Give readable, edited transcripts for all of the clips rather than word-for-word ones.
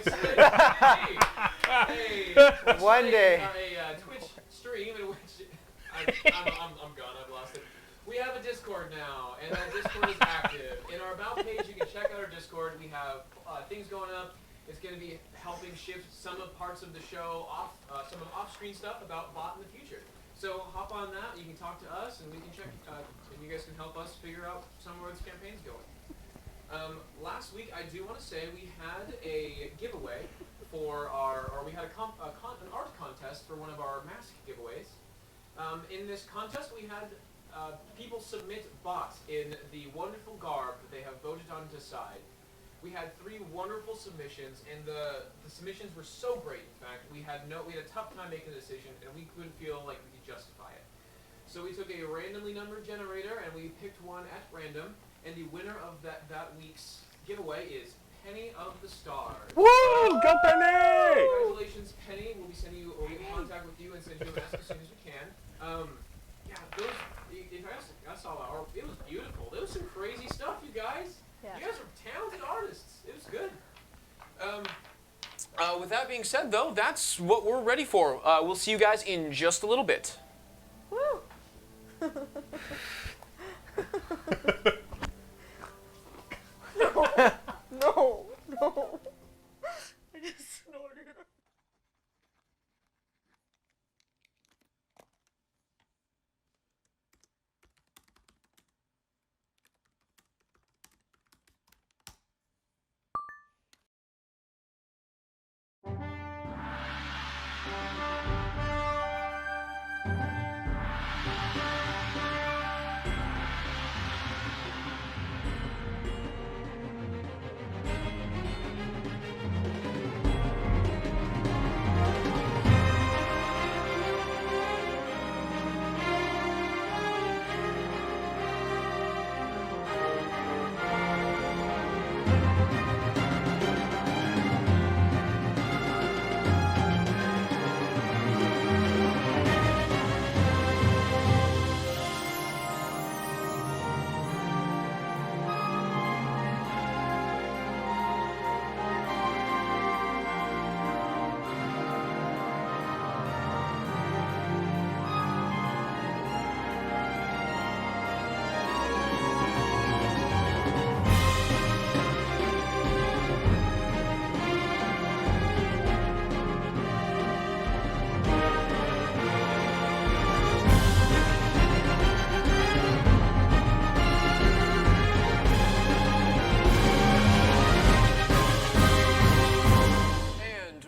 Slays D&D. One day. A Twitch stream in which I'm gone. I've lost it. We have a Discord now, and that Discord is active. In our About page, you can check out our Discord. We have things going up. It's going to be helping shift some of parts of the show off, some of off-screen stuff about Bott in the future. So hop on that. You can talk to us, and we can check. And you guys can help us figure out somewhere this campaign's going. Last week, I do want to say we had a giveaway for we had an art contest for one of our mask giveaways. In this contest, we had people submit Bott in the wonderful garb that they have voted on to decide. We had 3 wonderful submissions, and the submissions were so great. In fact, we had a tough time making a decision, and we couldn't feel like we could justify it. So we took a randomly numbered generator, and we picked one at random, and the winner of that week's giveaway is Penny of the Stars. Woo! Go Penny! Congratulations, Penny. We'll be sending you, or we'll get in contact with you and send you a mask as soon as we can. Yeah, I saw that art. It was beautiful. There was some crazy stuff, you guys. Yeah. You guys are talented artists. It was good. With that being said, though, that's what we're ready for. We'll see you guys in just a little bit. Woo! No. I just snorted.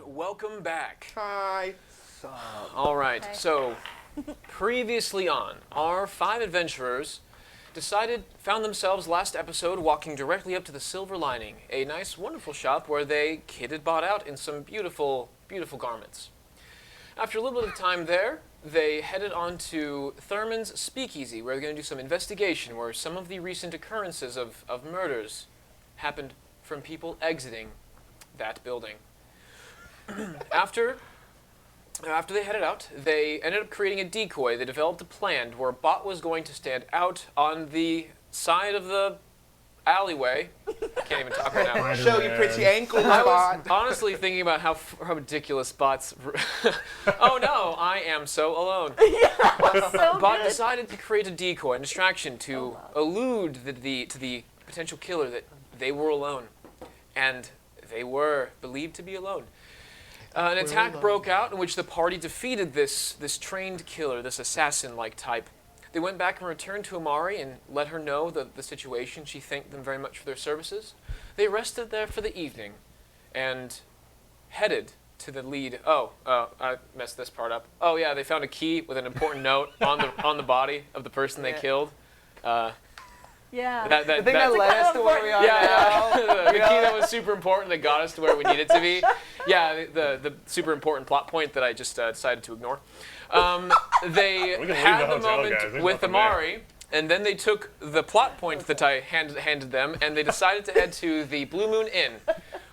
Welcome back. Hi. All right, Okay. so previously on, our 5 adventurers found themselves last episode walking directly up to the Silver Lining, a nice, wonderful shop where they kitted Bott out in some beautiful, beautiful garments. After a little bit of time there, they headed on to Thurman's Speakeasy, where they're going to do some investigation, where some of the recent occurrences of murders happened from people exiting that building. After they headed out, they ended up creating a decoy. They developed a plan where Bott was going to stand out on the side of the alleyway. I can't even talk right now. Show you pretty ankles, I Bott. was honestly thinking about how ridiculous Bott's... Oh no, I am so alone. Yeah, so Bott good. decided to create a decoy, a distraction to allude to the potential killer that they were alone. And they were believed to be alone. An attack broke out in which the party defeated this trained killer, this assassin-like type. They went back and returned to Amari and let her know the situation. She thanked them very much for their services. They rested there for the evening and headed to the lead. I messed this part up. Oh yeah, they found a key with an important note on the body of the person they killed. Yeah. The thing that led us to where we are now. The key that was super important that got us to where we needed to be. Yeah, the super important plot point that I just decided to ignore. They had the moment with Amari, and then they took the plot point that I handed them, and they decided to head to the Blue Moon Inn,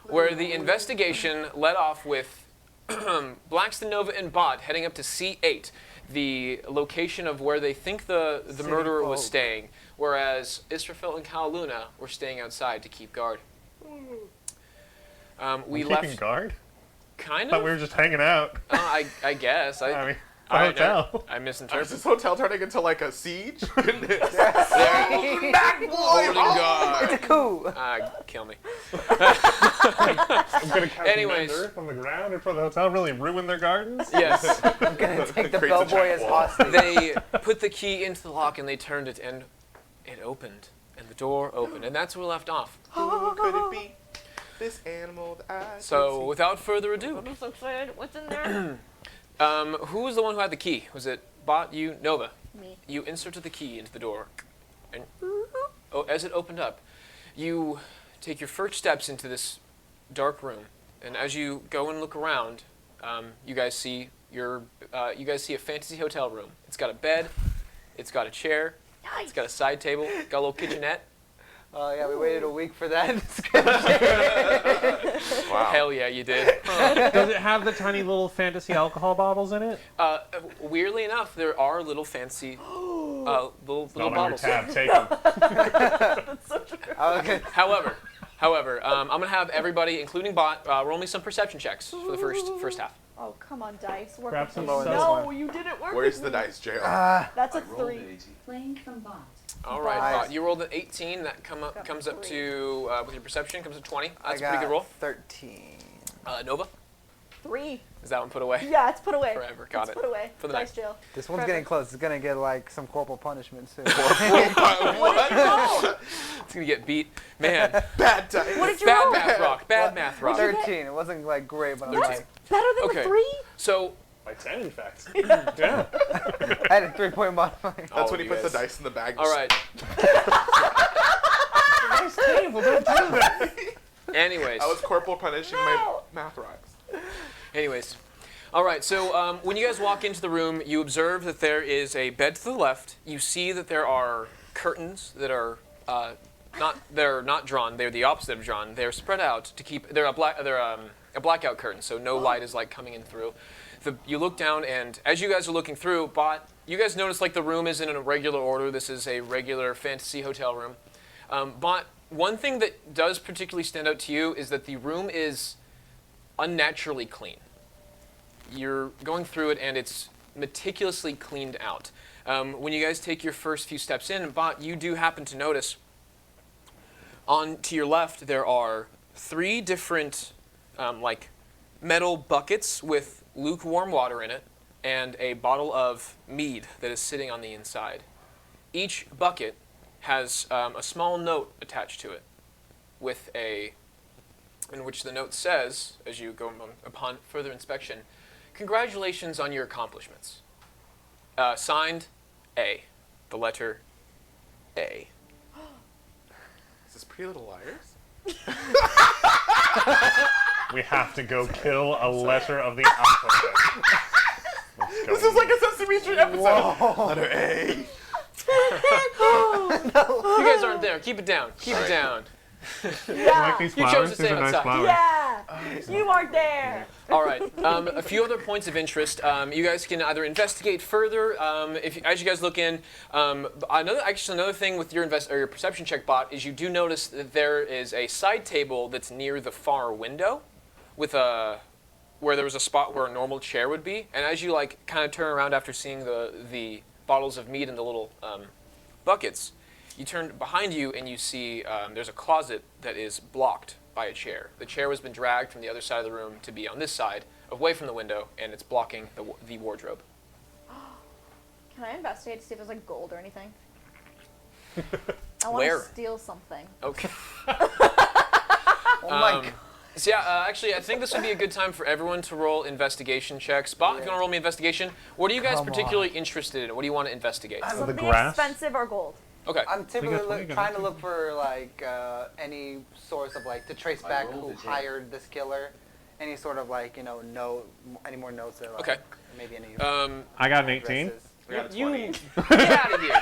where the investigation led off with Blackston, Nova, and Bott heading up to C8, the location of where they think the murderer was staying, whereas Israfel and Kalaluna were staying outside to keep guard. We Keeping left. guard? Kind Thought of. we were just hanging out. I guess. I mean, All right, hotel. I Is misinterpreted. this hotel turning into like a siege? Goodness. Welcome back, boy. Holding guard. It's a coup. Kill me. I'm gonna count Anyways. the earth on the ground in front of the hotel, really ruin their gardens? Yes. I'm gonna take the Creates a bellboy as giant wall. hostage. They put the key into the lock and they turned it, and it opened, and the door opened, and that's where we left off. Who could it be? This animal that I So, without further ado, I'm so excited. What's in there? who was the one who had the key? Was it Bott? You? Nova? Me. You inserted the key into the door, and as it opened up, you take your first steps into this dark room, and as you go and look around, you guys see a fantasy hotel room. It's got a bed, it's got a chair, it's got a side table, got a little kitchenette. Oh yeah, we waited a week for that. Wow. Hell yeah, you did. Does it have the tiny little fantasy alcohol bottles in it? Weirdly enough, there are little fancy little Not on your bottles. tab, take them. Okay. However, I'm gonna have everybody, including Bott, roll me some perception checks for the first half. Oh, come on, dice. Work Grab with some me. bonus No, one. you didn't work Where's with the me. dice, jail? That's a 3. Playing from Bott. All right, Nice. Bott, you rolled an 18. That Got comes up 3. to with your perception comes to 20. I That's a got pretty good roll. 13. Nova, 3. is that one put away? Yeah, it's put away. Forever. Got It's it. put away. For the Dice night. jail. This one's Forever. getting close. It's gonna get like some corporal punishment soon. What did you roll? It's gonna get beat. Man, Bad dice. What did you bad roll? math rock. Bad math rock. 13. It wasn't like great, but I'm That's like, better than Okay. the 3? So, By 10, in fact. Yeah. I had a 3-point modifier. That's when you he puts the guys. dice in the bag. all right. Nice table, don't do that. Anyways. I was corporal punishing my math rocks. Anyways, all right. So when you guys walk into the room, you observe that there is a bed to the left. You see that there are curtains that are not drawn. They're the opposite of drawn. They're spread out to keep. They're a blackout curtain, so no light is like coming in through. You look down, and as you guys are looking through, Bott, you guys notice like the room isn't in a regular order. This is a regular fantasy hotel room. Bott, one thing that does particularly stand out to you is that the room is unnaturally clean. You're going through it, and it's meticulously cleaned out. When you guys take your first few steps in, Bott, you do happen to notice on to your left there are 3 different like metal buckets with lukewarm water in it and a bottle of mead that is sitting on the inside. Each bucket has a small note attached to it with in which the note says, as you go upon further inspection, "Congratulations on your accomplishments." Signed, A. The letter A. Is this Pretty Little Liars? We have to go kill a letter of the alphabet. Let's go. This is like a Sesame Street episode. Letter A. You guys aren't there. Keep it down. Keep it down. You Yeah. like these You chose flowers? to These stay are nice outside. flowers. Yeah. You aren't there. All right. A few other points of interest. You guys can either investigate further. As you guys look in, another thing with your your perception check, Bott, is you do notice that there is a side table that's near the far window, with where there was a spot where a normal chair would be. And as you like kind of turn around after seeing the bottles of mead in the little buckets, you turn behind you and you see there's a closet that is blocked by a chair. The chair has been dragged from the other side of the room to be on this side, away from the window, and it's blocking the wardrobe. Can I investigate to see if there's like gold or anything? I want Where? to steal something. Okay. Oh my god. So yeah, actually, I think this would be a good time for everyone to roll investigation checks. Bott, if you want to roll me investigation, what are you guys Come particularly interested in? What do you want to investigate? Something grass? expensive or gold? Okay. I'm typically got 20, trying to look for like any source of like to trace back who rolled a J. hired this killer. Any sort of like any more notes that like Okay. maybe any I got an 18. addresses. We got a You 20. get out of here.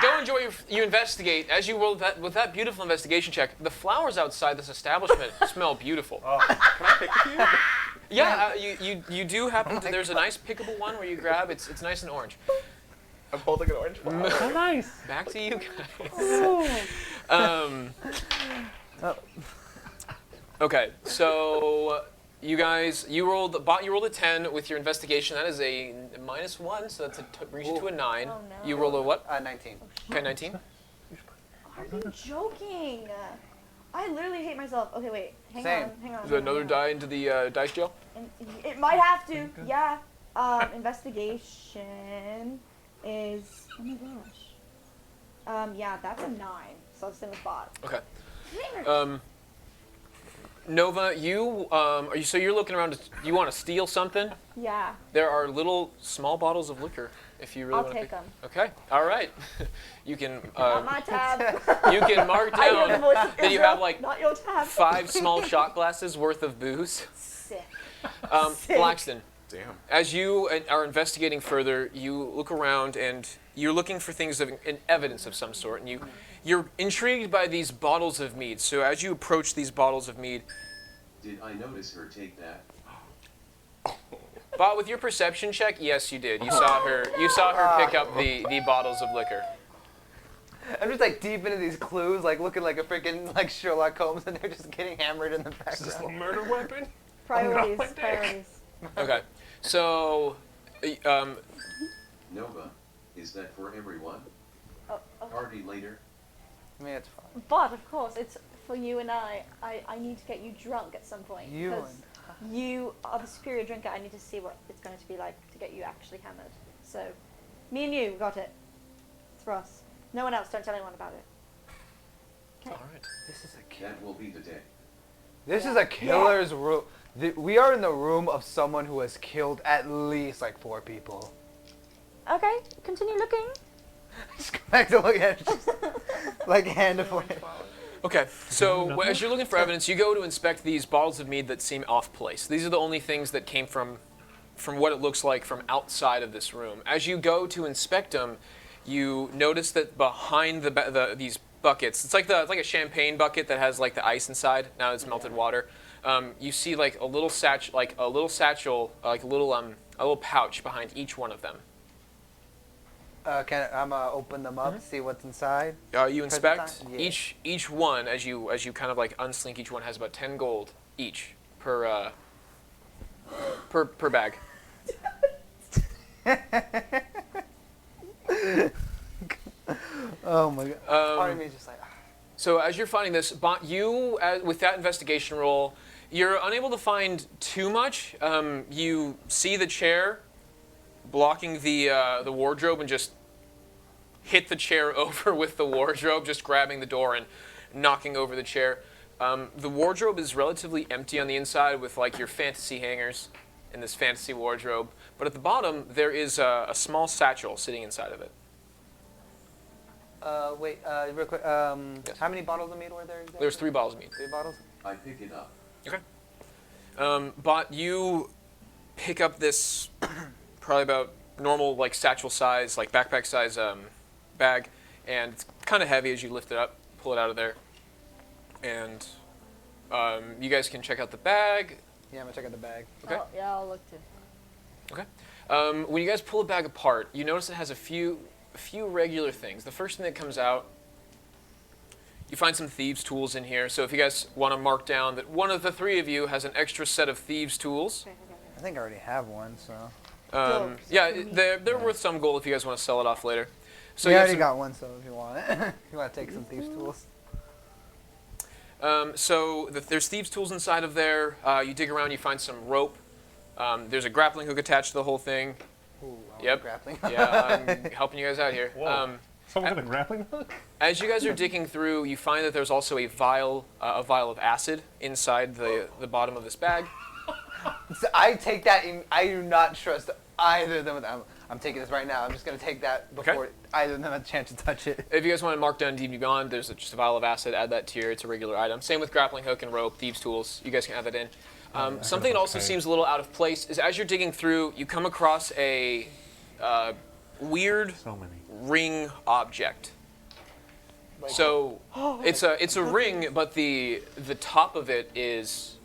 Go enjoy you investigate. As you roll with that beautiful investigation check, the flowers outside this establishment smell beautiful. Can I pick with you? Yeah, you do happen to. There's a nice pickable one where you grab. It's nice and orange. I'm holding an orange flower. Oh, nice. Back to you guys. Okay, so you guys, Bott, you rolled a 10 with your investigation. That is a -1, so that's brings you to a 9. Oh, no. You rolled a what? 19. Okay, 19. Are you joking? I literally hate myself. Okay, wait. Hang Same. on. Hang on. Is there another hang on. die into the dice jail? And it might have to. Yeah. Investigation is. Oh my gosh. Yeah, that's a 9. So same with Bott. Okay. Nova, so you're looking around. You want to steal something? Yeah. There are little small bottles of liquor. If you really I'll want to take them. Okay. All right. You can. Not my tab. You can mark I hear the down voice of that you Israel, have like not your tab. 5 small shot glasses worth of booze. Sick. Sick. Blackston, Damn. as you are investigating further, you look around and you're looking for things of an evidence of some sort, and you're intrigued by these bottles of mead. So as you approach these bottles of mead, Did I notice her take that? Bott, with your perception check, yes, you did. You saw her. You saw her pick up the bottles of liquor. I'm just like deep into these clues, like looking like a freaking like Sherlock Holmes, and they're just getting hammered in the Is this a background. murder weapon? Priorities. my dick. Priorities. Okay. So, Nova, is that for everyone? Oh, Party later? I mean, it's fine. But of course, it's for you and I. I need to get you drunk at some point. You because you are the superior drinker. I need to see what it's going to be like to get you actually hammered. So, me and you got it. It's for us. No one else. Don't tell anyone about it. Okay. all right. This is a That will be the day. This is a killer's room. We are in the room of someone who has killed at least like 4 people. Okay. Continue looking. Just go back to look at it. Just, like hand of it. Okay, so as you're looking for evidence, you go to inspect these bottles of mead that seem off place. These are the only things that came from what it looks like from outside of this room. As you go to inspect them, you notice that behind these buckets, it's like a champagne bucket that has like the ice inside. Now it's melted water. You see like a little satchel, like a little pouch behind each one of them. I'm gonna open them up, see what's inside. You inspect time? Yeah. each one as you kind of like unslink each one has about 10 gold each per bag. Oh my god. Part of me is just like, So as you're finding this, Bott, with that investigation roll, you're unable to find too much. You see the chair blocking the wardrobe and just hit the chair over with the wardrobe, just grabbing the door and knocking over the chair. The wardrobe is relatively empty on the inside with like your fantasy hangers in this fantasy wardrobe. But at the bottom, there is a small satchel sitting inside of it. wait, real quick. Yes. How many bottles of mead were there? Exactly? There's 3 bottles of mead. 3 bottles? I pick it up. Okay. Bott, you pick up this probably about normal like satchel size, like backpack size bag, and it's kind of heavy as you lift it up, pull it out of there, and you guys can check out the bag. Yeah, I'm gonna check out the bag. Okay. Oh, yeah, I'll look too. Okay. When you guys pull the bag apart, you notice it has a few regular things. The first thing that comes out, you find some thieves' tools in here. So if you guys want to mark down that one of the 3 of you has an extra set of thieves' tools. I think I already have one, so. Yeah, they're worth some gold if you guys want to sell it off later. So We you have already some- got one, so if you want it. If you want to take some thieves' tools. There's thieves' tools inside of there. You dig around, you find some rope. There's a grappling hook attached to the whole thing. Ooh, I Yep. want grappling. Yeah, I'm helping you guys out here. Whoa. Someone with a grappling hook? As you guys are digging through, you find that there's also a vial of acid inside the bottom of this bag. So I take that. I do not trust either of them. I'm taking this right now. I'm just gonna take that before either of them have a chance to touch it. If you guys want to mark down D&D Beyond, there's just a vial of acid. Add that to it's a regular item. Same with grappling hook and rope, thieves' tools. You guys can add that in. Something that also Okay. seems a little out of place is as you're digging through, you come across a weird So many. ring object. So it's a ring, but the top of it is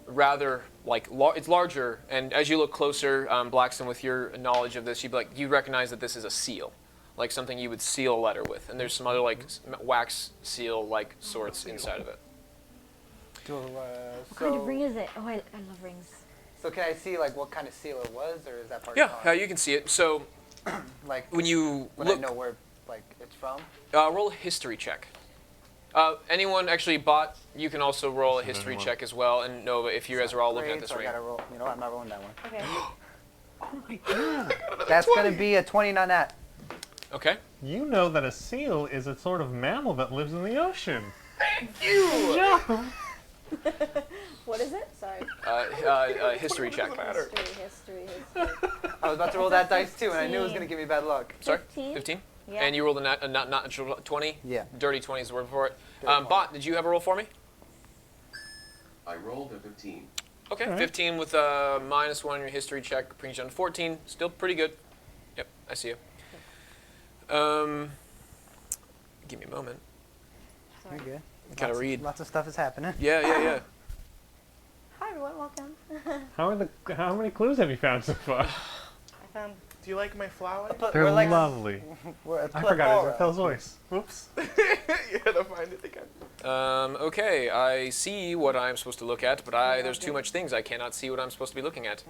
rather like it's larger. And as you look closer, Blackstone, with your knowledge of this, you recognize that this is a seal, like something you would seal a letter with. And there's some other like wax seal like sorts inside of it. What kind of ring is it? Oh, I love rings. So can I see like what kind of seal it was, or is that part? Yeah, of you can see it. So like when you I look, know where like it's from. roll a history check. Anyone actually Bott, you can also roll a history check as well. And Nova, if you guys are all looking at this so ring. I gotta roll. You know what? I'm not rolling that one. Okay. Oh my god. That's gonna be a 20 on that. Okay. You know that a seal is a sort of mammal that lives in the ocean. What is it? Sorry. History check. History. I was about to roll that dice too, and I knew it was gonna give me bad luck. Sorry? 15? 15? Yeah. And you rolled a not natural 20? Yeah. Dirty 20 is the word for it. Dirty 20. Bott, did you have a roll for me? I rolled a 15. Okay, Alright. 15 with a -1 on your history check brings you down to 14. Still pretty good. Yep, I see you. Give me a moment. You're good. Gotta read. Lots of stuff is happening. Yeah. Hi everyone, welcome. How many clues have you found so far? I found. Do you like my flower? They're We're like, lovely. we're a I forgot plethora. Raphael's voice. Whoops. You gotta find it again. Okay, I see what I'm supposed to look at, but there's too much things. I cannot see what I'm supposed to be looking at.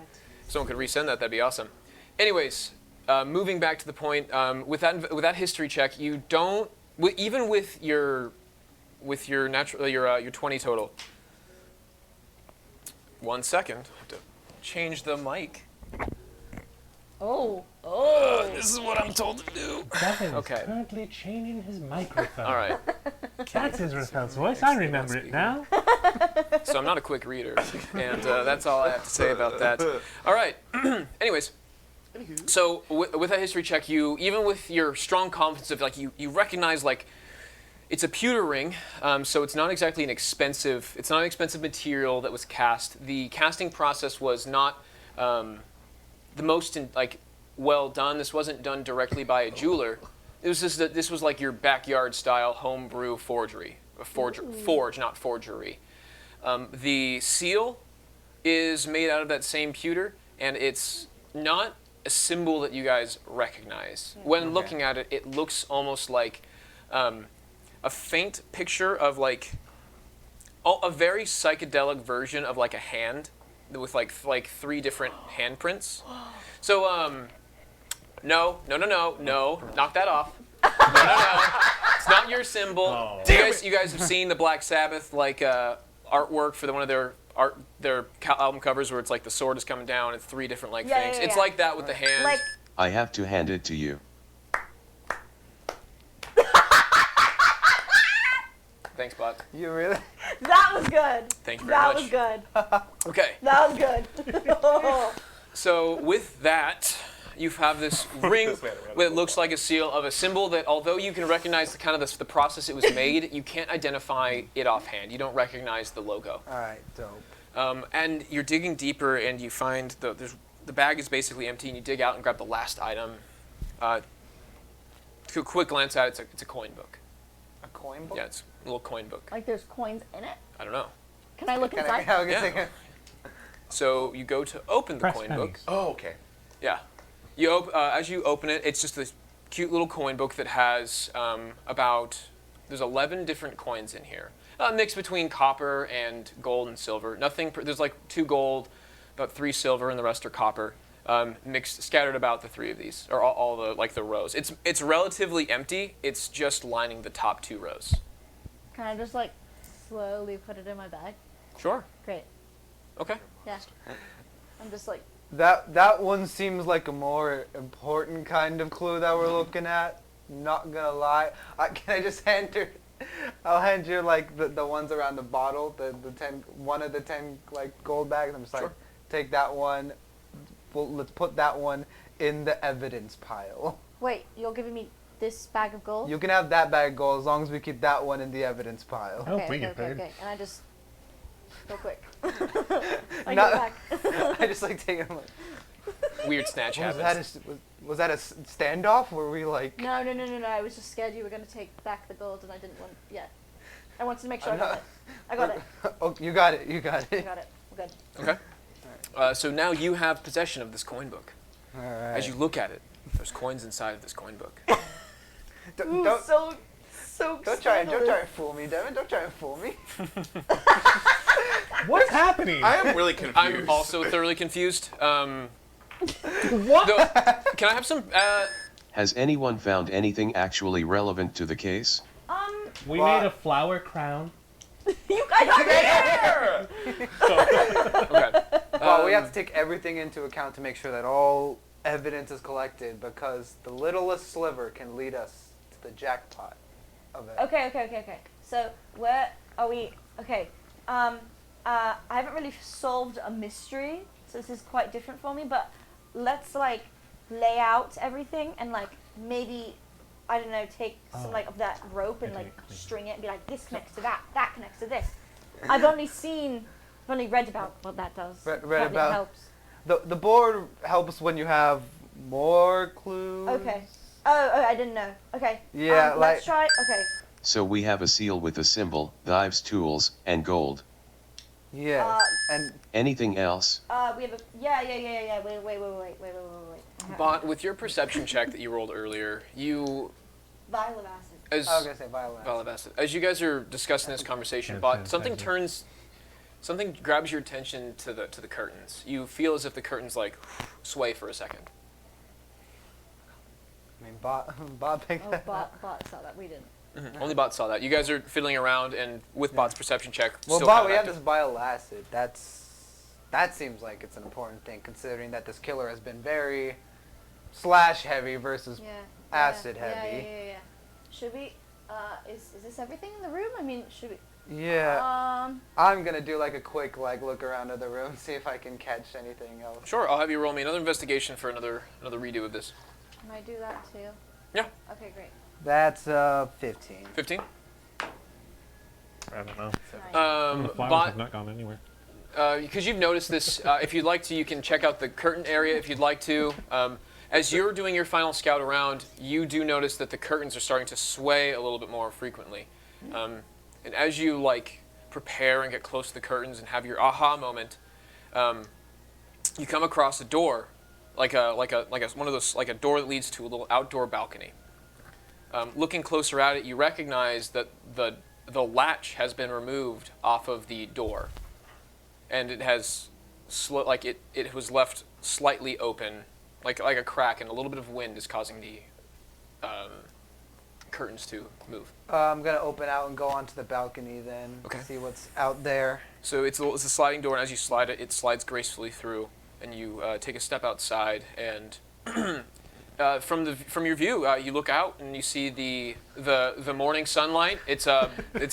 If someone could resend that, that'd be awesome. Anyways, moving back to the point, with that history check, you don't even with your 20 total. 1 second. I have to change the mic. Oh. This is what I'm told to do. Devin is Okay. currently changing his microphone. All right. That's his Raphael's voice. I remember it now. So I'm not a quick reader, and that's all I have to say about that. All right. Anyways, so with that history check, you even with your strong confidence of like you recognize like it's a pewter ring, so it's not exactly an expensive material that was cast. The casting process was not the most well done. This wasn't done directly by a jeweler. It was just this was like your backyard style homebrew forgery, forge, not forgery. The seal is made out of that same pewter, and it's not a symbol that you guys recognize. When looking at it, it looks almost like a faint picture of like a very psychedelic version of like a hand with like 3 different handprints. So no, knock that off. No. It's not your symbol. Oh. You guys have seen the Black Sabbath artwork for one of their album covers where it's like the sword is coming down and 3 different things. It's like that with the hand. Like. I have to hand it to you. Thanks, Bott. You really? That was good. Thank you very much. That was good. Okay. That was good. So with that, you have this ring that looks like a seal of a symbol that, although you can recognize the process it was made, you can't identify it offhand. You don't recognize the logo. All right, dope. And you're digging deeper, and you find the bag is basically empty, and you dig out and grab the last item. To a quick glance at it, it's a coin book. A coin book? Yeah, it's a little coin book. Like there's coins in it. I don't know. Can I look Can inside? I Yeah. So you go to open the Press coin pennies. book. Oh, okay. Yeah. As you open it, it's just this cute little coin book that has there's 11 different coins in here. A mix between copper and gold and silver. There's like 2 gold, about 3 silver, and the rest are copper. Scattered about the 3 of these, or all the rows. It's relatively empty. It's just lining the top 2 rows. Can I just slowly put it in my bag? Sure. Great. Okay. Yeah. I'm just like. That one seems like a more important kind of clue that we're looking at. Not gonna lie. Can I just hand her? I'll hand you the ones around the bottle, one of the 10 gold bags. I'm just Sure. take that one. Well, let's put that one in the evidence pile. Wait, you're giving me this bag of gold? You can have that bag of gold as long as we keep that one in the evidence pile. I hope we get paid. Okay. And I just real quick. No. Give it back. I just take them. Weird snatch Was habits. that a standoff? Were we like? No. I was just scared you were going to take back the gold, and I didn't want. Yeah. I wanted to make sure I got it. I got it. Oh, you got it. I got it. We're good. Okay. So now you have possession of this coin book. All right. As you look at it, there's coins inside of this coin book. Ooh, Don't so try and scandalous. fool me, Devin. Don't try and fool me. happening? I am really confused. I'm also thoroughly confused. What? Can I have some? Has anyone found anything actually relevant to the case? We What? made a flower crown. You guys are there! Okay. Well, we have to take everything into account to make sure that all evidence is collected, because the littlest sliver can lead us to the jackpot of it. Okay. So, where are we? Okay. I haven't really solved a mystery, so this is quite different for me, but let's, like, lay out everything and, like, maybe, I don't know, take some, like, of that rope and, like, string it and be like, this connects to that, that connects to this. I've only read about what that does. Read Apparently about- it helps. The board helps when you have more clues. Okay. Oh, I didn't know. Okay. Yeah, let's try. Okay. So we have a seal with a symbol, knives, tools, and gold. Yes. And Anything else? We have a yeah. Wait. Bott, with your perception check that you rolled earlier, you Vial of acid. as I was gonna say violin. Vial of acid. As you guys are discussing this conversation, Yeah, Bott, yeah, something yeah. something grabs your attention to the curtains. You feel as if the curtains like sway for a second. I mean, Bott picked Oh, that. Bott saw that. We didn't. Only Bott saw that. You guys are fiddling around, and with Bott's perception check, Well, still Bott, kind we of have active. this bile acid. That seems like it's an important thing, considering that this killer has been very slash heavy versus Yeah. acid yeah, heavy. Yeah. Should we? Is this everything in the room? I mean, should we? Yeah. I'm gonna do like a quick look around of the room, see if I can catch anything else. Sure, I'll have you roll me another investigation for another redo of this. Can I do that too? Yeah. Okay, great. That's 15. 15. I don't know. Nice. The flowers Bott, have not gone anywhere. because you've noticed this, if you'd like to, you can check out the curtain area if you'd like to. As you're doing your final scout around, you do notice that the curtains are starting to sway a little bit more frequently. And as you like prepare and get close to the curtains and have your aha moment, you come across a door, like a one of those, like a door that leads to a little outdoor balcony. Looking closer at it, you recognize that the latch has been removed off of the door, and it has it was left slightly open, like a crack, and a little bit of wind is causing the curtains to move. I'm gonna open out and go onto the balcony then. Okay. See what's out there. So it's a sliding door, and as you slide it, it slides gracefully through, and you take a step outside, and from your view, you look out and you see the morning sunlight. It's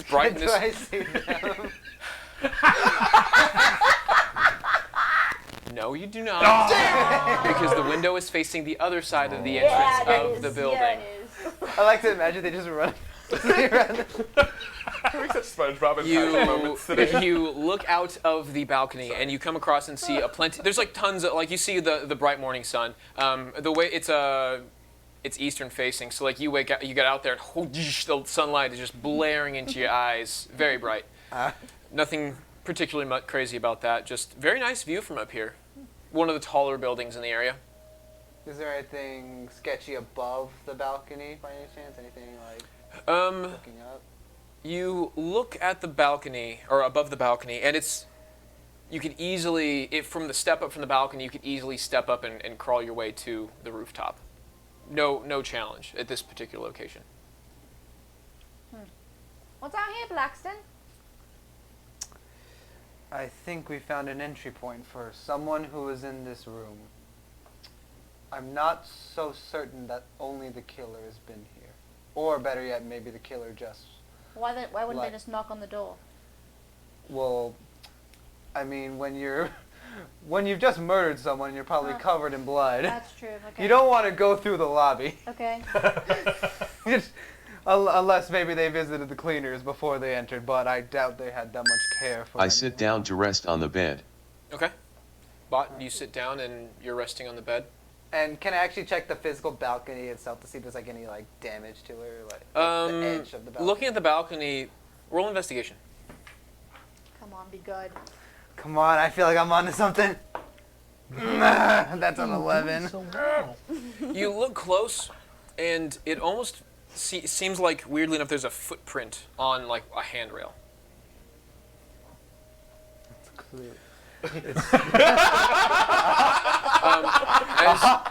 bright. Do I see them? No, you do not, because the window is facing the other side of the entrance Yeah, it of is. the building. Yeah, it is. I like to imagine they just run around. We're such SpongeBob and Patrick moments today. You look out of the balcony and you come across and see a plenty. There's like tons of, like, you see the bright morning sun. The way it's eastern facing, so like you get out there and the sunlight is just blaring into your eyes, very bright. Nothing particularly crazy about that. Just very nice view from up here. One of the taller buildings in the area. Is there anything sketchy above the balcony by any chance? Anything like looking up? You look at the balcony, or above the balcony, and you could easily, from the step up from the balcony, you could easily step up and crawl your way to the rooftop. No challenge at this particular location. What's out here, Blackston? I think we found an entry point for someone who is in this room. I'm not so certain that only the killer has been here. Or better yet, maybe the killer just... Why wouldn't Like- they just knock on the door? Well, I mean, when you've just murdered someone, you're probably covered in blood. That's true. Okay. You don't want to go through the lobby. Okay. Unless maybe they visited the cleaners before they entered, but I doubt they had that much care for I sit down to rest on the bed. Okay. Bott, you sit down and you're resting on the bed. And can I actually check the physical balcony itself to see if there's like any like damage to it, or like the edge of the balcony? Looking at the balcony, roll investigation. Come on, be good. Come on, I feel like I'm onto something. That's an 11. You look close, and it almost seems like, weirdly enough, there's a footprint on like a handrail. absolutely.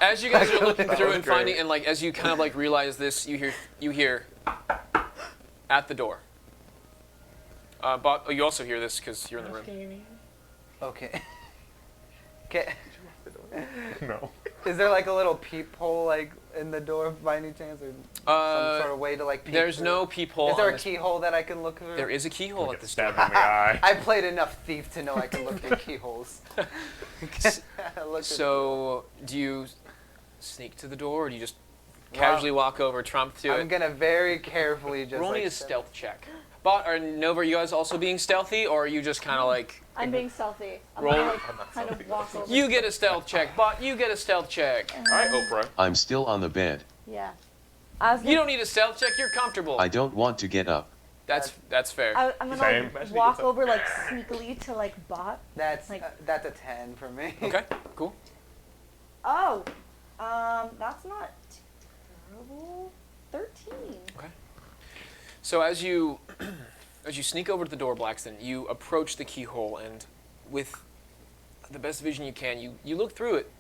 As you guys are looking through and finding, and like as you kind of like realize this, you hear at the door. Bott, you also hear this because you're in the room. Okay. Okay. No. Is there like a little peephole like in the door by any chance, or some sort of way to like peep There's through? no peephole. Is there on a this- keyhole that I can look through? There is a keyhole at Get this door. stabbed in the eye. I played enough thief to know I can look through keyholes. Look So, do you sneak to the door, or do you just casually walk over, tromp to I'm it? gonna very carefully just. Roll me like, a stealth check. Bott or Nova, are you guys also being stealthy, or are you just kind of like... I'm being stealthy. I'm Roll. gonna like, kind of walk over. You get a stealth check. Bott, you get a stealth check. All right, Oprah. I'm still on the bed. Yeah. I was You gonna, don't need a stealth check. You're comfortable. I don't want to get up. That's fair. I'm gonna Same. like, walk over like sneakily to like Bott. That's Like- that's a 10 for me. Okay, cool. Oh, that's not terrible. 13. So as you sneak over to the door, Blackston, you approach the keyhole, and with the best vision you can, you look through it.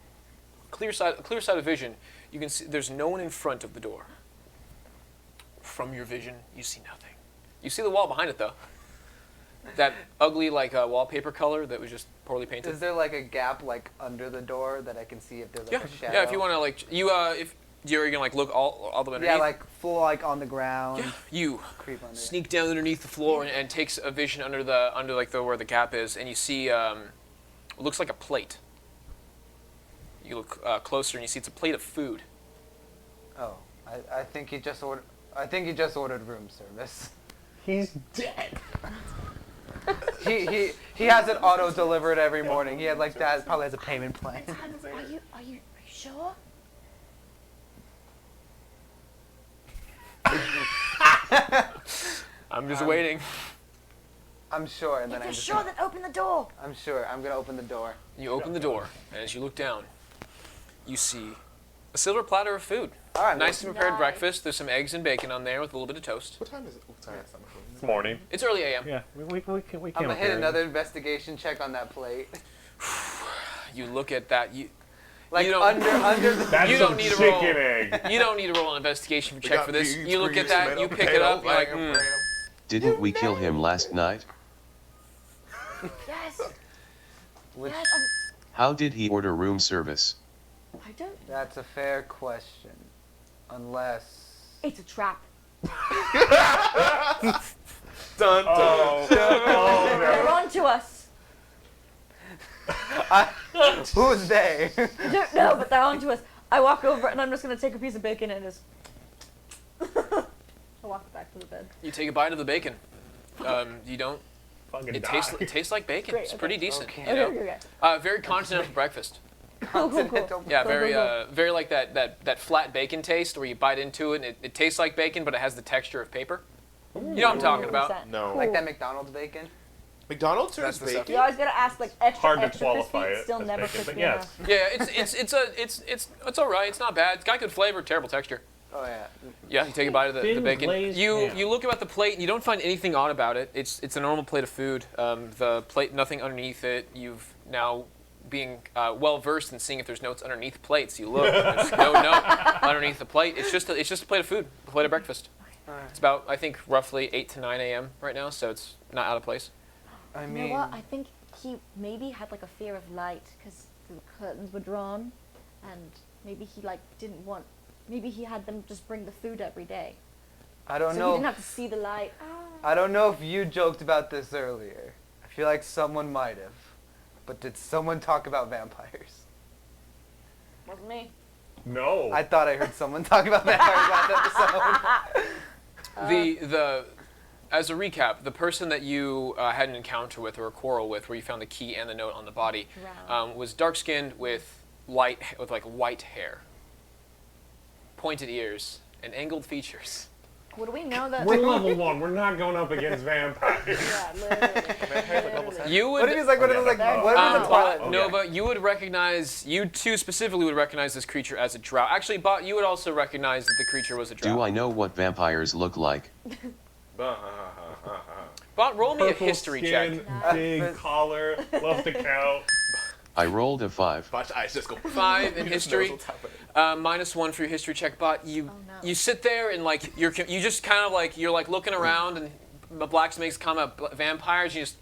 Clear side of vision. You can see there's no one in front of the door. From your vision, you see nothing. You see the wall behind it, though. That ugly like wallpaper color that was just poorly painted. Is there like a gap like under the door that I can see if there's like Yeah, a shadow? yeah. If you want to like if you're gonna like look all the way underneath. Yeah, like full like on the ground. Yeah, you Creep under. sneak down underneath the floor and takes a vision under like the where the gap is, and you see it looks like a plate. You look closer and you see it's a plate of food. Oh, I think he just ordered. I think he just ordered room service. He's dead. He has it auto delivered every morning. He had like that. Probably has a payment plan. Are you sure? I'm just waiting. I'm sure. And then If I you're just. sure, then open the door. I'm sure. I'm gonna open the door. You open the door, and as you look down, you see a silver platter of food. All right. Nice and prepared Nice. breakfast. There's some eggs and bacon on there with a little bit of toast. What time is it? Oh, sorry, that's not my phone. It's morning. It's early AM. Yeah, we I'm came gonna up hit here. another investigation check on that plate. You look at that. Like You don't- under the. That's You some don't need to roll. chicken egg. You don't need to roll an investigation We check got for this. beans, You look at grease, that. tomato, You pick it up. potato, You're like, lamb, ram. Didn't we kill him last night? Yes. Which, Yes. How did he order room service? I don't. that's a fair question. Unless. It's a trap. Dun, dun. Oh, oh They're no. on to us. Who's they? I don't know, but they're on to us. I walk over and I'm just gonna take a piece of bacon and just. I walk back to the bed. you take a bite of the bacon. You don't. Fucking It die. tastes like bacon. Great, It's okay. pretty decent. Okay. You know? Okay. Very continental breakfast. Cool. Yeah, Go, very go, go. very like that flat bacon taste where you bite into it and it tastes like bacon, but it has the texture of paper. You know what I'm talking about? 100%. No. Like that McDonald's bacon? McDonald's That's serves the stuff. bacon? You always gotta ask like extra, Hard to extra qualify crispy. it Still as never bacon, crispy but yes. enough. Yeah, it's all right. It's not bad. It's got good flavor, terrible texture. Oh yeah. Yeah, you take a bite of the Thin bacon. glazed You ham. you look about the plate and you don't find anything odd about it. It's a normal plate of food. The plate, nothing underneath it. You've now being well versed in seeing if there's notes underneath plates. You look, there's no note underneath the plate. It's just a plate of food, a plate of breakfast. Alright. It's about I think roughly 8 to 9 a.m. right now, so it's not out of place. I You mean. know what? I think he maybe had like a fear of light because the curtains were drawn, and maybe he like didn't want. Maybe he had them just bring the food every day, I don't so he know. didn't have to see the light. I don't know if you joked about this earlier. I feel like someone might have. But did someone talk about vampires? Wasn't me. No. I thought I heard someone talk about vampires last episode. The as a recap, the person that you had an encounter with or a quarrel with, where you found the key and the note on the body, Drow. was dark-skinned with like white hair, pointed ears, and angled features. What do we know that? We're level 1. We're not going up against vampires. Yeah, literally. You would. What if he's like one of those like what if it's a Twilight? Okay. Nova, you would recognize. You two specifically would recognize this creature as a drow. Actually, Bott, you would also recognize that the creature was a drow. Do I know what vampires look like? Bott, roll me a Purple history skin, check. big collar, love to count. I rolled a 5. Watch the eyes just go. 5 in He just history. knows what's happening. -1 for your history check, Bott. You Oh, no. you sit there and like you just kind of like you're like looking around and the blacksmiths come up vampires. You just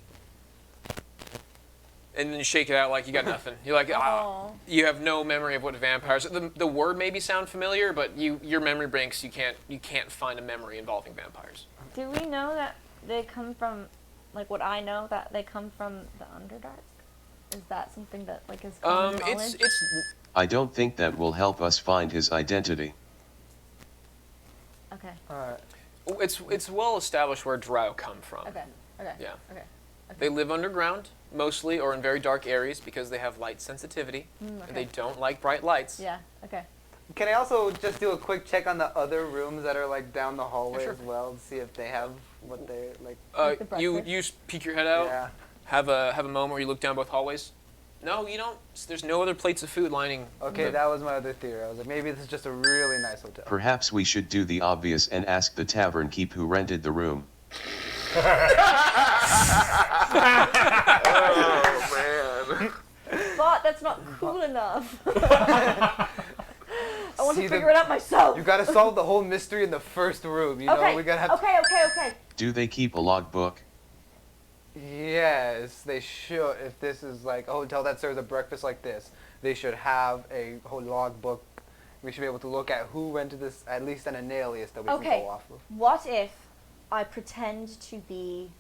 and then you shake it out like you got nothing. You're like Oh. you have no memory of what vampires. The word maybe sound familiar, but your memory blanks. You can't find a memory involving vampires. Do we know that they come from, like what I know, that they come from the Underdark? Is that something that like is common knowledge? It's I don't think that will help us find his identity. Okay. Alright. it's well established where drow come from. Okay. Okay. Yeah. Okay. They live underground mostly, or in very dark areas because they have light sensitivity and they Okay. don't like bright lights. Yeah. Okay. Can I also just do a quick check on the other rooms that are like down the hallway Sure. as well to see if they have what they're like? Like the You breakfast? peek your head out. Yeah. Have a moment where you look down both hallways. No, you don't. There's no other plates of food lining. Okay, that was my other theory. I was like, maybe this is just a really nice hotel. Perhaps we should do the obvious and ask the tavern keep who rented the room. But that's not cool enough. I want See, to figure it out myself. You gotta solve the whole mystery in the first room. You know, Okay. we gotta have. Okay. Do they keep a logbook? Yes, they should. If this is like a hotel that serves a breakfast like this, they should have a whole logbook. We should be able to look at who rented this, at least in an alias that we can Okay. go off of. What if I pretend to be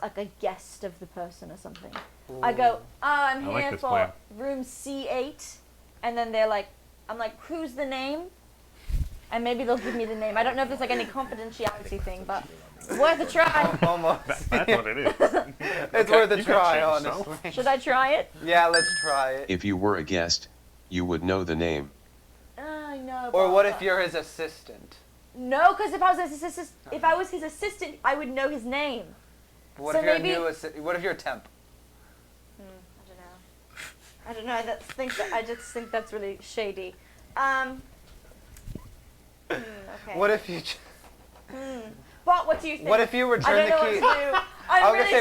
like a guest of the person or something? I go, I'm I like here this for plan. room C8, and then they're like, I'm like, who's the name? And maybe they'll give me the name. I don't know if there's like any confidentiality thing, but worth a try. Almost. That's what it is. It's worth a You can try, change honestly. Should I try it? Yeah, let's try it. If you were a guest, you would know the name. I know. Or what but- if you're his assistant? No, because if I was his assistant, I would know his name. What So if you're maybe- a new what if you're a temp? I don't know. I just think that's really shady. Okay. What if you? But what do you think? What if you I return don't know the key? what to do. I was really gonna say,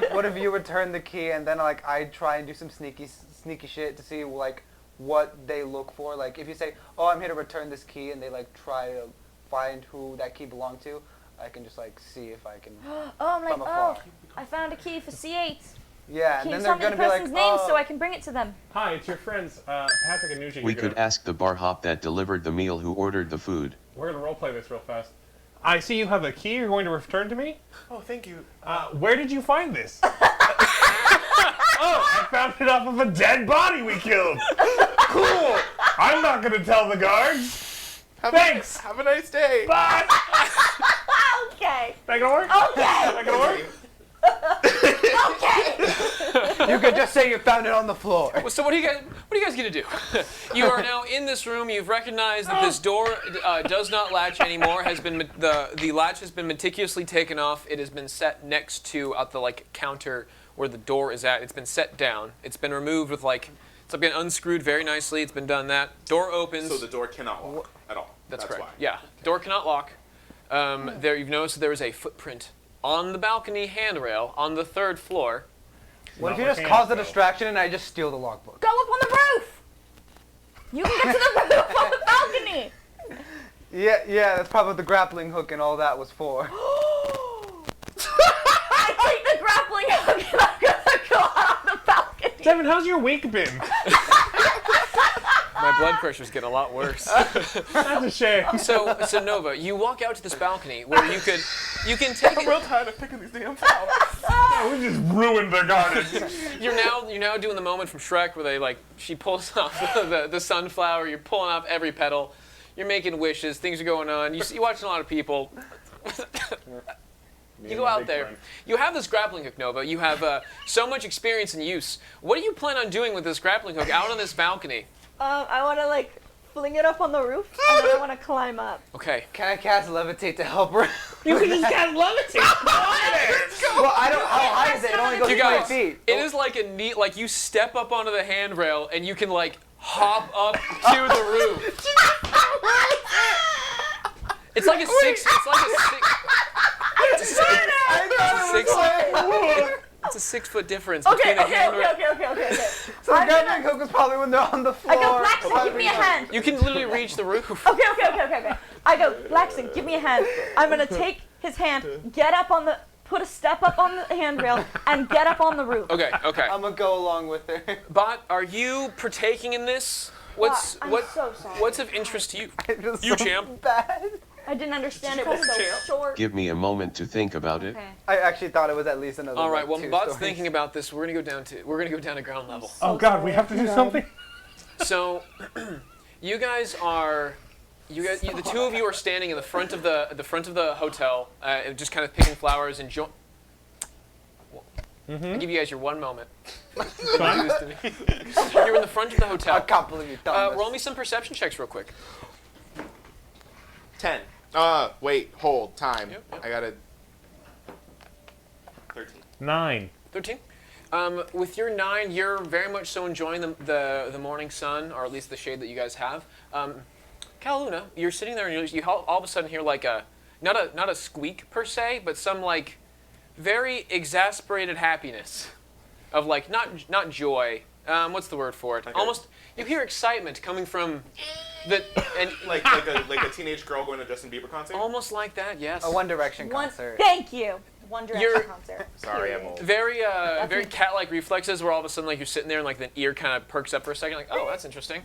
suck. what if you return the key and then like I try and do some sneaky shit to see like what they look for. Like if you say, oh, I'm here to return this key, and they like try to find who that key belonged to, I can just like see if I can. Oh, I'm like, from afar. I found a key for C8. Yeah, Can and you then tell they're me the gonna be like, person's name oh. so I can bring it to them? Hi, it's your friends, Patrick and Nuji. We could ask the bar hop that delivered the meal who ordered the food. We're gonna roleplay this real fast. I see you have a key you're going to return to me? Oh, thank you. Where did you find this? Oh, I found it off of a dead body we killed. Cool. I'm not gonna tell the guards. Thanks. Have a nice day. Bye. Okay. That gonna work? Okay. That gonna work? You could just say you found it on the floor. Well, so what are you guys gonna do? You are now in this room. You've recognized that this door does not latch anymore. The latch has been meticulously taken off. It has been set next to at the like counter where the door is at. It's been set down. It's been removed with like it's been unscrewed very nicely. It's been done that. Door opens. So the door cannot lock at all. That's correct. why. Yeah, door cannot lock. There, you've noticed that there is a footprint on the balcony handrail on the 3rd floor. What if Not you just working cause out, a though. distraction and I just steal the logbook? Go up on the roof. You can get to the roof on the balcony. Yeah, that's probably what the grappling hook and all that was for. I take the grappling hook and I'm gonna go out on the balcony. Devin, how's your week been? My blood pressure's getting a lot worse. That's a shame. So Nova, you walk out to this balcony where you can take I'm real tired of picking these damn flowers. We just ruined their garden. You're now doing the moment from Shrek where she pulls off the sunflower. You're pulling off every petal. You're making wishes. Things are going on. You're watching a lot of people. You go out there. You have this grappling hook, Nova. You have so much experience and use. What do you plan on doing with this grappling hook out on this balcony? I want to like fling it up on the roof and then I want to climb up. Okay. Can I cast levitate to help her? You can just get levitate. Well, I don't. How high is it? It only goes You 20 guys, feet. it is like a neat, like you step up onto the handrail and you can like hop up to the roof. It's like a six. It's a 6 foot difference Okay, between the okay, handrail. okay. So I'm Gavin gonna- and Coco's probably when they're on the floor. I go, Blackson, give me a hand. You can literally reach the roof. Okay. I go, Blackson, give me a hand. I'm gonna take his hand, put a step up on the handrail, and get up on the roof. Okay. I'm gonna go along with her. Bott, are you partaking in this? What's I'm so sorry. what's of interest to you? It was You, so champ. bad. I didn't understand it was so short. Give me a moment to think about it. Okay. I actually thought it was at least another. All right. like, Well, 2 Bott's stories. thinking about this. We're gonna go down to ground level. Oh God, we have to do something. So, you guys, the two of you are standing in the front of the hotel, just kind of picking flowers and I'll give you guys your 1 moment. Fine. You're in the front of the I hotel. can't believe you've done this. Roll me some perception checks real quick. 10. Wait, hold, time. Yep. I gotta... 13. 9. 13. With your 9, you're very much so enjoying the morning sun, or at least the shade that you guys have. Caluna, you're sitting there and you all of a sudden hear like not a squeak per se, but some like very exasperated happiness of like not joy. What's the word for it? Okay. Almost you hear excitement coming from the and Like a teenage girl going to Justin Bieber concert? almost like that. Yes. A One Direction concert. Thank you. One Direction You're- concert. Sorry, I'm old. Very cat-like reflexes where all of a sudden like you're sitting there and like the ear kind of perks up for a second like, oh, that's interesting,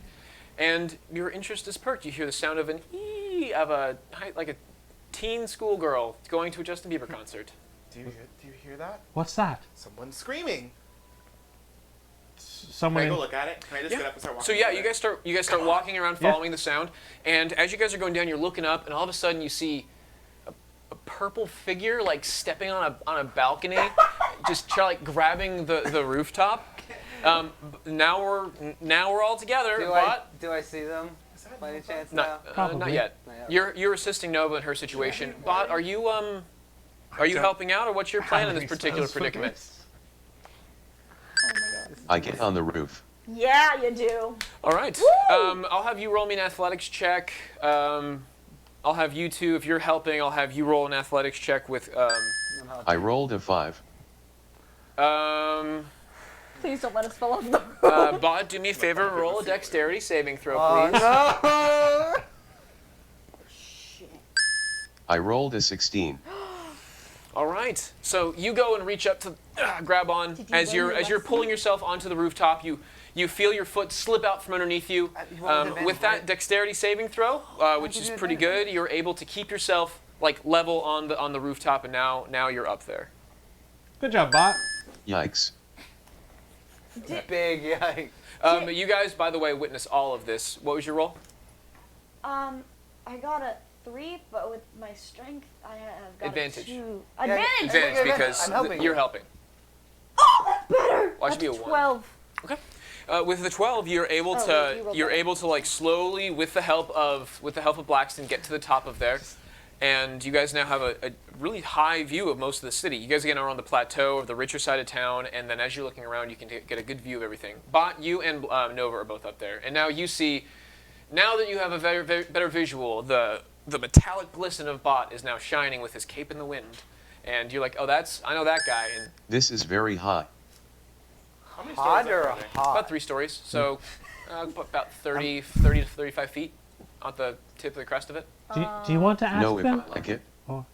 and your interest is perked. You hear the sound of an ee of a teen schoolgirl going to a Justin Bieber concert. Do you hear that? What's that? Someone's screaming. Can I Someone. go look at it? Can I just get up and start walking? So yeah, over you there? guys start walking around following the sound, and as you guys are going down, you're looking up, and all of a sudden you see a purple figure like stepping on a balcony, just grabbing the rooftop. Now we're all together. Do I see them? Is that By any Nova? chance? Not Probably. yet. Not yet. You're assisting Nova in her situation. Bott, are you helping out, or what's your plan in this particular predicament? Oh my god. I get on the roof. Yeah, you do. All right. Woo! I'll have you roll me an athletics check. I'll have you two, if you're helping, I'll have you roll an athletics check with. I'm helping. I rolled a 5. Please don't let us fall off the roof. Bott, do me a favor, roll a dexterity saving throw, Oh please. no! I rolled a 16. All right. So you go and reach up to grab on Did you as learn you're your lesson? pulling yourself onto the rooftop. You feel your foot slip out from underneath you. You rolled an With that right? dexterity saving throw, which did is you pretty do that? good, you're able to keep yourself like level on the rooftop, and now you're up there. Good job, Bott. Yikes. Big yikes. You guys, by the way, witness all of this. What was your roll? I got a 3, but with my strength, I have got Advantage. a 2. Yeah, Advantage. Advantage okay, because I'm helping you're you. helping. Oh, that's better. Why should That's be a 1? 12. Okay. With the 12, you're able Oh, to you rolled you're better. able to like slowly with the help of Blackston get to the top of there, and you guys now have a really high view of most of the city. You guys again are on the plateau of the richer side of town, and then as you're looking around, you can get a good view of everything. Bott, you and Nova are both up there, and now you see. Now that you have a very, very better visual, the metallic glisten of Bott is now shining with his cape in the wind, and you're like, oh, I know that guy, and This is very hot. How many Hot stories or up are there? hot? about 3 stories, so about 30 to 35 feet on the tip of the crest of it. Do you want to ask No, if them? I like it. No,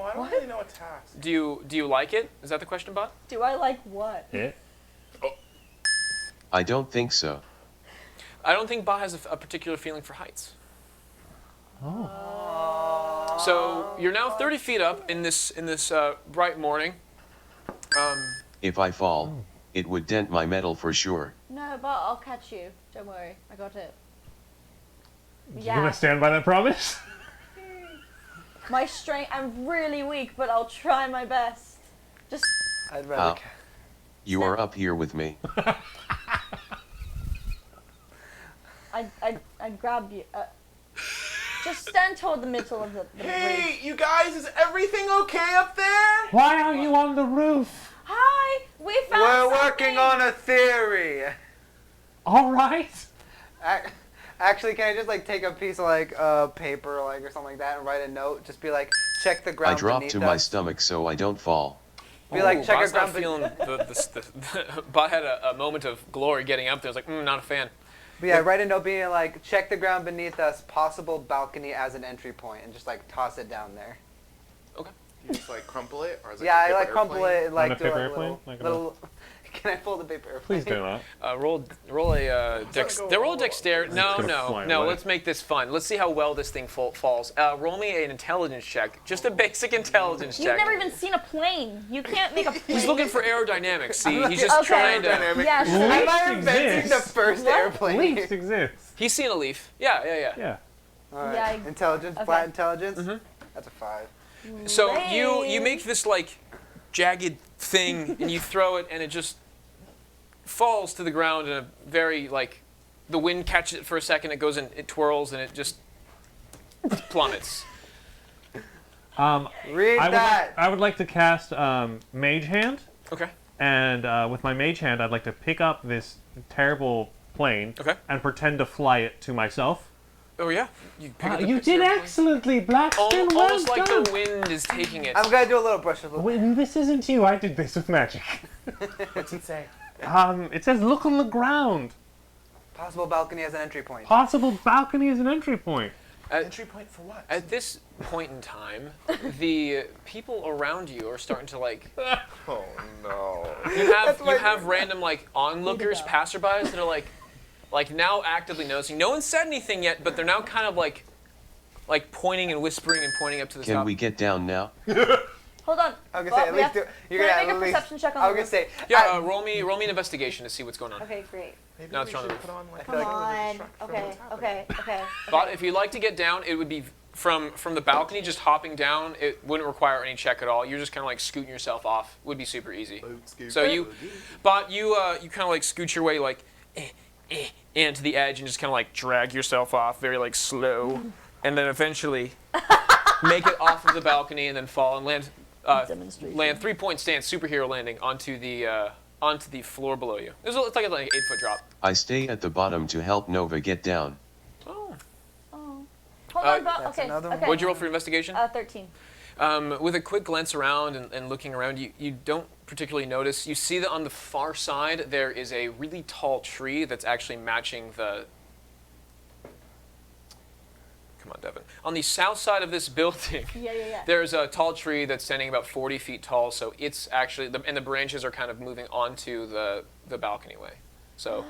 I don't really know attacks. Do you like it? Is that the question, Bott? Do I like what? Yeah. I don't think so. I don't think Bott has a particular feeling for heights. Oh. So you're now 30 feet up in this bright morning. If I fall, it would dent my metal for sure. No, but I'll catch you. Don't worry. I got it. You Yeah. gonna stand by that promise? My strength, I'm really weak, but I'll try my best. Just, I'd rather. How? You are up here with me. I'd grab you. Just stand toward the middle of the roof. Hey, you guys, is everything okay up there? Why aren't you on the roof? Hi! We found We're something! working on a theory. All right. Actually, can I just like take a piece of like paper like or something like that and write a note? Just be like, check the I ground drop beneath to my us. stomach so I don't fall. Be like, check Bott's our not ground feeling Bott had a moment of glory getting up there. I was like, not a fan. But yeah, write a note being like, check the ground beneath us, possible balcony as an entry point, and just like toss it down there. Okay. You just like crumple it, or is it Yeah, like I like crumple it and like On a do paper like airplane? little. Can I fold the paper airplane? Please do not. Roll a dexterity. No, gonna no, fly no. away. Let's make this fun. Let's see how well this thing falls. Roll me an intelligence check. Just a basic intelligence You've check. never even seen a plane. You can't make a plane. He's looking for aerodynamics. See, he's just trying to. Yeah, sure. Am I inventing the Exists. first What? airplane? Leaps exists. He's seen a leaf. Yeah. Yeah. All right. Yeah, Intelligence, okay. flat intelligence. Mhm. That's a 5. So you Lame. make this like jagged thing and you throw it and it just falls to the ground in a very like the wind catches it for a second, it goes and it twirls and it just plummets. Read I that. would like to cast Mage Hand, Okay. and with my Mage Hand, I'd like to pick up this terrible plane Okay. and pretend to fly it to myself. Oh yeah. You pick up the You did picture. excellently, Blackston. Well Almost like done. the wind is taking it. I'm gonna do a little brush. A little. Wait, this isn't you. I did this with magic. What's it say? It says look on the ground. Possible balcony as an entry point. Possible balcony is an entry point. Entry point for what? At this point in time, the people around you are starting to like. Oh no. You have random like onlookers, passerbys that are like now actively noticing. No one said anything yet, but they're now kind of like pointing and whispering and pointing up to the Can top. we get down now? Hold on. I was gonna Well, say at least yeah. you're Can gonna I make at a least. perception check on I the was gonna roof? say. Yeah, roll me an investigation to see what's going on. Okay, great. Maybe Now we it's on should the roof. put on like I Come feel like on. distract from Okay, what's happening. okay. But if you'd like to get down, it would be from the balcony. Just hopping down, it wouldn't require any check at all. You're just kind of like scooting yourself off. Would be super easy. So you kind of like scoot your way like into the edge and just kind of like drag yourself off, very like slow, and then eventually make it off of the balcony and then fall and land. Demonstration. Land 3-point stance, superhero landing onto the floor below you. It's like an 8-foot drop. I stay at the bottom to help Nova get down. Oh. Oh. Hold on, Bott. That's Okay. another one. Okay. What'd you roll for investigation? 13. With a quick glance around and looking around, you don't particularly notice. You see that on the far side there is a really tall tree that's actually matching the. Come on, Devin. On the south side of this building, Yeah. there's a tall tree that's standing about 40 feet tall. So it's actually and the branches are kind of moving onto the balcony way. So.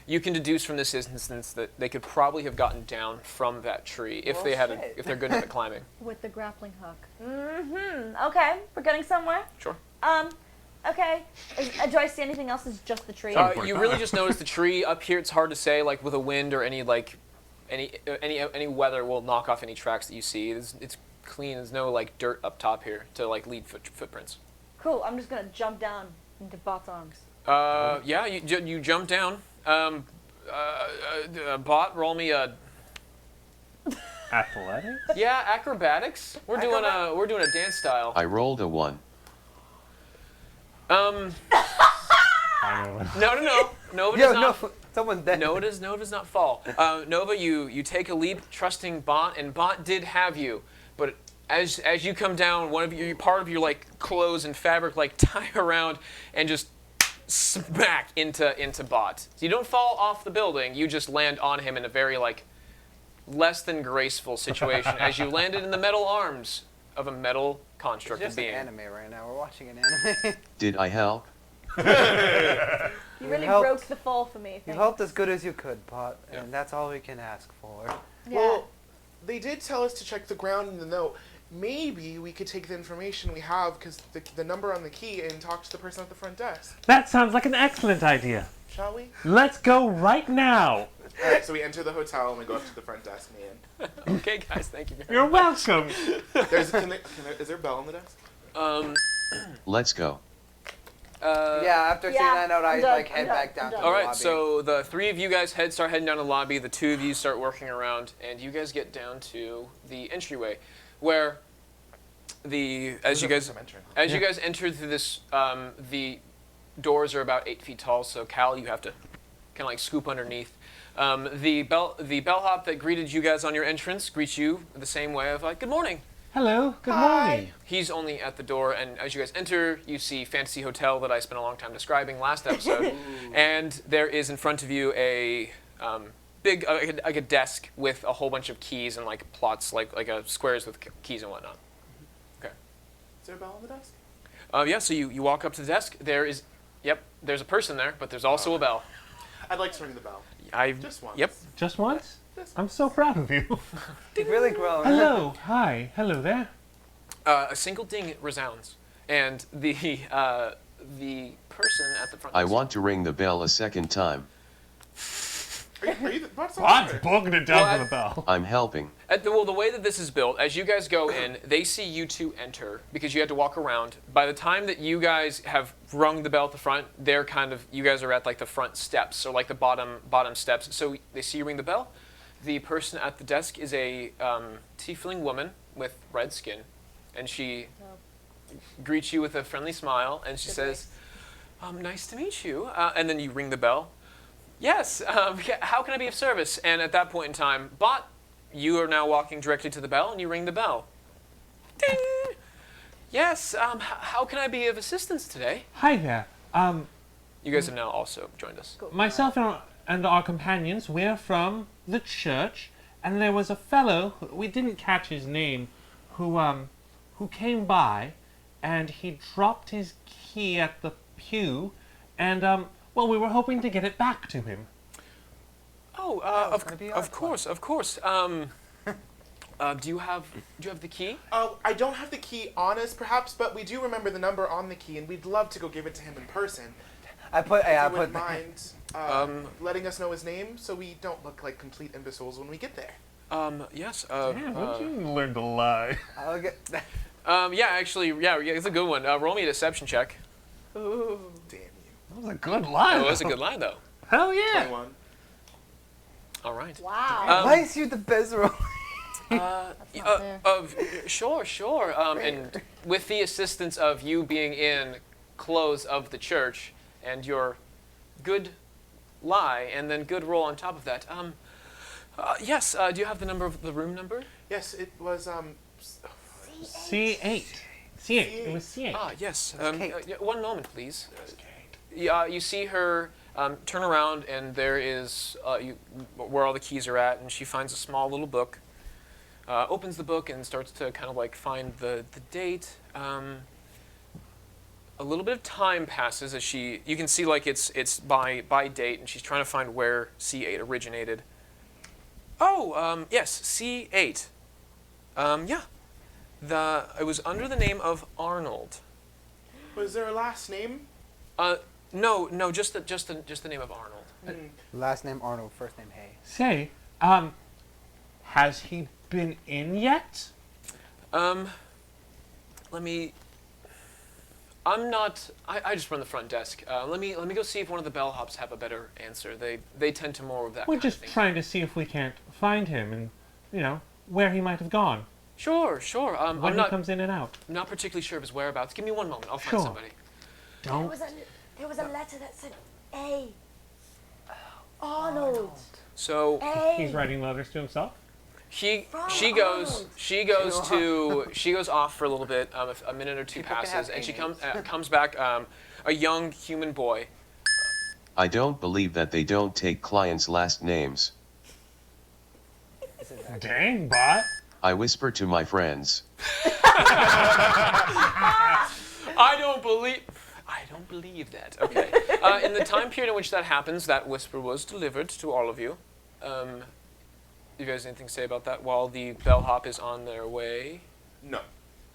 You can deduce from this instance that they could probably have gotten down from that tree if they had shit. if they're good enough at climbing. With the grappling hook. Mm-hmm. Okay. We're getting somewhere. Sure. Okay. Do I see anything else? Is just the tree? You really just notice the tree up here. It's hard to say, like with a wind or any weather will knock off any tracks that you see. It's clean. There's no like dirt up top here to like lead footprints. Cool. I'm just gonna jump down into Bott's arms. Yeah, you jump down. Bott, roll me a. Athletics? Yeah, acrobatics. We're doing a dance style. I rolled a 1. No. Nova Yo, does not. no, someone's dead. Nova does not fall. Nova, you take a leap, trusting Bott, and Bott did have you, but as you come down, part of your like clothes and fabric like tie around and just smack into Bott. So you don't fall off the building, you just land on him in a very like less than graceful situation as you landed in the metal arms of a metal It's constructed just an being. anime right now. We're watching an anime. Did I help? You really helped. broke the fall for me. You thanks. helped as good as you could, Bott, Yeah. and that's all we can ask for. Yeah. Well, they did tell us to check the ground in the note. Maybe we could take the information we have, because the number on the key, and talk to the person at the front desk. That sounds like an excellent idea. Shall we? Let's go right now. Alright, so we enter the hotel and we go up to the front desk, man. Okay, guys, thank you very You're welcome. Is there a bell on the desk? much. Let's go. Yeah, after seeing that note, I I'm done, like I'm head done, back I'm down to done. the All right, lobby. so the three of you guys start heading down the lobby. The two of you start working around, and you guys get down to the entryway, where as you guys enter through this, the doors are about 8 feet tall. So Cal, you have to kind of like scoop underneath. The bellhop that greeted you guys on your entrance greets you the same way of like, "Good morning." Hello, good Hi. morning. He's only at the door, and as you guys enter, you see Fantasy Hotel that I spent a long time describing last episode. And there is in front of you a big, like a desk with a whole bunch of keys and like plots, like squares with keys and whatnot. Okay. Is there a bell on the desk? Yeah, so you walk up to the desk. There's a person there, but there's also a bell. I'd like to ring the bell. Just once. Yep. Just once? I'm so proud of you. You've really grown. Hello, hi, hello there. A single ding resounds, and the person at the front. I want to ring the bell a second time. Are you what's the Bot's matter? booking it down Well, for the bell. I'm helping. The way that this is built, as you guys go in, they see you two enter because you had to walk around. By the time that you guys have rung the bell at the front, they're you guys are at like the front steps or like the bottom steps. So they see you ring the bell. The person at the desk is a tiefling woman with red skin, and she greets you with a friendly smile, and she says, "Nice to meet you." And then you ring the bell. Yes. How can I be of service? And at that point in time, Bott, you are now walking directly to the bell, and you ring the bell. Ding. Yes. How can I be of assistance today? Hi there. You guys have now also joined us. Myself and our companions, we're from the church, and there was a fellow, we didn't catch his name, who came by, and he dropped his key at the pew, and, well, we were hoping to get it back to him. Oh, of course. Do you have the key? I don't have the key on us, perhaps, but we do remember the number on the key, and we'd love to go give it to him in person. I If you wouldn't mind letting us know his name so we don't look like complete imbeciles when we get there. Yes. Would you learn to lie? I'll get. Yeah, it's a good one. Roll me a deception check. Ooh. Damn you. That was a good lie. Oh, that's a good line, though. Hell yeah. 21. All right. Wow. Why is you the best roll? Sure. And with the assistance of you being in clothes of the church and your good lie and then good roll on top of that. Yes. Do you have the room number? Yes, it was, C8. C8. It was C8. Ah, yes. Kate. One moment, please. You see her turn around, and there is where all the keys are at, and she finds a small little book. Opens the book and starts to kind of like find the date. A little bit of time passes as you can see like it's by date, and she's trying to find where C8 originated. Oh, yes, C8. Yeah. It was under the name of Arnold. was there a last name? No, just the name of Arnold. Last name Arnold, first name Hay. Say, has he been in yet? Let me. I'm not. I just run the front desk. Let me go see if one of the bellhops have a better answer. They tend to more of that. We're kind just of thing. trying to see if we can't find him and, where he might have gone. Sure. When he comes in and out. I'm not particularly sure of his whereabouts. Give me one moment. I'll find Sure. somebody. Don't. There was a letter that said A. Arnold. So A. He's writing letters to himself? she Arnold. goes off for a little bit. A minute or two People can passes, have and she names. comes back. A young human boy. I don't believe that they don't take clients' last names. Dang, Bott. I whisper to my friends. I don't believe that. Okay. In the time period in which that happens, that whisper was delivered to all of you. You guys anything to say about that while the bellhop is on their way? No.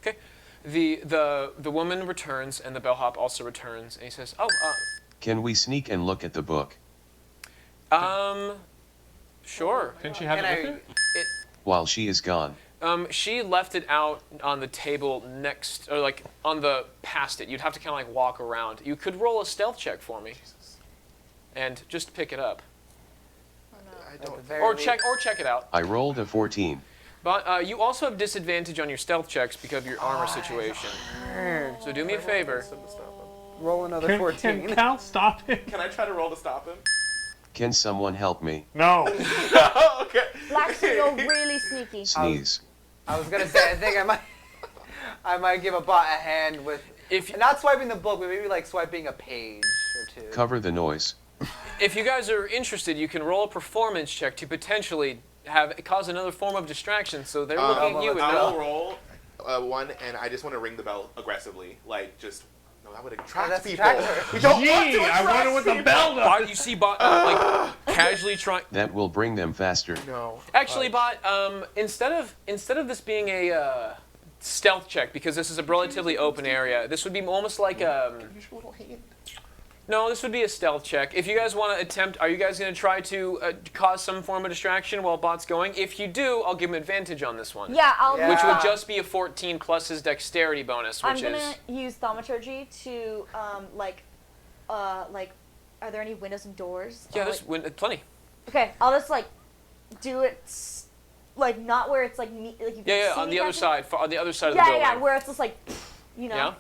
Okay. The woman returns and the bellhop also returns and he says, Can we sneak and look at the book? Sure. Can she have Can it I- with her? While she is gone. She left it out on the table next, or like on the past it. You'd have to kind of like walk around. You could roll a stealth check for me, and just pick it up, I don't. or check it out. I rolled a 14. But you also have disadvantage on your stealth checks because of your armor situation. So do me a favor. Roll another Can 14. Cal stop him? Can I try to roll to stop him? Can someone help me? No. Okay. Blackson, you're really sneaky. Sneeze. I was gonna say, I think I might. I might give a Bott a hand with, not swiping the book, but maybe like swiping a page or two. Cover the noise. If you guys are interested, you can roll a performance check to potentially cause another form of distraction. So they're looking at you. And I no. will roll one, and I just want to ring the bell aggressively, like just. No, that would attract that's people. attractive. We don't want to Gee, I attract wonder what the people. bell does. Bott, you see Bott like casually trying. That will bring them faster. No. Actually, Bott, instead of this being a stealth check, because this is a relatively open area, this would be almost like Use your little hand. no, this would be a stealth check. If you guys want to attempt, are you guys going to try to cause some form of distraction while Bott's going? If you do, I'll give him advantage on this one. Yeah, I'll. Yeah. Which would just be a 14 plus his dexterity bonus, I'm which gonna is. use thaumaturgy to are there any windows and doors? Yeah, Or, there's plenty. Okay, I'll just do it not where it's like you can Yeah, see on me the other kinda. side, on the other side of the Yeah, building. yeah, where it's just like, Yeah?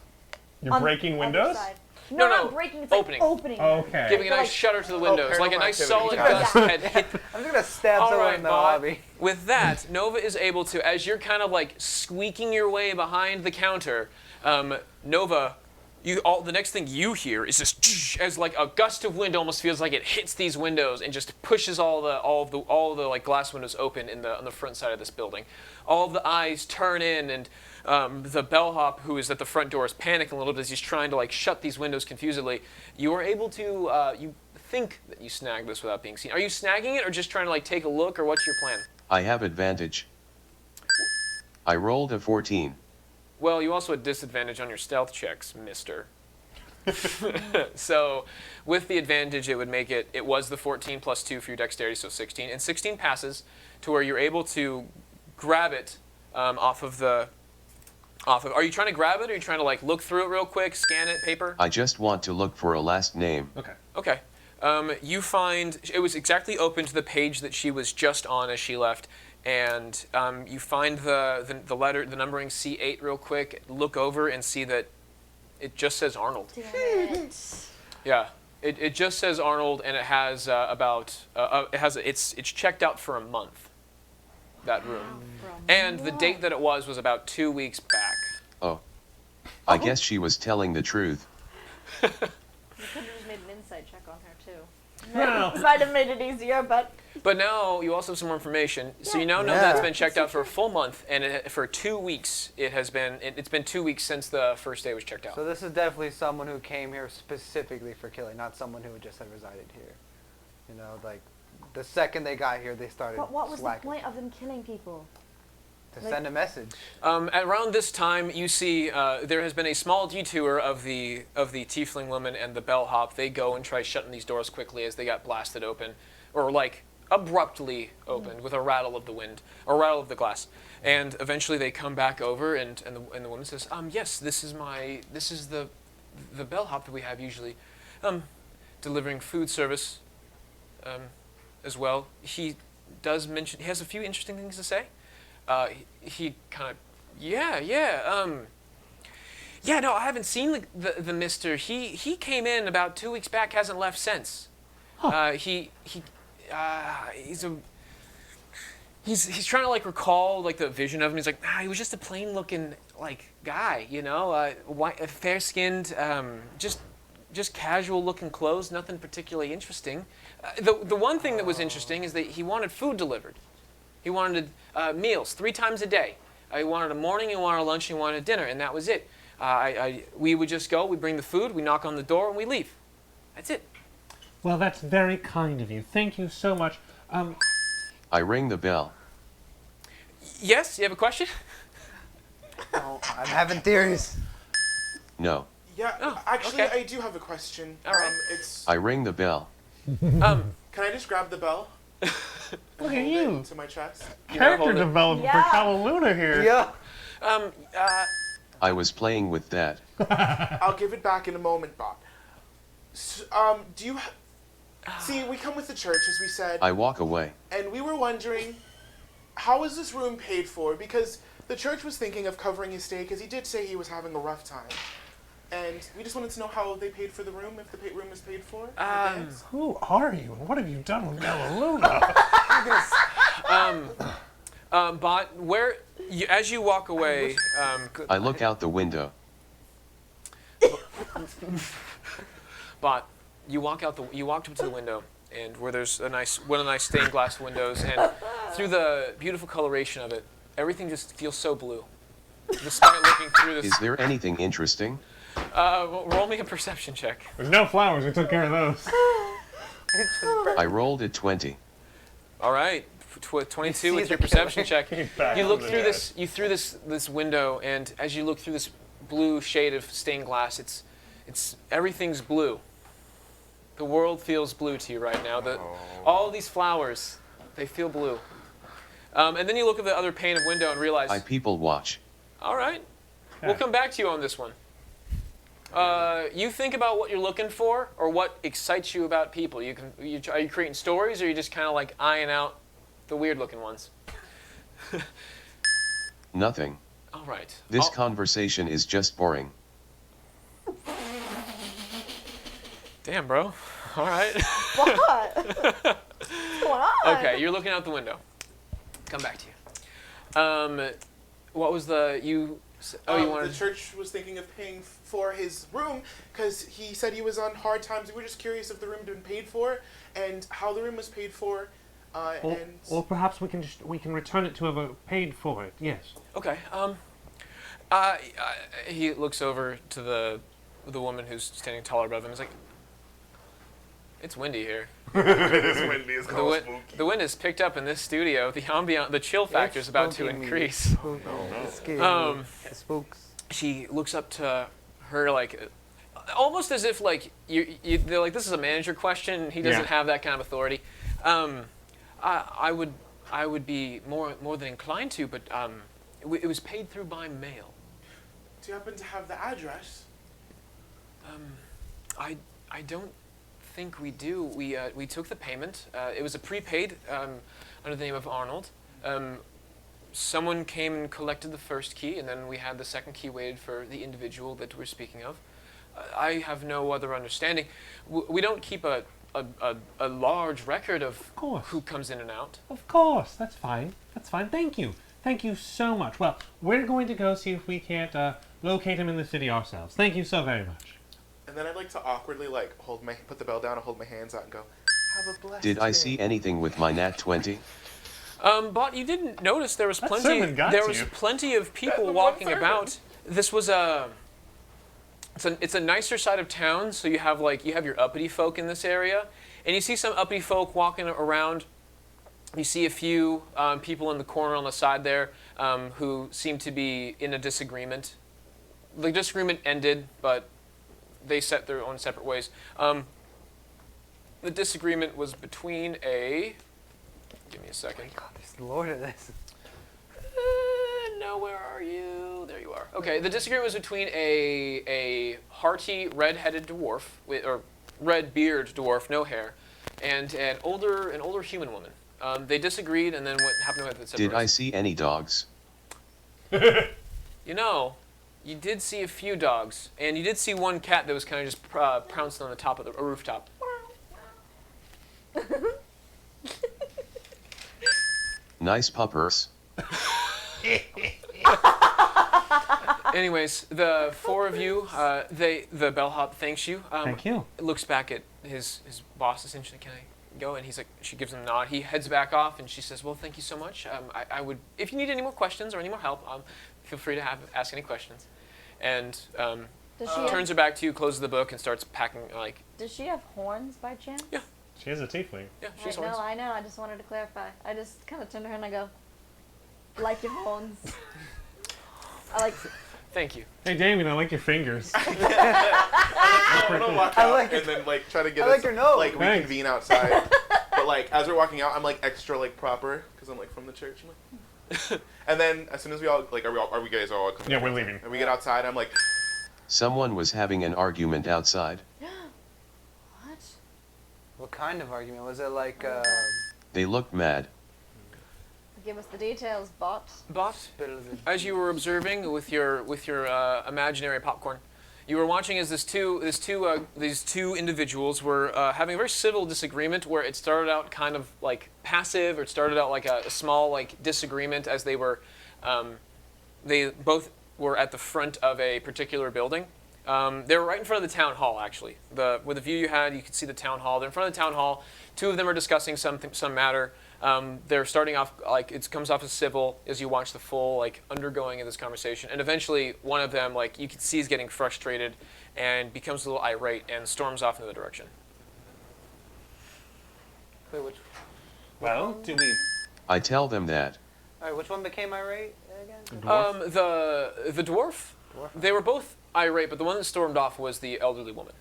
You're on breaking the windows? other side. No, No, not breaking. It's like opening. opening. Okay. Giving a So, nice like- shutter to the windows, like a paranormal nice activity. solid Yeah. gust had hit. I'm just gonna stab All someone right, in the Bott. lobby. With that, Nova is able to, as you're kind of like squeaking your way behind the counter, Nova, the next thing you hear is this as like a gust of wind almost feels like it hits these windows and just pushes all the like glass windows open on the front side of this building. All of the eyes turn in, and the bellhop who is at the front door is panicking a little bit as he's trying to like shut these windows confusedly. You are able to you think that you snagged this without being seen. Are you snagging it or just trying to like take a look, or what's your plan? I have advantage. I rolled a 14. Well, you also had disadvantage on your stealth checks, mister. So, with the advantage, it would make it was the 14 plus 2 for your dexterity, so 16. And 16 passes to where you're able to grab it off of. Are you trying to grab it, or are you trying to like look through it real quick, scan it, paper? I just want to look for a last name. Okay. Okay. You find it was exactly open to the page that she was just on as she left, and you find the letter, the numbering C8 real quick. Look over and see that it just says Arnold. Damn it. Yeah, it just says Arnold, and it has it's checked out for a month. That room, and the date that it was about 2 weeks back. Oh. I guess she was telling the truth. You could have just made an insight check on her too. Well. Might have made it easier, but But now you also have some more information, so you now know Yeah. that it's been checked out for a full month, and for 2 weeks it's been 2 weeks since the first day was checked out. So this is definitely someone who came here specifically for killing, not someone who just had resided here. You know, like the second they got here, they started what was slacking. the point of them killing people? To send a message. Around this time, you see there has been a small detour of the tiefling woman and the bellhop. They go and try shutting these doors quickly as they got blasted open, or like abruptly opened with a rattle of the wind or rattle of the glass. And eventually they come back over, and the woman says, "Yes, this is the bellhop that we have usually, delivering food service, as well. He does mention he has a few interesting things to say." He kind of, no, I haven't seen the mister. He came in about 2 weeks back, hasn't left since. He's trying to like recall like the vision of him. He's like, he was just a plain looking like guy, you know, white, fair skinned, just casual looking clothes, nothing particularly interesting. The one thing that was interesting is that he wanted food delivered. He wanted meals 3 times a day. He wanted a morning, he wanted a lunch, he wanted a dinner, and that was it. We would just go, we bring the food, we knock on the door, and we leave. That's it. Well, that's very kind of you. Thank you so much. I ring the bell. Yes, you have a question? Oh, I'm having theories. No. Yeah, Oh, actually, okay. I do have a question. All right. I ring the bell. Can I just grab the bell? Look at Hold you. it to my chest. Character hold it. development Yeah. for Kalaluna here. Yeah. I was playing with that. I'll give it back in a moment, Bott. Do you... See, we come with the church, as we said, I walk away. and we were wondering, how is this room paid for? Because the church was thinking of covering his stay, because he did say he was having a rough time. And we just wanted to know how they paid for the room, if the room is paid for. in advance. Who are you, and what have you done with Kalaluna? Bott, as you walk away, I look out the window. Bott, you walk up to the window, and where there's one of the nice stained glass windows, and through the beautiful coloration of it, everything just feels so blue. Despite looking through this. Is there anything interesting? Roll me a perception check. There's no flowers. We took care of those. I rolled a 20. All right, 22 with the your perception check. Back You look from through the this. You through this window, and as you look through this blue shade of stained glass, it's everything's blue. The world feels blue to you right now. All these flowers, they feel blue. And then you look at the other pane of window and realize. I people watch. All right, we'll come back to you on this one. You think about what you're looking for, or what excites you about people. Are you creating stories, or are you just kind of like eyeing out the weird-looking ones? Nothing. All right. This conversation is just boring. Damn, bro. All right. What? What's going on? Okay, you're looking out the window. Come back to you. What was you wanted? The church was thinking of paying for his room because he said he was on hard times. We were just curious if the room had been paid for and how the room was paid for. Or perhaps we can return it to whoever paid for it. Yes. Okay. He looks over to the woman who's standing taller above him. He's like, "It's windy here. It's windy. It's called spooky. The wind is picked up in this studio. The ambient, the chill factor is about to increase." It spooks. She looks up to her like, almost as if like they're like, this is a manager question. He doesn't have that kind of authority. I would be more than inclined to, but it was paid through by mail. Do you happen to have the address? I don't think we do. We took the payment. It was a prepaid under the name of Arnold. Someone came and collected the first key, and then we had the second key waited for the individual that we're speaking of. I have no other understanding. We don't keep a large record of who comes in and out. Of course. That's fine. That's fine. Thank you. Thank you so much. Well, we're going to go see if we can't locate him in the city ourselves. Thank you so very much. And then I'd like to awkwardly put the bell down and hold my hands out and go, "Have a blessed Did I day." see anything with my nat 20? But you didn't notice there was That plenty. sermon got There to was you. plenty of people The one walking sermon. about. This was it's a nicer side of town, so you have your uppity folk in this area, and you see some uppity folk walking around. You see a few people in the corner on the side there who seem to be in a disagreement. The disagreement ended, but they set their own separate ways. The disagreement was between a. Give me a second. God, there's Lord of this. No, where are you? There you are. Okay, the disagreement was between a hearty red-headed dwarf or red-beard dwarf, no hair, and an older human woman. They disagreed, and then what happened with it? Did I see any dogs? You know, you did see a few dogs, and you did see one cat that was kind of just pounced on the top of the rooftop. Nice puppers. Anyways, the four of you, the bellhop thanks you. Thank you. Looks back at his boss essentially. Can I go? And he's like, she gives him a nod. He heads back off, and she says, "Well, thank you so much. I would, if you need any more questions or any more help, feel free to ask any questions." And turns her back to you, closes the book, and starts packing. Does she have horns by chance? Yeah. She is a tiefling. Yeah, she's horns. I know. I just wanted to clarify. I just kind of turn to her and I go, "Like your horns." I like. Thank you. Hey, Damien, I like your fingers. I want to walk out like and then try to get I like us your nose. Thanks. reconvene outside. But as we're walking out, I'm extra proper because I'm from the church. And then as soon as we all are we guys all coming? Yeah, we're leaving. And we get outside, I'm like, Someone was having an argument outside. What? What kind of argument? Was it like They looked mad. Give us the details, Bott. Bott, as you were observing with your imaginary popcorn, You were watching as these two individuals were having a very civil disagreement where it started out kind of like passive, or it started out like a small like disagreement as they both were at the front of a particular building. They were right in front of the town hall, actually. With the view you had, you could see the town hall. They're in front of the town hall. Two of them are discussing some matter. They're starting off like it comes off as civil as you watch the full like undergoing of this conversation, and eventually one of them, like you can see, is getting frustrated and becomes a little irate and storms off in the direction. Wait, which? Well, do we? I tell them that. All right, which one became irate again? Dwarf? The dwarf. They were both irate, but the one that stormed off was the elderly woman.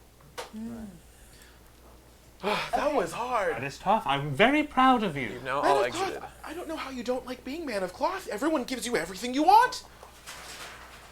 That was hard. That is tough. I'm very proud of you. You've now Man all of exited. Cloth, I don't know how you don't like being Man of Cloth. Everyone gives you everything you want.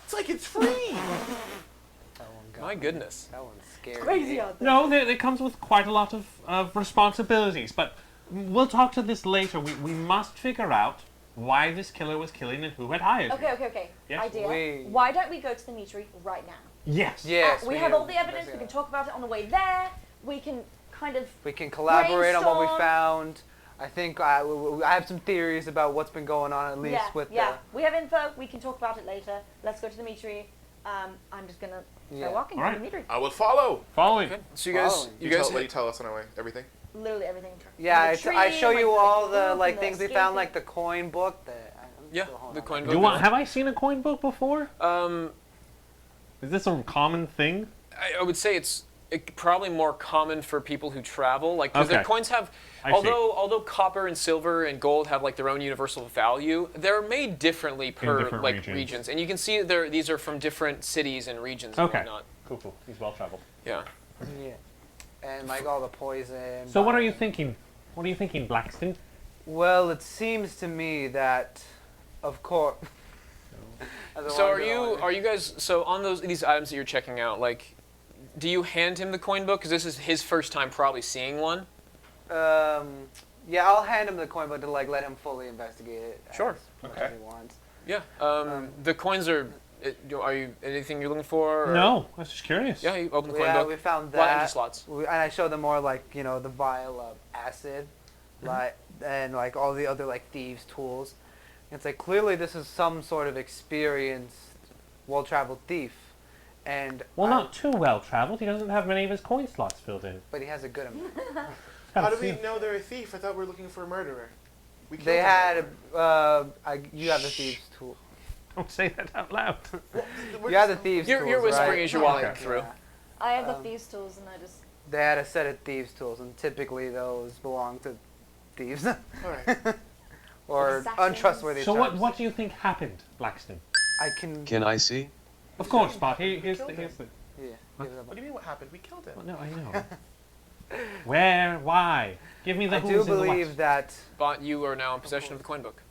It's like it's free. That one got My me. goodness. That one's scary. Crazy out there. No, it comes with quite a lot of responsibilities, but we'll talk to this later. We must figure out why this killer was killing and who had hired him. Okay. Yes. Idea. Why don't we go to the Meatery right now? Yes. Yes. We have all the evidence. We can talk about it on the way there. We can kind of. We can collaborate on what we brainstorm. found. I think I have some theories about what's been going on, at least with Yeah. We have info. We can talk about it later. Let's go to the Meatery. I'm just gonna Yeah. start walking All to the right. Meatery. I will follow. Following. Okay. So you guys, Following. you guys, What do you tell us on our way? Everything? Literally everything. Yeah, The I tree, show you like, all the the roof like and things the we found, escaping. like the coin book. Yeah, hold the on. coin Do you book. want? Have I seen a coin book before? Is this a common thing? I would say it's probably more common for people who travel, like because their Okay. coins have, I see. although copper and silver and gold have like their own universal value, they're made differently per different like regions. regions, and you can see these are from different cities and regions and Okay. whatnot. Cool. He's well traveled. Yeah. Yeah, and like all the poison. So what are you buying. thinking? What are you thinking, Blackston? Well, it seems to me that, of course. So are you guys so on these items that you're checking out, like, do you hand him the coin book because this is his first time probably seeing one? Yeah, I'll hand him the coin book to like let him fully investigate it. Sure. As much Okay. as he wants. Yeah. The coins are. Are you anything you're looking for? Or? No, I was just curious. Yeah, you open the coin Yeah, book. we found A lot of empty that. slots. And I showed them more like the vial of acid, like and like all the other like thieves' tools. It's like clearly this is some sort of experienced, well-traveled thief, and Well, not too well traveled. He doesn't have many of his coin slots filled in. but he has a good amount. How do we know they're a thief? I thought we were looking for a murderer. We killed They a had murderer. you have the thieves' tool. Don't say that out loud. You have the thieves' You're tools, whispering right? as you're walking Okay. through. Yeah. I have the thieves' tools, and I just. They had a set of thieves' tools, and typically those belong to thieves All right. or Assassins. untrustworthy. So types. what do you think happened, Blackston? I can. Can I see? Of course, Bott. Here's the. killed Here's the Yeah. give it up. What do you mean? What happened? We killed him. well, no, I know. Where? Why? Give me the I who's do and the believe whats. that Bott, you are now in possession of the coin book.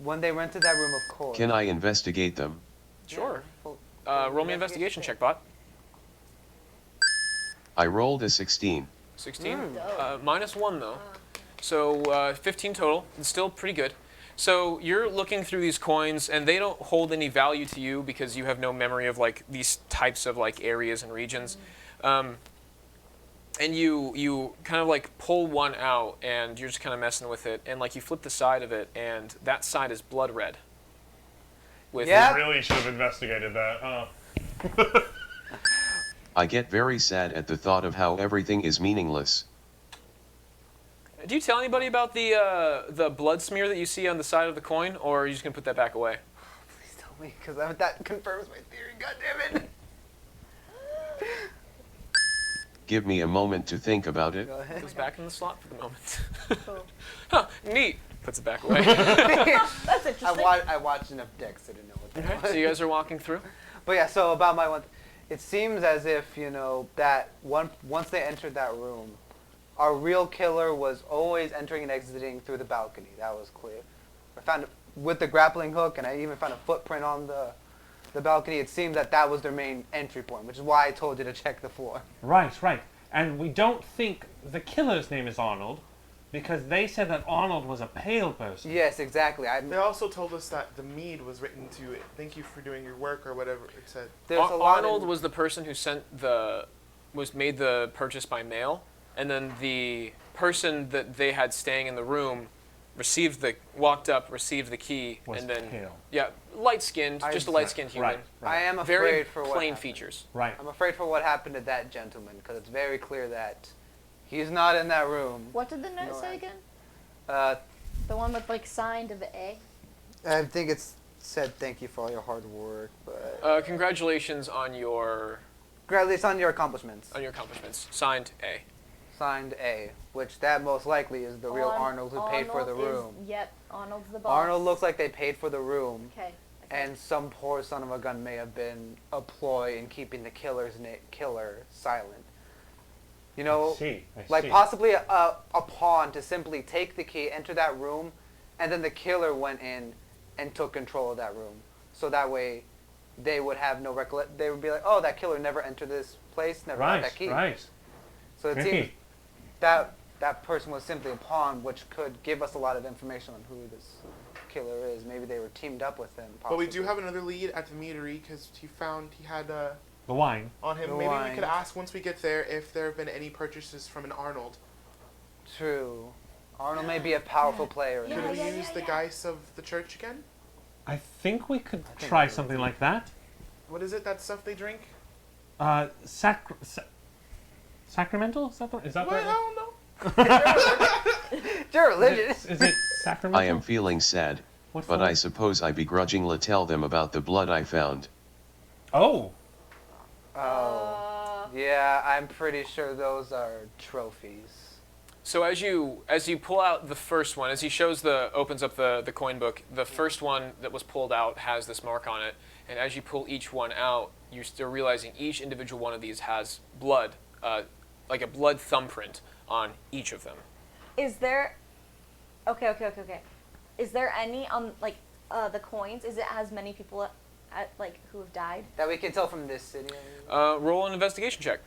when they rented that room, of course. Can I investigate them? Sure. Full- Roll me investigation check, Bott. I rolled a 16. 16. -1 though. So 15 total. It's still pretty good. So you're looking through these coins, and they don't hold any value to you because you have no memory of like these types of like areas and regions. And you kind of like pull one out, and you're just kind of messing with it, and like you flip the side of it, and that side is blood red. With Yeah. Really should have investigated that, huh? I get very sad at the thought of how everything is meaningless. Do you tell anybody about the blood smear that you see on the side of the coin, or are you just gonna put that back away? Please tell me, because that confirms my theory. God damn it! Give me a moment to think about it. Go ahead. Goes back in the slot for the moment. Cool. Huh, neat. Puts it back away. That's interesting. I watched enough decks to know what that Okay, was. so you guys are walking through. But yeah, so about my one, it seems as if that once they entered that room, our real killer was always entering and exiting through the balcony. That was clear. I found it with the grappling hook, and I even found a footprint on the balcony. It seemed that was their main entry point, which is why I told you to check the floor. Right. And we don't think the killer's name is Arnold. Because they said that Arnold was a pale person. Yes, exactly. They also told us that the mead was written to thank you for doing your work or whatever it said. There's a lot Arnold in- was the person who made the purchase by mail, and then the person that they had staying in the room walked up, received the key, Was and then pale. yeah, light-skinned, just a light-skinned human. Right. I am afraid Very for what plain happened. features. Right. I'm afraid for what happened to that gentleman because it's very clear that he's not in that room. What did the note No, say I- again? Uh, The one with like signed of the A. I think it's said thank you for all your hard work, but Congratulations on your at least on your accomplishments. accomplishments. Signed, A. Signed A, which that most likely is the real Arnold who paid for the room. Yep, Arnold's the boss. Arnold looks like they paid for the room, Okay. and some poor son of a gun may have been a ploy in keeping the killer silent. You know, I like see. possibly a pawn to simply take the key, enter that room, and then the killer went in and took control of that room. So that way, they would have no recollection. They would be like, "Oh, that killer never entered this place, never had that key." Right. So it Tricky. seems that person was simply a pawn, which could give us a lot of information on who this killer is. Maybe they were teamed up with him. But we Possibly. do have another lead at the meadery because he had The wine. on him. The Maybe wine. we could ask once we get there if there have been any purchases from an Arnold. True. Arnold may be a powerful player. In Yeah, Could this. we use the geist of the church again? I think we could think try we would something do. like that. What is it? That stuff they drink? Sacramental? Is that the What? right I word? don't know. Your religion. Is it sacramental? I am feeling sad, What but for? I suppose I begrudgingly tell them about the blood I found. Oh. Oh. Yeah, I'm pretty sure those are trophies. So as you pull out the first one, as he opens up the coin book, the first one that was pulled out has this mark on it, and as you pull each one out, you're still realizing each individual one of these has blood, like a blood thumbprint on each of them. Is there? Okay. Is there any on like the coins? Is it has many people like who have died? That we can tell from this city. Roll an investigation check.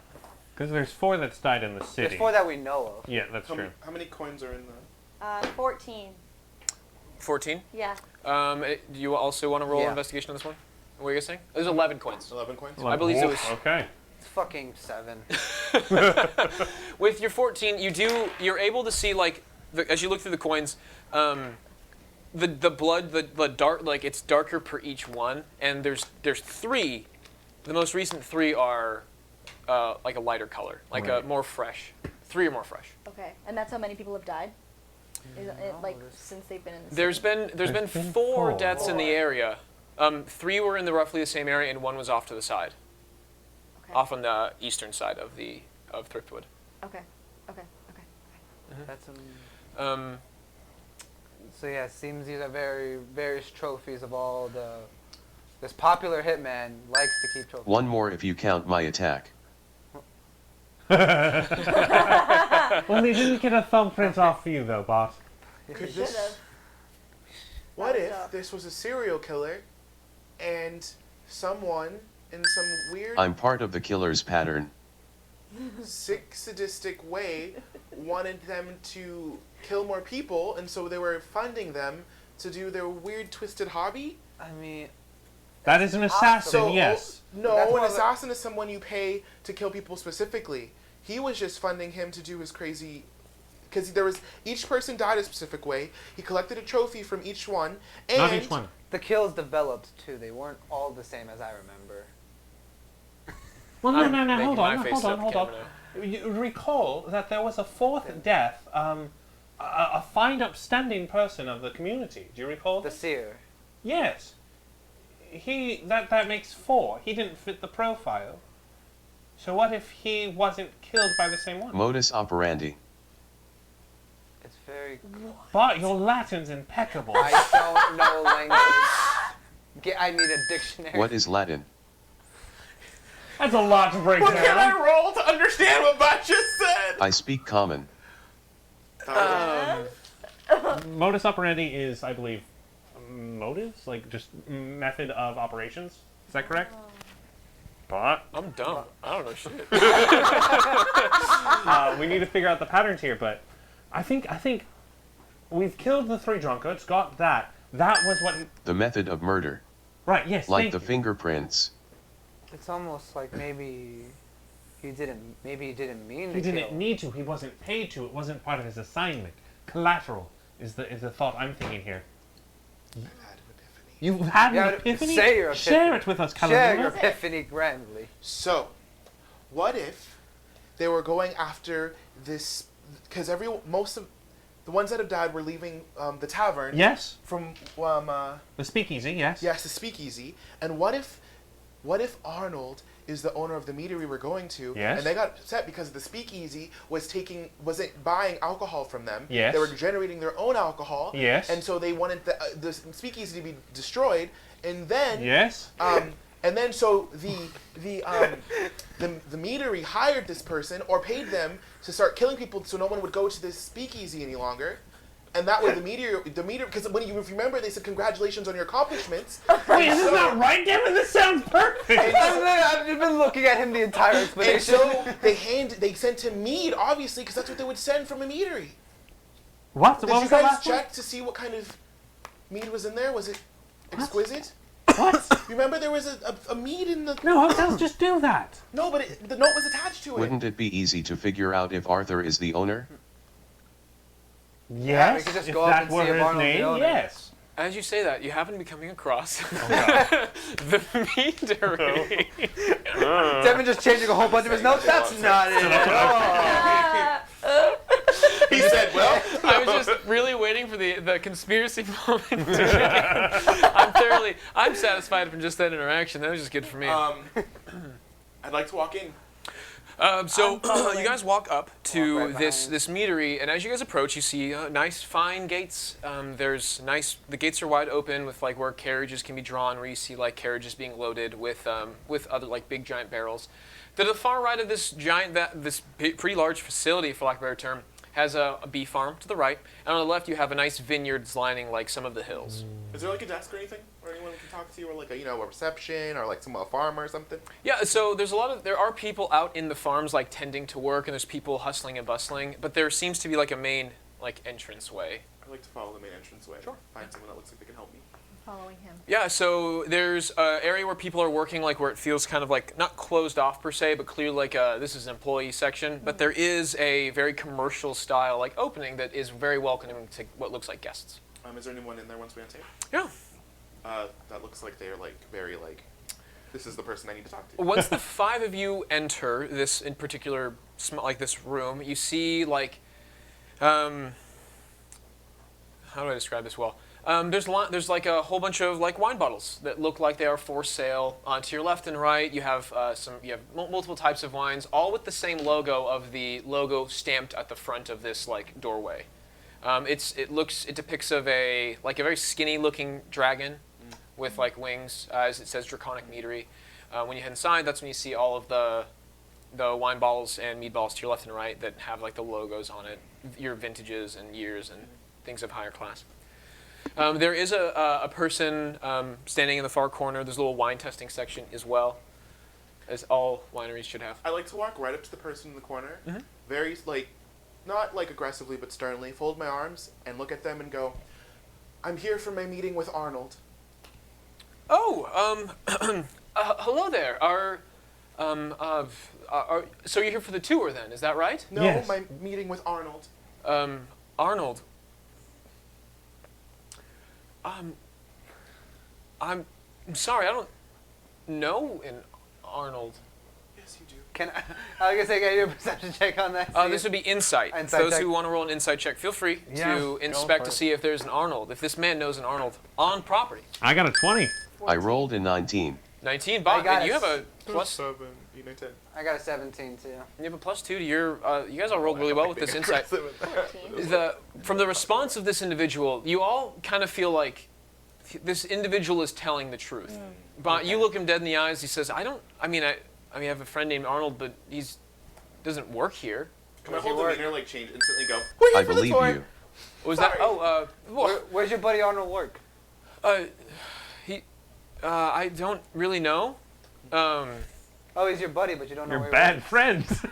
Because there's 4 that's died in the city. There's 4 that we know of. Yeah, that's true. How many coins are in the... 14. 14. Yeah. Do you also want to roll Yeah. investigation on this one? What are you guys saying? There's 11 coins. 11 coins? I believe it was. Okay. It's fucking 7. With your 14, you're able to see like as you look through the coins, the blood, the dark, like it's darker per each one, and there's 3. The most recent 3 are like a lighter color, like a Right. more fresh. 3 are more fresh. Okay. And that's how many people have died. Is it like since they've been in the There's city? been There's been 4 4. deaths in the area. 3 were in the roughly the same area, and 1 was off to the side, Okay. off on the eastern side of Thriftwood. Okay. That's Um, So yeah, it seems these are various trophies of all this popular hitman likes to keep trophies. One more if you count my attack. Well, they didn't get a thumbprint off you, though, Bott. You Could should this- have. What That was if tough. this was a serial killer and someone in some weird, I'm part of the killer's pattern. sick, sadistic way wanted them to kill more people, and so they were funding them to do their weird, twisted hobby? I mean, That is an assassin, So, yes. No, That's an more of a- assassin is someone you pay to kill people specifically. He was just funding him to do his crazy... Because each person died a specific way. He collected a trophy from each one, and... Not each one. the kills developed too. They weren't all the same as I remember. Well, no, I'm no, making hold my on, face hold up on, the hold on. camera You recall that there was a 4th death, a fine, upstanding person of the community. Do you recall? The seer. Yes. That makes 4. He didn't fit the profile. So what if he wasn't killed by the same one? Modus operandi. It's very. Bart, your Latin's impeccable. I don't know language. I need a dictionary. What is Latin? That's a lot to break What can I down. roll to understand what Bott just said? I speak common. Modus operandi is, I believe, motives? Like, just method of operations? Is that correct? Bart? I'm dumb. I don't know shit. We need to figure out the patterns here, but I think we've killed the 3 drunkards. Got that. That was what. The method of murder. Right. Yes. Like thank the you. fingerprints. It's almost like maybe he didn't mean He to didn't kill. need to. He wasn't paid to. It wasn't part of his assignment. Collateral is the thought I'm thinking here. I've had an epiphany. You've had Yeah, an epiphany. say your Share epiphany. it with us, Share Calavera. your epiphany grandly. So, what if they were going after this? Because most of the ones that have died were leaving the tavern. Yes. From The speakeasy. Yes. yes, the speakeasy. And what if Arnold is the owner of the meadery we're going to? Yes. And they got upset because the speakeasy wasn't buying alcohol from them. Yes. They were generating their own alcohol. Yes. And so they wanted the speakeasy to be destroyed. And then Yes. And then so the meadery hired this person or paid them to start killing people so no one would go to this speakeasy any longer. And that way the meteor, because if you remember, they said congratulations on your accomplishments. Wait, is this not right, Devin? This sounds perfect. I've just been looking at him the entire And explanation. so they sent him mead, obviously, because that's what they would send from a meadery. What? Did What you was the guys last one? check to see what kind of mead was in there? Was it exquisite? What? Remember there was a mead in the... No, hotels just do that. No, but the note was attached to it. Wouldn't it be easy to figure out if Arthur is the owner? Yeah, we Yes. could just If go up that and were see if his Arnold's the name, owner. yes. As you say that, you happen to be coming across God. the Meadery. Devin just changing a whole bunch of his notes. That's not it at all. He said, well... I was just really waiting for the conspiracy moment to kick in. I'm satisfied from just that interaction. That was just good for me. I'd like to walk in. So I'm following. you guys walk up to Walk right this behind. meadery, and as you guys approach, you see nice, fine gates. The gates are wide open with like where carriages can be drawn, where you see like carriages being loaded with other like big giant barrels. To the far right of this pretty large facility, for lack of a better term, has a bee farm to the right, and on the left you have a nice vineyards lining like some of the hills. Is there like a desk or anything? Or anyone we can talk to? Or like a reception? Or like a farmer or something? Yeah, so there are people out in the farms like tending to work, and there's people hustling and bustling, but there seems to be like a main like entrance way. I'd like to follow the main entranceway. Sure. Find someone that looks like they can help me. Following him. Yeah, so there's an area where people are working, like where it feels kind of like not closed off per se, but clearly like this is an employee section. But there is a very commercial style like opening that is very welcoming to what looks like guests. Is there anyone in there once we enter? Yeah. That looks like they're like very like. This is the person I need to talk to. Once the 5 of you enter this in particular, like this room, you see like, how do I describe this well? There's like a whole bunch of like wine bottles that look like they are for sale. To your left and right, you have multiple types of wines, all with the same logo of the logo stamped at the front of this like doorway. It depicts of a very skinny looking dragon with like wings, as it says Draconic Meadery. When you head inside, that's when you see all of the wine bottles and mead balls to your left and right that have like the logos on it, your vintages and years and things of higher class. There is a person standing in the far corner. There's a little wine testing section as well, as all wineries should have. I like to walk right up to the person in the corner, very like, not like aggressively but sternly, fold my arms and look at them and go, "I'm here for my meeting with Arnold." Oh, hello there. So you're here for the tour then? Is that right? No, Yes. my meeting with Arnold. Arnold. I'm sorry, I don't know an Arnold. Yes, you do. Can I guess I get your perception check on that? This would be insight. Insight Those check. who want to roll an insight check, feel free Yeah, to go inspect for to it. see if there's an Arnold. If this man knows an Arnold on property. I got a 20. I rolled a 19. 19, Bott, got and you a have a plus. 7, 8, 9, 10. I got a 17 too. You have a plus 2 to your. You guys all rolled really well with this insight. 14. From the response of this individual, you all kind of feel like this individual is telling the truth. But you look him dead in the eyes. He says, I have a friend named Arnold, but he's doesn't work here." Can my whole demeanor like change instantly? Go. I believe you. What was that? Sorry. Where's your buddy Arnold work? I don't really know. Oh, he's your buddy, but you don't know You're where he bad works. friends.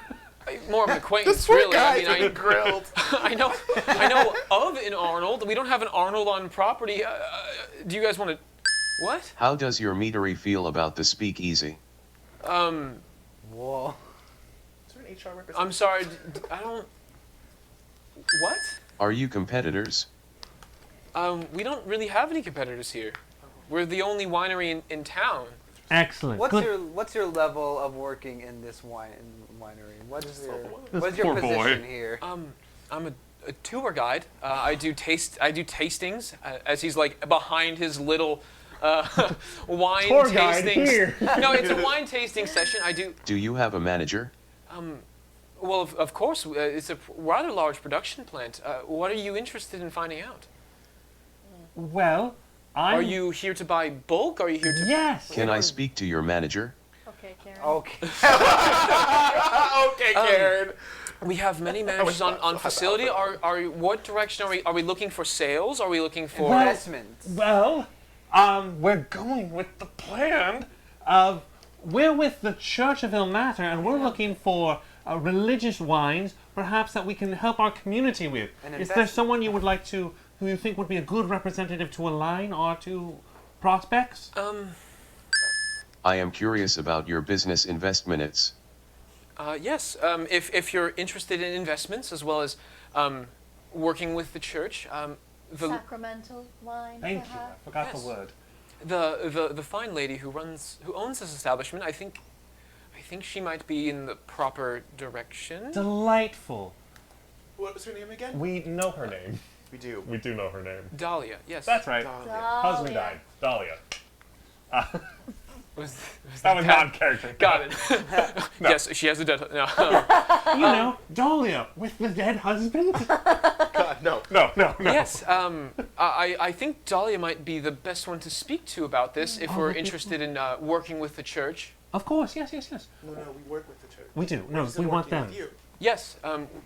More of an acquaintance, This poor really. guy's I mean, getting grilled. I know of an Arnold. We don't have an Arnold on property. Do you guys want to? What? How does your meatery feel about the speakeasy? Whoa. Is there an HR representative? I'm sorry. I don't. What? Are you competitors? We don't really have any competitors here. We're the only winery in town. Excellent. What's your level of working in this winery? What's your poor position boy. here? I'm a tour guide. I do tastings. As he's like behind his little wine Tour tastings. guide here. No, it's a wine tasting session. I do. Do you have a manager? Well, of course, it's a rather large production plant. What are you interested in finding out? Well, Are you here to buy bulk? Are you here to? Yes. Can I speak to your manager? Okay, Karen. Okay. Okay, Karen. We have many managers on facility. What direction are we looking for sales? Are we looking for? Well- Investments. Well, we're going with the plan of we're with the Church of Ilmater, and we're looking for religious wines, perhaps that we can help our community with. An Is there investment. someone you would like to, who you think would be a good representative to align or to prospects? I am curious about your business investments. Yes. If you're interested in investments as well as working with the church, Sacramental wine, Thank you. I perhaps? forgot Yes. the word. the fine lady who owns this establishment, I think she might be in the proper direction. Delightful. What was her name again? We know her name. We do. We do know her name. Dahlia. Yes. That's right. Dahlia. Husband Dahlia. died. Dahlia. Was That was not character. Got it. Yes, she has a dead. No. You know, Dahlia with the dead husband. God, no. No. Yes. I think Dahlia might be the best one to speak to about this if we're interested in working with the church. Of course. Yes. No, we work with the church. We do. We're No, just we want working them. with you. Yes.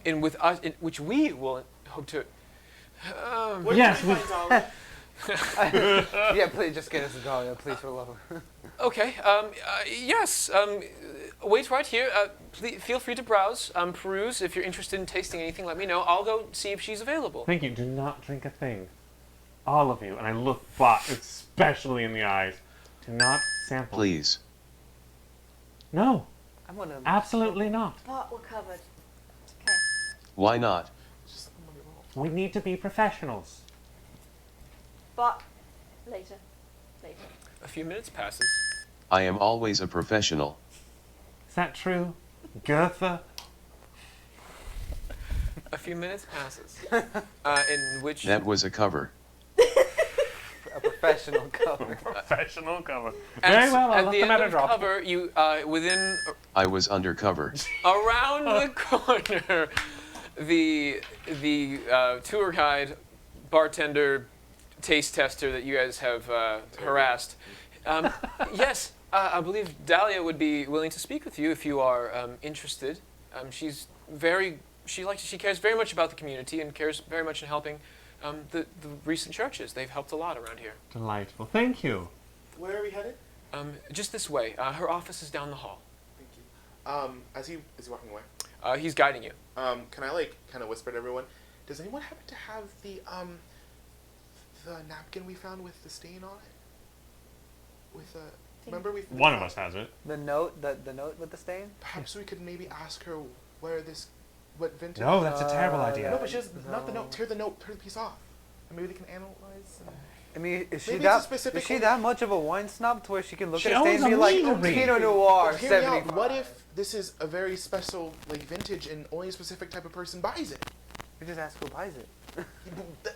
And with us, which we will hope to. What Yes, did we we- find, Dahlia? Yeah, please just get us a Dahlia, please, for the love of. Okay. Yes. Wait right here. Please feel free to browse, peruse. If you're interested in tasting anything, let me know. I'll go see if she's available. Thank you. Do not drink a thing. All of you, and I look Bott especially in the eyes. Do not sample. Please. No, I'm gonna. absolutely not. But we're covered. Okay. Why not? Just let me roll. We need to be professionals. But later. A few minutes passes. I am always a professional. Is that true, Gertha? A few minutes passes. In which That was a cover. A professional cover. Professional cover. at, Very well. I'll at let the the end matter of drop. cover, you within I was undercover. around the corner, the tour guide, bartender, taste tester that you guys have harassed. Yes, I believe Dahlia would be willing to speak with you if you are interested. She cares very much about the community and cares very much in helping the recent churches. They've helped a lot around here. Delightful. Thank you. Where are we headed? Just this way. Her office is down the hall. Thank you. As he is walking away, He's guiding you. can I like kind of whisper to everyone? Does anyone happen to have the napkin we found with the stain on it? With remember we. One of us has it. The note with the stain. Perhaps we could maybe ask her what vintage. No, that's a terrible idea. No, but she has not the note. Tear the piece off, and maybe they can analyze. I mean, is she Maybe it's a that specific is she one. that much of a wine snob to where she can look She at a stain owns and be a like Meadery. Pinot Noir But hear me out. 75? What if this is a very special like vintage and only a specific type of person buys it? We just ask who buys it.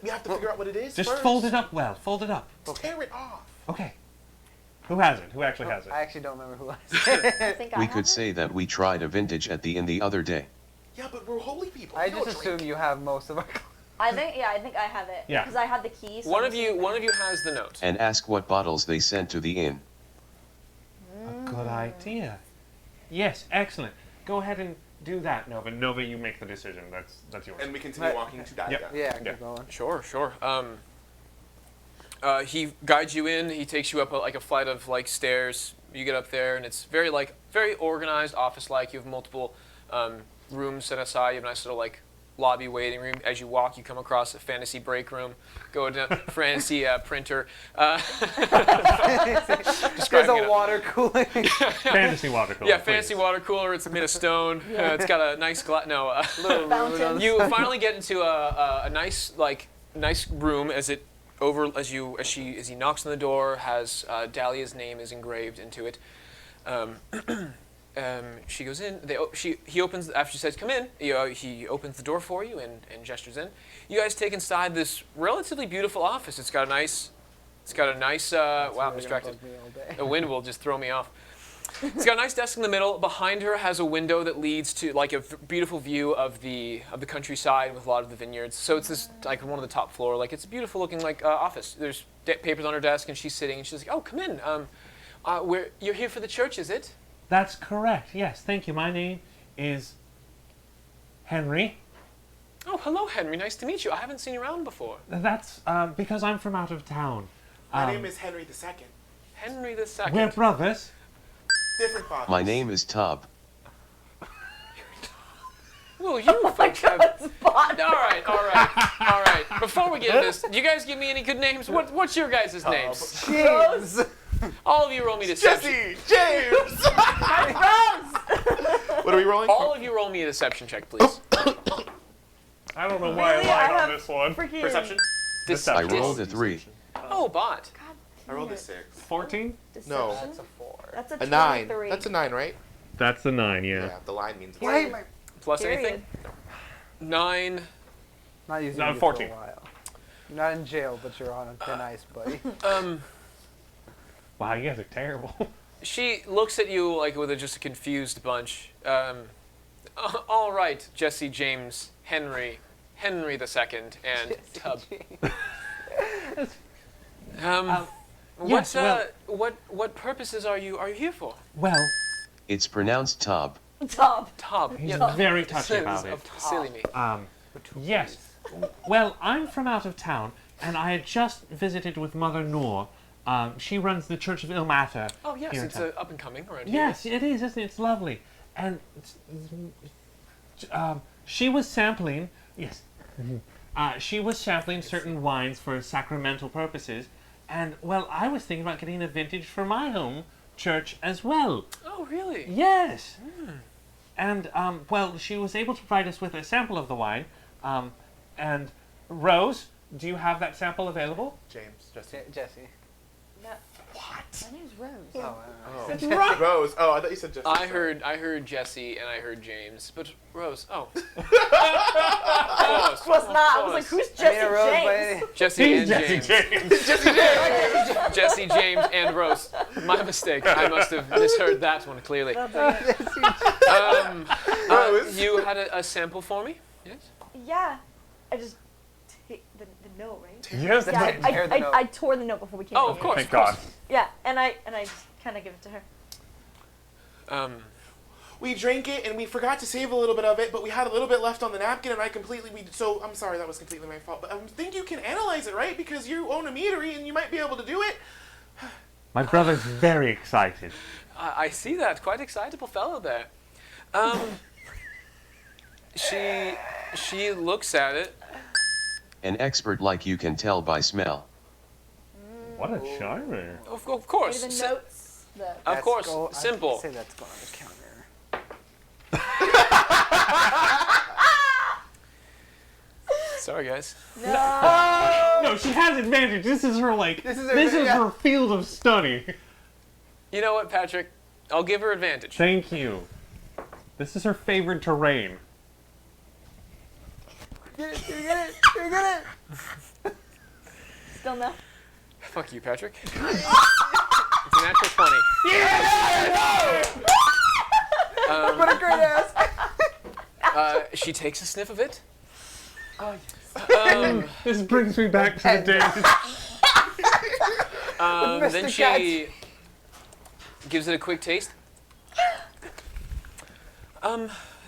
We have to figure out what it is. Just first. fold it up well. Fold it up. Tear it off. Okay. Who has it? Who actually has it? I actually don't remember who has I it. think I We have could it. say that we tried a vintage at the inn the other day. Yeah, but we're holy people. I We don't just drink. assume you have most of our. I think I have it. Yeah. Because I had the keys. So One I'm of you assuming- has the note. And ask what bottles they sent to the inn. A good idea. Yes, excellent. Go ahead and do that, Nova. Nova, you make the decision. That's yours. And we continue Right. walking to Dahlia. Yep. Yeah, Yeah. keep going. Sure. He guides you in. He takes you up a flight of stairs. You get up there, and it's very organized, office-like. You have multiple room set aside. You have a nice little like lobby waiting room. As you walk, you come across a fantasy break room. Go to fantasy printer. There's a water cooling. Fantasy water cooler. Yeah, fancy water cooler. It's made of stone. It's got a nice glass. No. Fountain. You finally get into a nice room as he knocks on the door. Has Dahlia's name is engraved into it. She goes in. He opens after she says come in. He opens the door for you and gestures in. You guys take inside this relatively beautiful office. It's got a nice. Wow, I'm distracted. The wind will just throw me off. It's got a nice desk in the middle. Behind her has a window that leads to like a beautiful view of the countryside with a lot of the vineyards. So it's this like one of the top floor. Like it's a beautiful looking like office. There's papers on her desk, and she's sitting, and she's like, "Oh, come in. You're here for the church, is it?" That's correct. Yes, thank you. My name is Henry. Oh, hello, Henry. Nice to meet you. I haven't seen you around before. That's because I'm from out of town. My name is Henry II. Henry II. We're brothers. Different fathers. My name is Tob. Well, you folks have... Bott. All right. Before we get into this, do you guys give me any good names? What's your guys' names? James. All of you roll me deception. Jesse! James! What are we rolling? All of you roll me a deception check, please. I don't know why Really? I lied I on have this one. Freaking Perception? I Deception. rolled a 3. Oh, Bot. God I rolled a damn it. 6. 14? No. Deception? That's a 4. That's a A 9. 23. That's a 9, right? That's a 9, Yeah, the line means Why am I Plus Period. anything? 9. not using No, you 14. for a while? You're not in jail, but you're on a thin ice, buddy. Wow, you guys are terrible. She looks at you like with just a confused bunch. All right, Jesse, James, Henry II, and Tub. Yes, What purposes are you here for? Well, It's pronounced Tob. Top. Tub. he's very touchy about it. Silly me. Yes. Well, I'm from out of town, and I had just visited with Mother Noor. She runs the Church of Ilmater. Oh yes, here in it's town. up and coming around here. Yes, it is, isn't it? It's lovely. And she was sampling, yes, she was sampling certain wines for sacramental purposes. And, well, I was thinking about getting a vintage for my home church as well. Oh really? Yes. And, well, she was able to provide us with a sample of the wine. And, Rose, do you have that sample available? James, Jesse. Jesse. My name's Rose. Oh, Oh. Rose. Oh, I thought you said Jesse. I heard Jesse and I heard James, but Rose. Oh. Close. Was not. I was like, who's Jesse Rose James? Jesse and Jesse James. Jesse, James, and Rose. My mistake. I must have misheard that one clearly. Rose. You had a sample for me? Yes. Yeah. I just take the note, right? Yes, Yeah, Tear the note. I tore the note before we came Oh, in of here. course. Thank God. Yeah, and I just kind of give it to her. We drank it and we forgot to save a little bit of it, but we had a little bit left on the napkin, and so I'm sorry, that was completely my fault. But I think you can analyze it, right? Because you own a meadery and you might be able to do it. My brother's very excited. I see that. Quite excitable fellow there. She looks at it. An expert like you can tell by smell. What a charmer. Of Maybe course. the notes. The Of course. I Simple. say that's going on the counter. Sorry, guys. no. No, she has advantage. This is her, This is her- her field of study. You know what, Patrick? I'll give her advantage. Thank you. This is her favorite terrain. Get it, you get it, you get it. Still no. Fuck you, Patrick. It's a natural 20. What a great ass. She takes a sniff of it. Oh, yes. This brings me back to the days. Then Mr. she gives it a quick taste.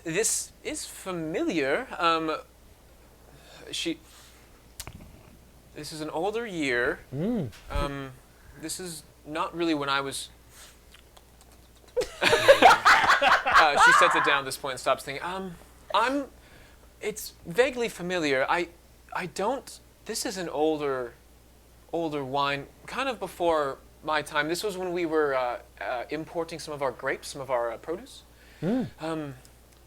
This is familiar. This is an older year. This is not really when I was. She sets it down at this point and stops thinking. It's vaguely familiar. I don't. This is an older wine, kind of before my time. This was when we were importing some of our grapes, some of our produce.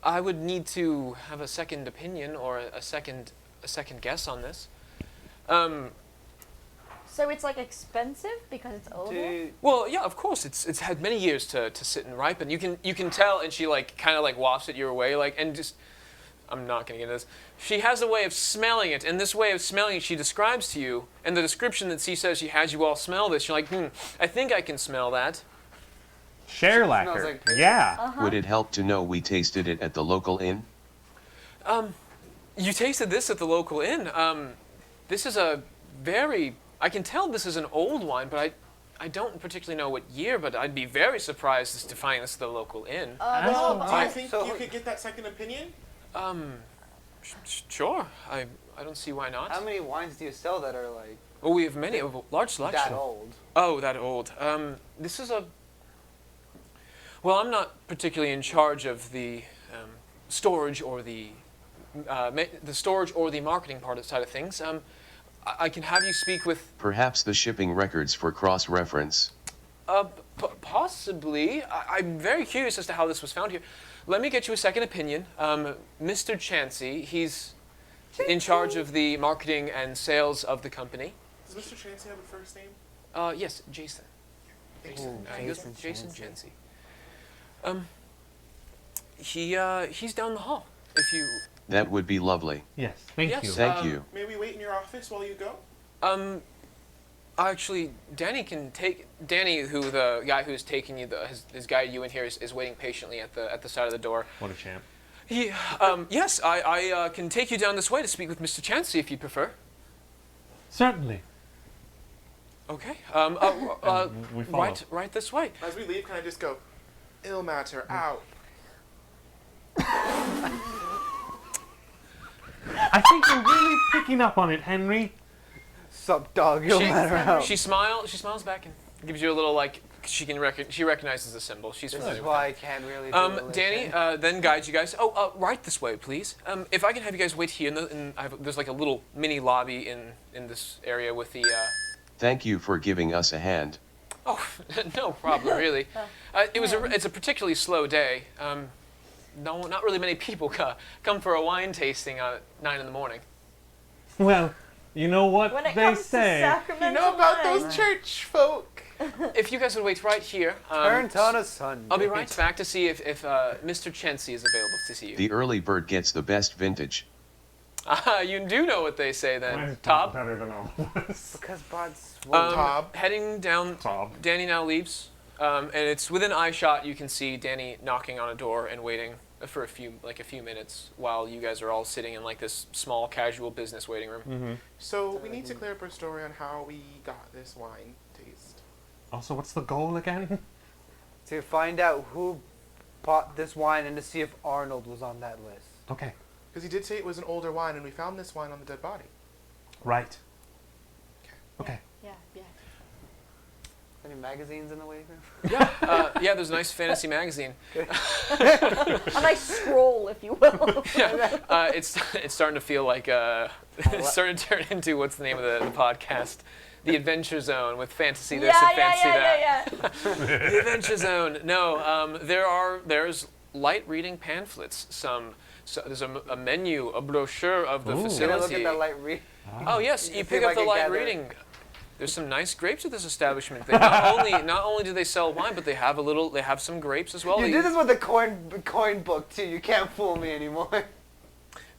I would need to have a second opinion or a second guess on this. So it's like expensive because it's older? Dude, Well, yeah, of course. It's had many years to sit and ripen. You can tell, and she like kind of like wafts it your way, like, and just. I'm not going to get into this. She has a way of smelling it, and this way of smelling it she describes to you, and the description that she says she has you all smell this, you're like, I think I can smell that. Share Smells lacquer. like paper. Yeah. Would it help to know we tasted it at the local inn? You tasted this at the local inn. This is a very... I can tell this is an old wine, but I don't particularly know what year, but I'd be very surprised as to find this at the local inn. Do you think you could get that second opinion? Sure. I don't see why not. how many wines do you sell that are like Well, we have many, a large selection. that old? Oh, that old. This is a... Well, I'm not particularly in charge of the storage or the storage or the marketing side of things. I can have you speak with... Perhaps the shipping records for cross-reference. Possibly. I'm very curious as to how this was found here. Let me get you a second opinion. Mr. Chansey, he's in charge of the marketing and sales of the company. Does Mr. Chansey have a first name? Yes, Jason. Jason. He goes Jason Chansey. He's down the hall. If you... That would be lovely. Yes. Thank Yes. you. Thank you. May we wait in your office while you go? Actually, Danny can take... Danny, who the guy who's taking you, has guided you in here, is waiting patiently at the side of the door. What a champ. He, yes, I can take you down this way to speak with Mr. Chansey if you prefer. Certainly. Okay. We follow. Right this way. As we leave, can I just go, ill matter, out? I think you're really picking up on it, Henry. Sup, dog? You'll matter out. She smiles back and gives you a little like she recognizes the symbol. She's This familiar is with why it. I can't really do Danny then guides you guys. Right this way, please. If I can have you guys wait here, there's like a little mini lobby in this area with the. Thank you for giving us a hand. Oh, no problem, really. It's a particularly slow day. No, not really many people come for a wine tasting at 9 in the morning. Well, you know what When it they comes to say. sacramental You know about wine. those church folk? If you guys would wait right here, Turns on a Sunday. I'll be right back to see if Mr. Chansey is available to see you. The early bird gets the best vintage. You do know what they say then, Mine's Tob. better than all of us. Because Bod's Tob. Heading down, Tob. Danny now leaves, and it's within eye shot. You can see Danny knocking on a door and waiting for a few minutes while you guys are all sitting in like this small casual business waiting room. Mm-hmm. So we need to clear up our story on how we got this wine taste. Also, what's the goal again? to find out who bought this wine and to see if Arnold was on that list. Okay. Because he did say it was an older wine, and we found this wine on the dead body. Right. Okay. Yeah. Any magazines in the waiting room? Yeah, there's a nice fantasy magazine. A nice scroll, if you will. Yeah, it's starting to feel like it's starting to turn into what's the name of the podcast, The Adventure Zone with fantasy this and fantasy that. Yeah. The Adventure Zone. No, there's light reading pamphlets. There's a menu, a brochure of the Ooh. Can I look facility. at that light read? Oh yes, You you see pick if I up the can light gather- reading. There's some nice grapes at this establishment. They not only do they sell wine, but they have some grapes as well. You They- do this with the coin book too. You can't fool me anymore.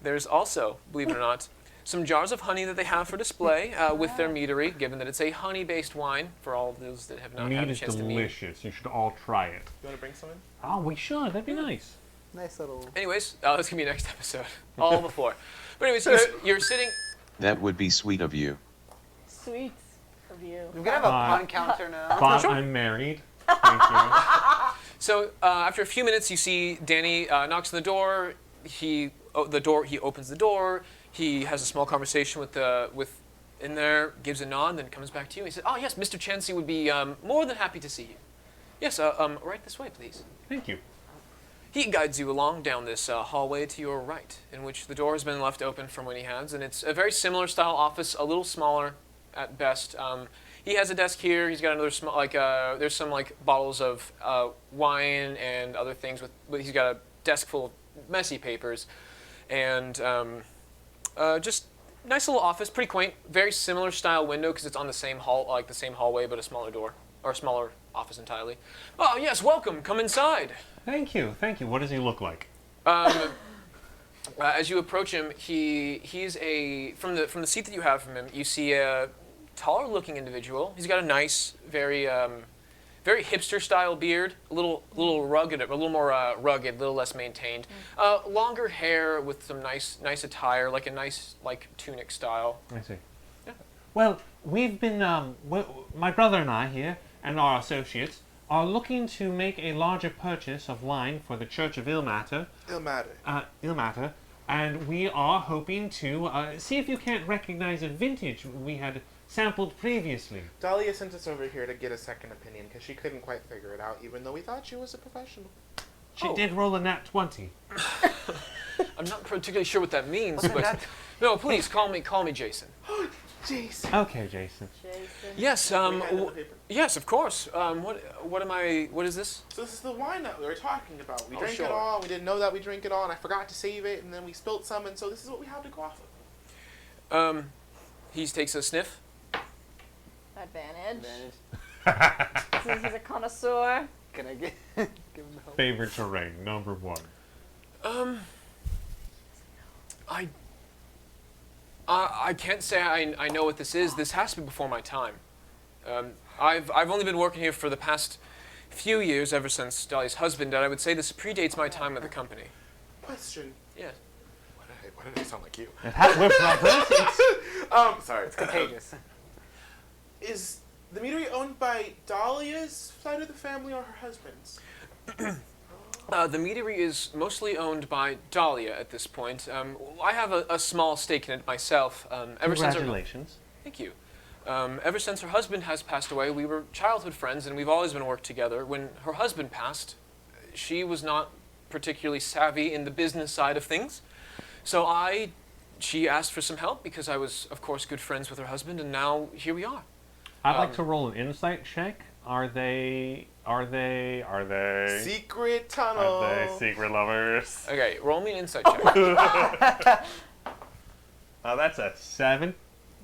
There's also, believe it or not, some jars of honey that they have for display with their meadery, given that it's a honey-based wine for all of those that have not Mead had a is chance to meet. delicious. You should all try it. You want to bring some in? Oh, we should. That'd be nice. Nice little. Anyways, that's gonna be next episode. All before. But anyways, you're sitting. That would be sweet of you. Sweet of you. We're gonna have a pun counter now. But Sure. I'm married. Thank you. So after a few minutes, you see Danny knocks on the door. He opens the door. He has a small conversation with in there, gives a nod, then comes back to you. He says, "Oh yes, Mr. Chansey would be more than happy to see you. Yes, right this way, please." Thank you. He guides you along down this hallway to your right, in which the door has been left open from when he has, and it's a very similar style office, a little smaller at best. He has a desk here. He's got another small, there's some bottles of wine and other things. He's got a desk full of messy papers, and just nice little office, pretty quaint. Very similar style window because it's on the same the same hallway, but a smaller door or a smaller office entirely. Oh yes, welcome. Come inside. Thank you. What does he look like? As you approach him, he's from the seat that you have from him. You see a taller-looking individual. He's got a nice, very hipster-style beard, a little rugged, a little more rugged, a little less maintained. Longer hair with some nice attire, like a nice tunic style. I see. Yeah. Well, we've been, my brother and I here, and our associates, are looking to make a larger purchase of wine for the Church of Ilmater. Ilmater. And we are hoping to see if you can't recognize a vintage we had sampled previously. Dahlia sent us over here to get a second opinion because she couldn't quite figure it out, even though we thought she was a professional. She did roll a nat 20. I'm not particularly sure what that means, but no, please call me Jason. Jason. Okay, Jason. Yes. We handed the paper. Yes, of course. What is this? So this is the wine that we were talking about. We drank sure. it all. We didn't know that we drank it all, and I forgot to save it, and then we spilled some, and so this is what we have to go off of. He takes a sniff. Advantage. Since he's a connoisseur. Can I give him the help? Favorite terrain, number 1. I can't say I know what this is. This has to be before my time. I've only been working here for the past few years, ever since Dahlia's husband died. I would say this predates my time at the company. Question. Yes. Why did I sound like you? Sorry. It's contagious. Is the Meadery owned by Dahlia's side of the family or her husband's? The Meatery is mostly owned by Dahlia at this point. I have a small stake in it myself. Congratulations. Thank you. Ever since her husband has passed away, we were childhood friends, and we've always been worked together. When her husband passed, she was not particularly savvy in the business side of things, so she asked for some help because I was, of course, good friends with her husband, and now here we are. I'd like to roll an insight check. Are they Secret tunnel. Are they secret lovers? Okay, roll me an insight check. That's a 7.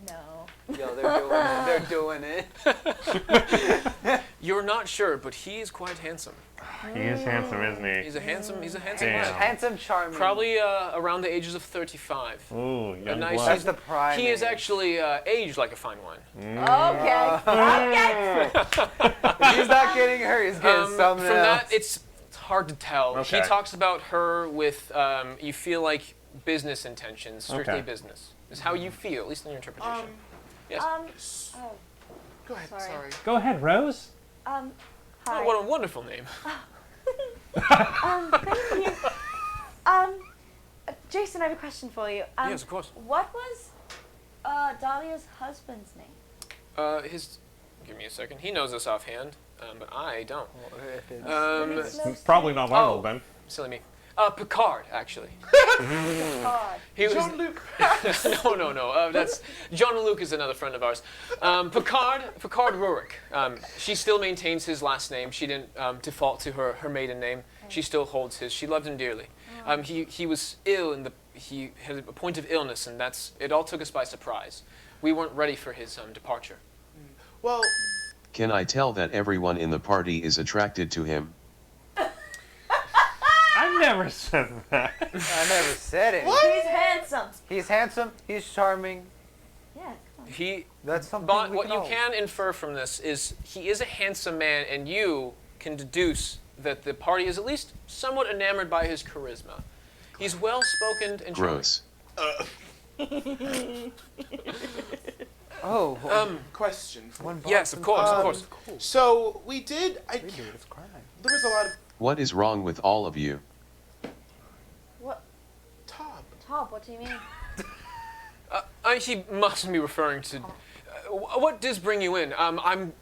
No. Yo, they're doing it. You're not sure, but he is quite handsome. He is handsome, isn't he? He's a handsome Damn. man. Handsome, charming. Probably around the ages of 35. Ooh, young nice- blood. That's the prime. He is age. actually aged like a fine wine. Okay. Okay. If he's not getting her, he's getting something From else. that, it's hard to tell. Okay. He talks about her with, you feel like business intentions, strictly Okay. business. Is how you feel, at least in your interpretation. Yes. Oh, Go ahead. Sorry. Sorry. Go ahead, Rose. hi. Oh, what a wonderful name. Thank you. Jason, I have a question for you. Yes, of course. What was Dahlia's husband's name? Give me a second. He knows this offhand, but I don't. Probably not Arnold, Oh. then. Silly me. Picard, actually. God. He was, Jean-Luc. no. That's John and Luke is another friend of ours. Picard Rurik. She still maintains his last name. She didn't default to her maiden name. She still holds his. She loved him dearly. He was ill, and he had a point of illness, and it all took us by surprise. We weren't ready for his departure. Well, Can I tell that everyone in the party is attracted to him? I never said that. I never said it. He's handsome. He's handsome. He's charming. Yeah, come on. He. That's something Bott, we what you know. can infer from this is he is a handsome man, and you can deduce that the party is at least somewhat enamored by his charisma. He's well-spoken and charming. Gross. Oh. question. One Yes, of course, of course. So we did. We do it. It's crime. There was a lot of What is wrong with all of you? What? Tob. What do you mean? He must be referring to. What does bring you in? I'm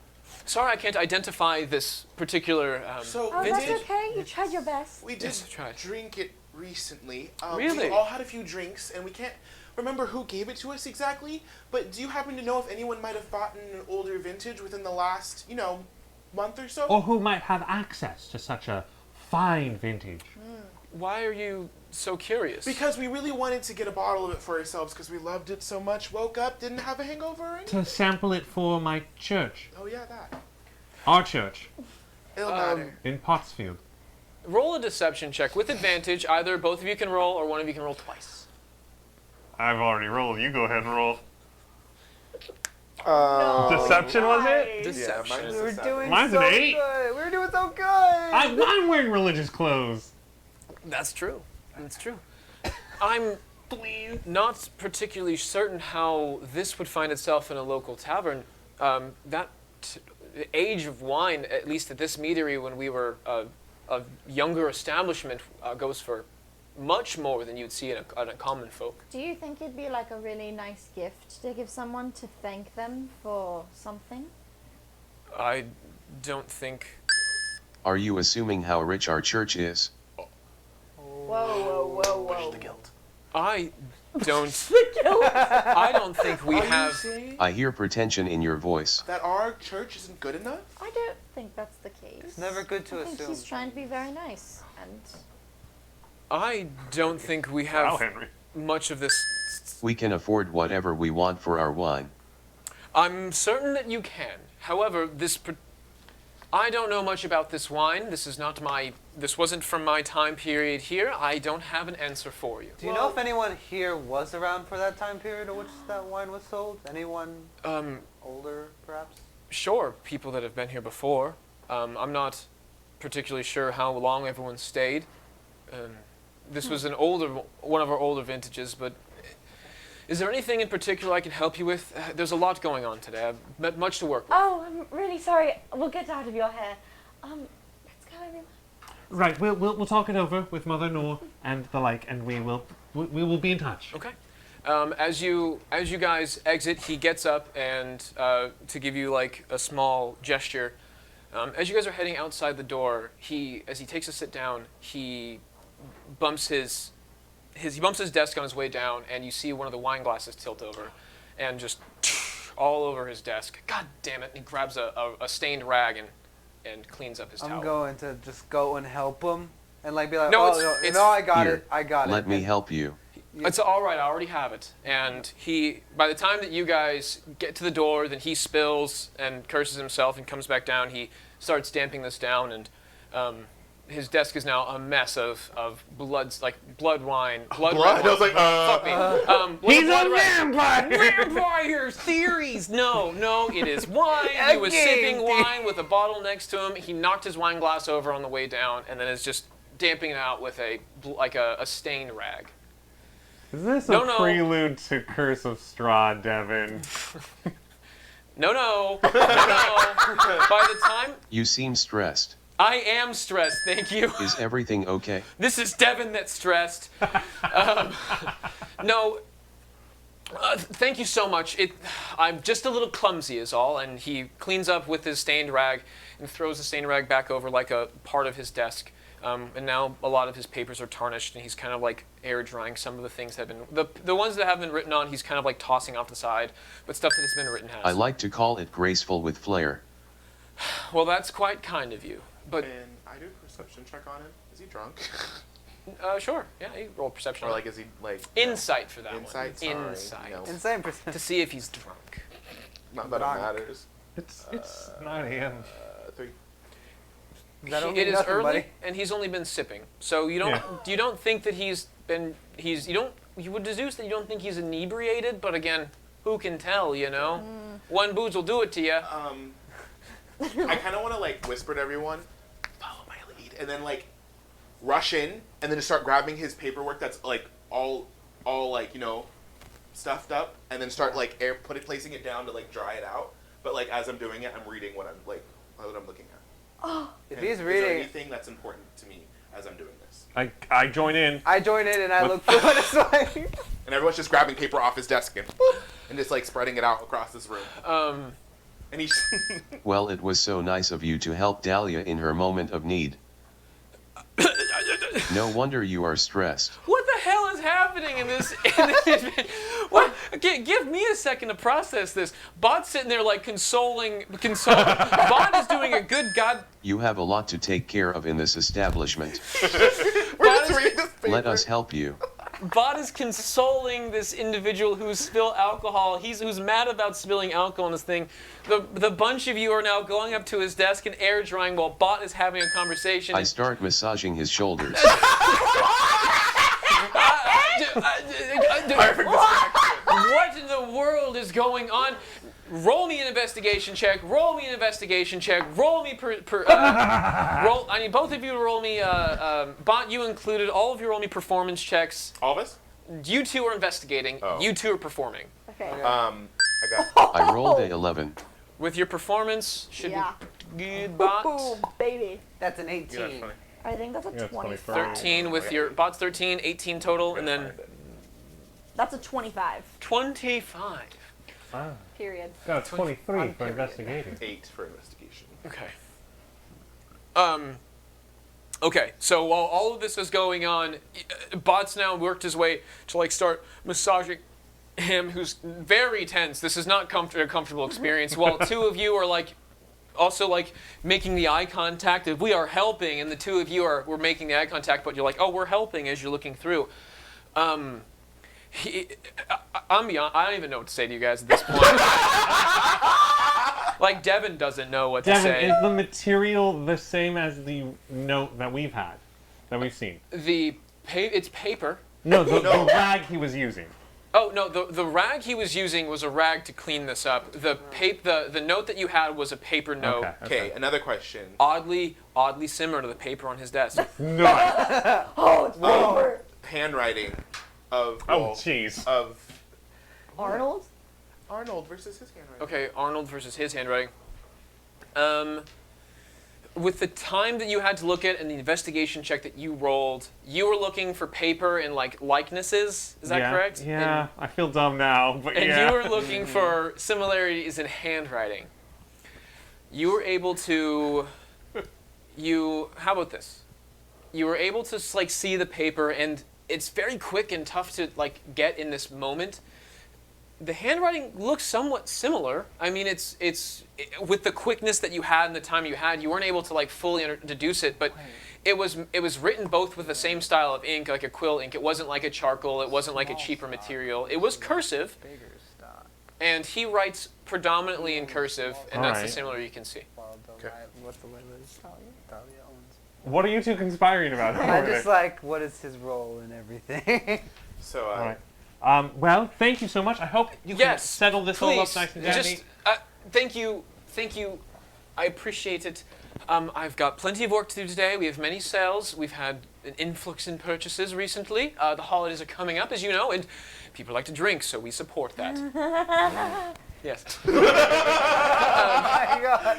Sorry, I can't identify this particular So Oh, that's vintage. okay. You tried your best. we did Yes, I tried. drink it recently. Really? We all had a few drinks, and we can't remember who gave it to us exactly. But do you happen to know if anyone might have bought an older vintage within the last, month or so? Or who might have access to such a fine vintage? Why are you so curious? Because we really wanted to get a bottle of it for ourselves because we loved it so much. Woke up, didn't have a hangover or anything. To sample it for my church. Oh yeah, that. Our church. It'll matter. In Pottsfield. Roll a deception check with advantage. Either both of you can roll, or one of you can roll twice. I've already rolled. You go ahead and roll. Deception was it? Deception. mine's We were doing Mine's so an 8. good. We were doing so good. I'm wearing religious clothes. That's true. That's true. I'm not particularly certain how this would find itself in a local tavern. The age of wine, at least at this meadery when we were a younger establishment, goes for much more than you'd see in a common folk. Do you think it'd be like a really nice gift to give someone to thank them for something? I don't think... Are you assuming how rich our church is? Whoa. The guilt. I don't... I don't think we Are you have... saying I hear pretension in your voice. that our church isn't good enough? I don't think that's the case. It's never good to I think assume. he's trying to be very nice, and I don't think we have Henry. much of this... We can afford whatever we want for our wine. I'm certain that you can. However, I don't know much about this wine. This wasn't from my time period here. I don't have an answer for you. Do you know if anyone here was around for that time period in which that wine was sold? Anyone older, perhaps? Sure, people that have been here before. I'm not particularly sure how long everyone stayed. This was one of our older vintages, but is there anything in particular I can help you with? There's a lot going on today. I've met much to work with. oh, I'm really sorry. We'll get out of your hair. Let's go, everyone. Right, we'll talk it over with Mother Noor and the like, and we will be in touch. Okay. As you guys exit, he gets up and to give you like a small gesture. As you guys are heading outside the door, as he takes a sit down, he bumps his desk on his way down, and you see one of the wine glasses tilt over, and just all over his desk. God damn it! And he grabs a stained rag and cleans up his towel. I'm going to just go and help him and like be like, No, oh, it's- no, I got Here, it. I got it. Let me And help you. It's all right. I already have it. And by the time that you guys get to the door, then he spills and curses himself and comes back down. He starts damping this down, and his desk is now a mess of blood wine. Blood. Blood? I was like, fuck me. He's blood a red- vampire! Vampire theories. No, it is wine. He was sipping wine with a bottle next to him. He knocked his wine glass over on the way down, and then is just damping it out with a stained rag. Is this No, a no. prelude to Curse of Straw, Devin? No. By the time You seem stressed. I am stressed, thank you. Is everything okay? This is Devin that's stressed. No, thank you so much. I'm just a little clumsy is all, and he cleans up with his stained rag and throws the stained rag back over like a part of his desk. And now a lot of his papers are tarnished, and he's kind of like air drying some of the things that have been, the ones that have been written on, he's kind of like tossing off the side, but stuff that has been written has. I like to call it graceful with flair. Well, that's quite kind of you. But, And I do a perception check on him. Is he drunk? sure, yeah, you roll perception. Or like, is he like Insight for that Insight, one. sorry, Insight. no. Insane percent. To see if he's drunk. Not that it Drunk. matters. It's 9 a.m. 3. That don't It mean is nothing, early, buddy. and he's only been sipping. So you don't think that you would deduce that you don't think he's inebriated, but again, who can tell, you know? One booze will do it to you. I kind of want to like whisper to everyone, follow my lead, and then like rush in, and then just start grabbing his paperwork that's like all like stuffed up, and then start like placing it down to like dry it out. But like as I'm doing it, I'm reading what I'm looking at. If And he's is there reading, anything that's important to me as I'm doing this? I join in. I join in and I look for what it's like. And everyone's just grabbing paper off his desk and just like spreading it out across this room. And he. Well, it was so nice of you to help Dahlia in her moment of need. No wonder you are stressed. What the hell is happening in this? What? Give me a second to process this. Bott's sitting there like consoling. Bott is doing a good god. You have a lot to take care of in this establishment. Let us help you. Bott is consoling this individual who's spilled alcohol. Who's mad about spilling alcohol on this thing. The bunch of you are now going up to his desk and air drying while Bott is having a conversation. I start massaging his shoulders. What in the world is going on? Roll me an investigation check. Roll me an investigation check. Roll me roll. I need both of you to roll me. Bott, you included. All of you roll me performance checks. All of us? You two are investigating. Oh. You two are performing. Okay. I got. I rolled a 11. With your performance, should Yeah. be good, Bott. Ooh, baby. That's an 18. I think that's a Yeah, 25. 13 with your Bott's 13, 18 total, and then That's a 25. 25. Ah, Period. got a 23 for investigating. 8 for investigation. Okay. Okay, so while all of this is going on, Bott's now worked his way to like start massaging him, who's very tense. This is not a comfortable experience. While two of you are like also like making the eye contact. If we are helping, and the two of you we're making the eye contact, but you're like, oh, we're helping as you're looking through. I'm beyond. I don't even know what to say to you guys at this point. Like Devin doesn't know what to Devin, say. is the material the same as the note that we've seen? It's paper. No, the rag he was using. Oh no, the rag he was using was a rag to clean this up. The note that you had was a paper note. Okay, another question. Oddly similar to the paper on his desk. No. Oh, it's paper. Handwriting of. Oh, jeez. Of Arnold? Arnold versus his handwriting. Okay, Arnold versus his handwriting. With the time that you had to look at and the investigation check that you rolled, you were looking for paper and like likenesses. Is that correct? Yeah, I feel dumb now, but And yeah. you were looking for similarities in handwriting. You were able to. How about this? You were able to like see the paper, and it's very quick and tough to like get in this moment. The handwriting looks somewhat similar. I mean, it's with the quickness that you had and the time you had, you weren't able to like fully deduce it, but it was written both with the same style of ink, like a quill ink. It wasn't like a charcoal. It wasn't like a cheaper material. It was cursive, and he writes predominantly in cursive, and that's the Alright. similar you can see. Okay. What's the Dahlia owns. What are you two conspiring about? I just like, what is his role in everything? So, All right. Well, thank you so much. I hope you can Yes, settle this all up please. nice and dandy. Just thank you. I appreciate it. I've got plenty of work to do today. We have many sales. We've had an influx in purchases recently. The holidays are coming up, as you know, and people like to drink, so we support that. Yes. Oh my god.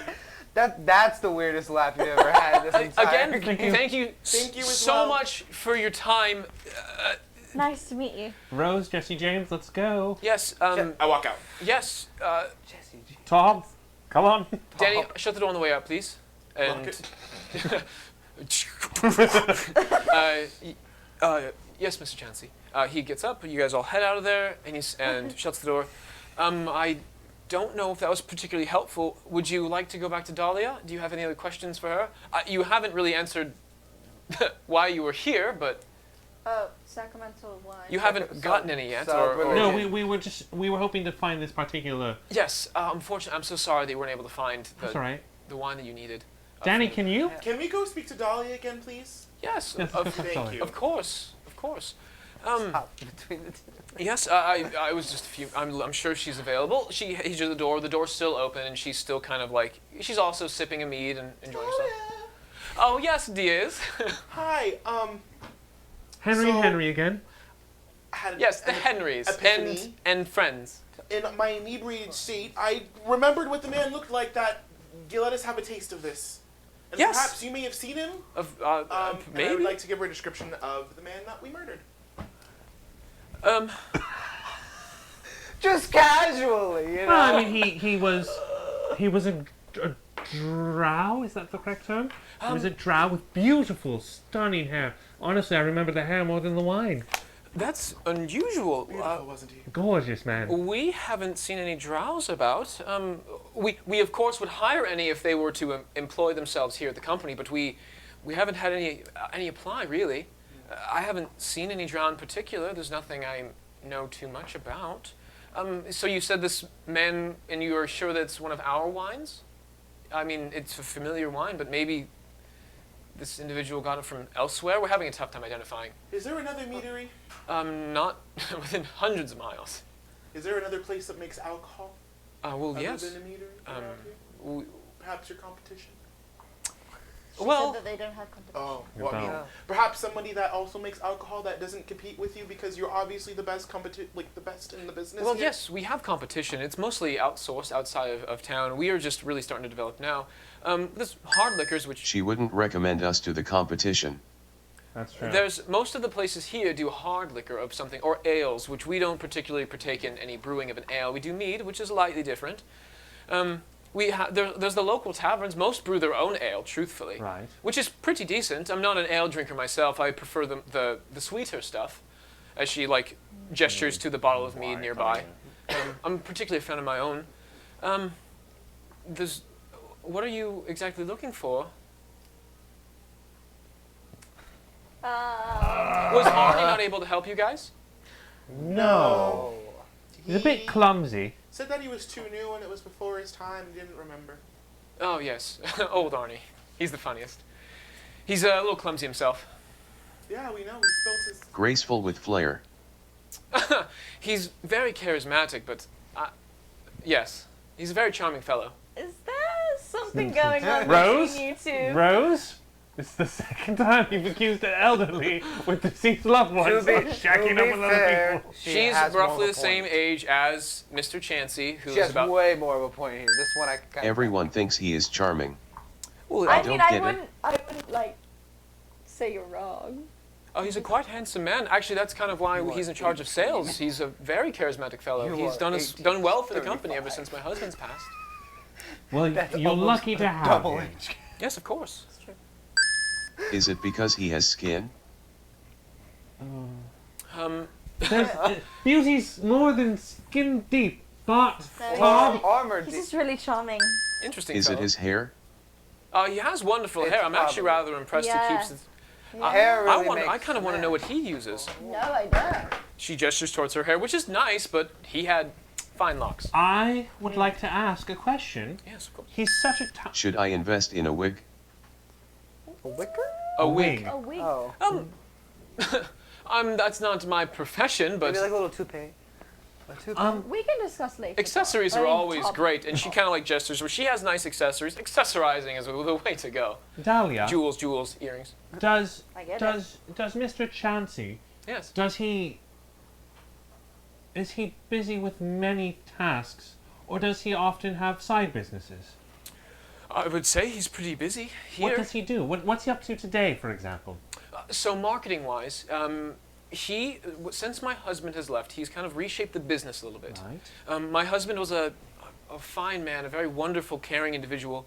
That's the weirdest laugh you've ever had this entire Again, game. thank you as so well. much for your time. Nice to meet you. Rose, Jesse James, let's go. Yes. I walk out. Yes. Tom, come on. Danny, shut the door on the way out, please. And yes, Mr. Chansey. He gets up. You guys all head out of there, and shuts the door. I don't know if that was particularly helpful. Would you like to go back to Dahlia? Do you have any other questions for her? You haven't really answered why you were here, but Oh, sacramental wine. you haven't gotten any yet. No, we were hoping to find this particular. Yes. Unfortunately, I'm so sorry that you weren't able to find That's all right. the wine that you needed. Danny, can you? Can we go speak to Dahlia again, please? Yes. Yes, Thank you. Of course. Of course. Between the two. Yes, I was just a few. I'm sure she's available. He's at the door. The door's still open, and she's still kind of like. She's also sipping a mead and enjoying herself. Oh yes, Diaz. Hi. Henry and So- Henry again. Had Yes, the an Henrys epiphany. and friends. In my inebriated state, I remembered what the man looked like. That you let us have a taste of this. And Yes. perhaps you may have seen him. And And I would maybe. like to give her a description of the man that we murdered. Just casually, you know. Well, I mean, he He was a drow, is that the correct term? He was a drow with beautiful, stunning hair. Honestly, I remember the hair more than the wine. That's unusual. Beautiful, wasn't he? Gorgeous, man. We haven't seen any drows about. We of course would hire any if they were to employ themselves here at the company, but we haven't had any apply really. I haven't seen any drow in particular. There's nothing I know too much about. So you said this man, and you are sure that it's one of our wines? I mean, it's a familiar wine, but maybe this individual got it from elsewhere. We're having a tough time identifying. Is there another meadery? Not within hundreds of miles. Is there another place that makes alcohol? Well, other yes. than a meadery around here? We, Perhaps your competition? She Well- said that they don't have competition. Oh, well, I mean, About- perhaps somebody that also makes alcohol that doesn't compete with you because you're obviously the best the best in the business. well, here? yes, we have competition. It's mostly outsourced outside of town. We are just really starting to develop now. There's hard liquors, which She wouldn't recommend us to the competition. That's true. there's most of the places here do hard liquor of something, or ales, which we don't particularly partake in any brewing of an ale. We do mead, which is slightly different. There's the local taverns. Most brew their own ale, truthfully, Right. which is pretty decent. I'm not an ale drinker myself. I prefer the sweeter stuff, as she gestures to the bottle of mead nearby. I'm particularly a fan of my own. What are you exactly looking for? Was Arnie not able to help you guys? No. He's a bit clumsy. Said that he was too new and it was before his time. Didn't remember. Oh yes, old Arnie. He's the funniest. He's a little clumsy himself. Yeah, we know. He spilled his. Graceful with flair. He's very charismatic, but yes, he's a very charming fellow. Is there something going on Rose? between you two? Rose? It's the second time you've accused an elderly with deceased loved ones of shacking up with other people. She's has more of roughly a the same point. age as Mr. Chansey, who She is has about. way more of a point here. This one I kind Everyone thinks he is charming. Well, I don't mean, get I it. wouldn't say you're wrong. oh, he's a quite handsome man. Actually, that's kind of why You he's are in charge of 18. sales. He's a very charismatic fellow. You He's are done well for the 18, company ever 35. since my husband's passed. Well, That's you're almost lucky to have double him. age. Yes, of course. It's true. Is it because he has skin? Beauty's more than skin deep. But, No, Tom, Armored. He's just really charming. Interesting Is it fellow. his hair? He has wonderful It's hair. I'm actually probably- rather impressed Yeah. he keeps it. Hair really I makes kind of want to know men. what he uses. No, I don't. She gestures towards her hair, which is nice, but he had fine locks. I would like to ask a question. Yes, of course. He's such a Should I invest in a wig? A wicker? A wig. A week. Oh. That's not my profession, but Maybe like a little toupee. A toupee? We can discuss later. accessories I are mean, always Tom. great. And she kind of gestures, where she has nice accessories. Accessorizing is the way to go. Dahlia. Jewels, earrings. Does I get does Mr. Chansey Yes. is he busy with many tasks, or does he often have side businesses? I would say he's pretty busy What here. does he do? What's he up to today, for example? So marketing-wise, since my husband has left, he's kind of reshaped the business a little bit. Right. My husband was a fine man, a very wonderful, caring individual.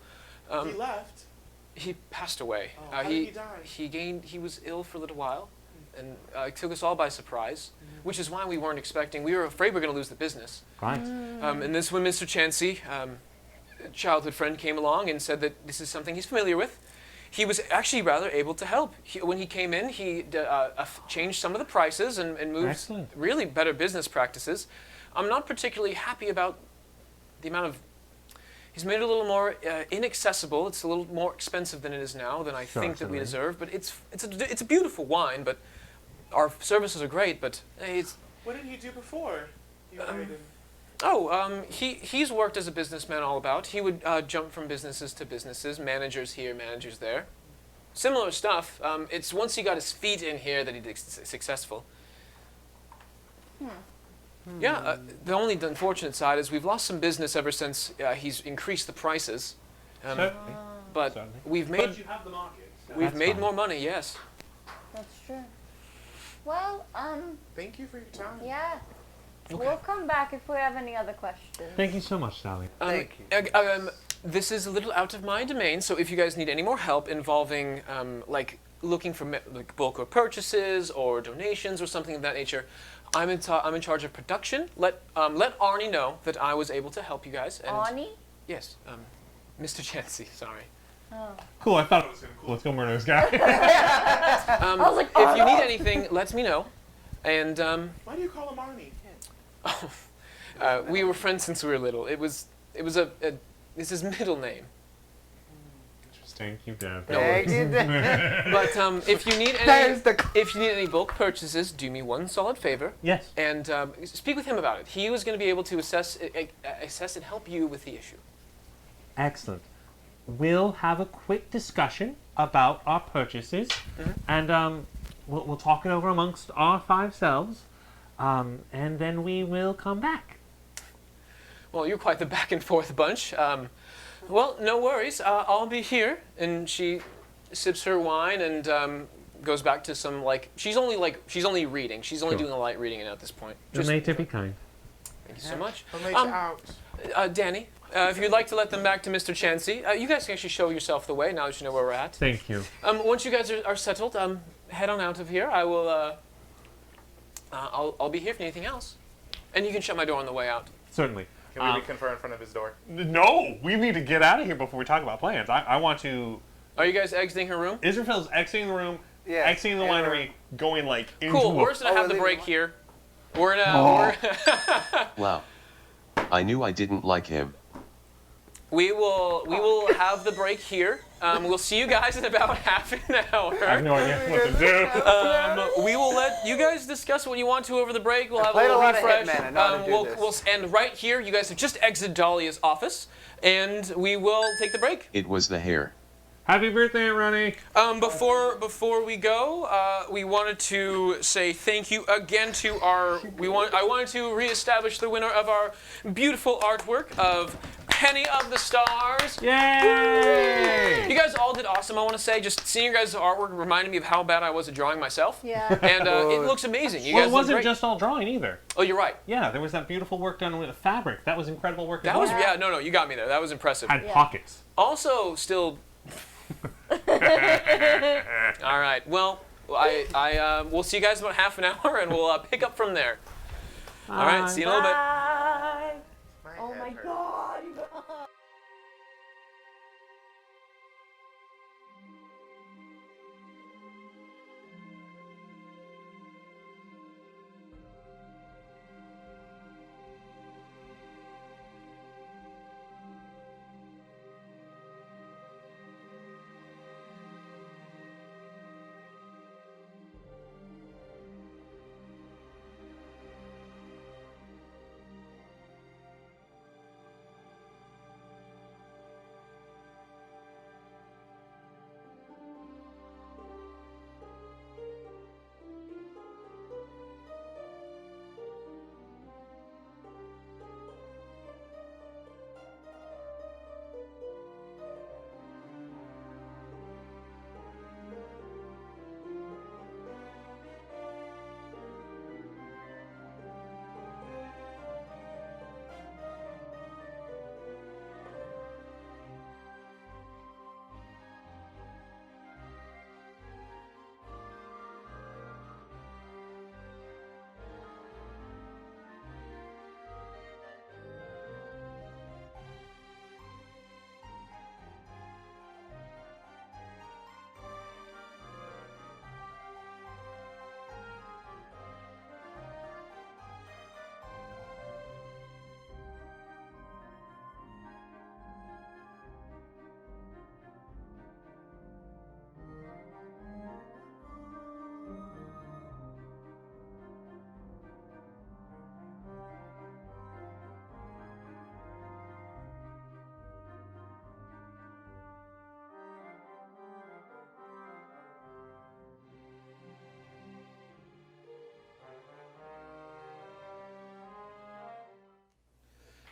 He left. He passed away. Oh, how did he die? He was ill for a little while, and it took us all by surprise, which is why we weren't expecting. We were afraid we were going to lose the business. Right. And this when Mr. Chansey, a childhood friend, came along and said that this is something he's familiar with. He was actually rather able to help. When he came in, he changed some of the prices and moved Excellent. really better business practices. I'm not particularly happy about the amount of. He's made it a little more inaccessible. It's a little more expensive than it is now, than I think that we Certainly. deserve. But it's a beautiful wine. But our services are great. But it's What did he do before? You hired him. he's worked as a businessman all about. He would jump from businesses to businesses, managers here, managers there. Similar stuff. It's once he got his feet in here that he's successful. Yeah, the only unfortunate side is we've lost some business ever since he's increased the prices. Certainly. But Certainly. we've made you have the market. So. we've That's made fine. more money. Yes. That's true. Well, Thank you for your time. yeah. We'll come back if we have any other questions. Thank you so much, Sally. Thank you. This is a little out of my domain, so if you guys need any more help involving, like, looking for like bulk or purchases or donations or something of that nature, I'm in charge of production. Let Arnie know that I was able to help you guys. And Arnie? Yes, Mr. Chansey, sorry. Oh. Cool, I thought it was gonna be cool. Let's go murder this guy. I was like, If you need anything, let me know. And Why do you call him Arnie? we were friends since we were little. It was it's his middle name. Interesting. Keep that. Thank you. But if you need any bulk purchases, do me one solid favor. Yes. And speak with him about it. He was going to be able to assess and help you with the issue. Excellent. We'll have a quick discussion about our purchases, and we'll talk it over amongst our 5 selves, and then we will come back. Well, you're quite the back and forth bunch. Well, no worries. I'll be here. And she sips her wine and goes back to some she's only reading. She's only Sure. doing a light reading at this point. You may to be kind. Thank you so much. I'll make you out. Danny, if you'd like to let them back to Mr. Chansey, you guys can actually show yourself the way now that you know where we're at. Thank you. Once you guys are settled, head on out of here. I will. I'll be here for anything else, and you can shut my door on the way out. Certainly. Can we confer in front of his door? No, we need to get out of here before we talk about plans. I want to. Are you guys exiting her room? Israfel's exiting the room, Yes, exiting the and winery, going into Cool. We're a... just gonna have the leaving break the here. We're gonna. Wow. I knew I didn't like him. We will have the break here. We'll see you guys in about half an hour. I have no idea what to do. We will let you guys discuss what you want to over the break. We'll have a played a little lot of refresh. Hitman. I know how to do this. We'll end right here. You guys have just exited Dahlia's office, and we will take the break. It was the hair. Happy birthday, Ronnie. Before we go, we wanted to say thank you again to our. I wanted to reestablish the winner of our beautiful artwork of Penny of the Stars. Yay! You guys all did awesome. I want to say, just seeing your guys' artwork reminded me of how bad I was at drawing myself. Yeah. And it looks amazing. You Well, guys it look wasn't great. just all drawing either. Oh, you're right. Yeah, there was that beautiful work done with the fabric. That was incredible work. That as was well. no, you got me there. That was impressive. Had Yeah. pockets. Also, still. All right. Well, we'll see you guys in about half an hour, and we'll pick up from there. All right. See you in a little bit. Bye. Oh head my hurts. god.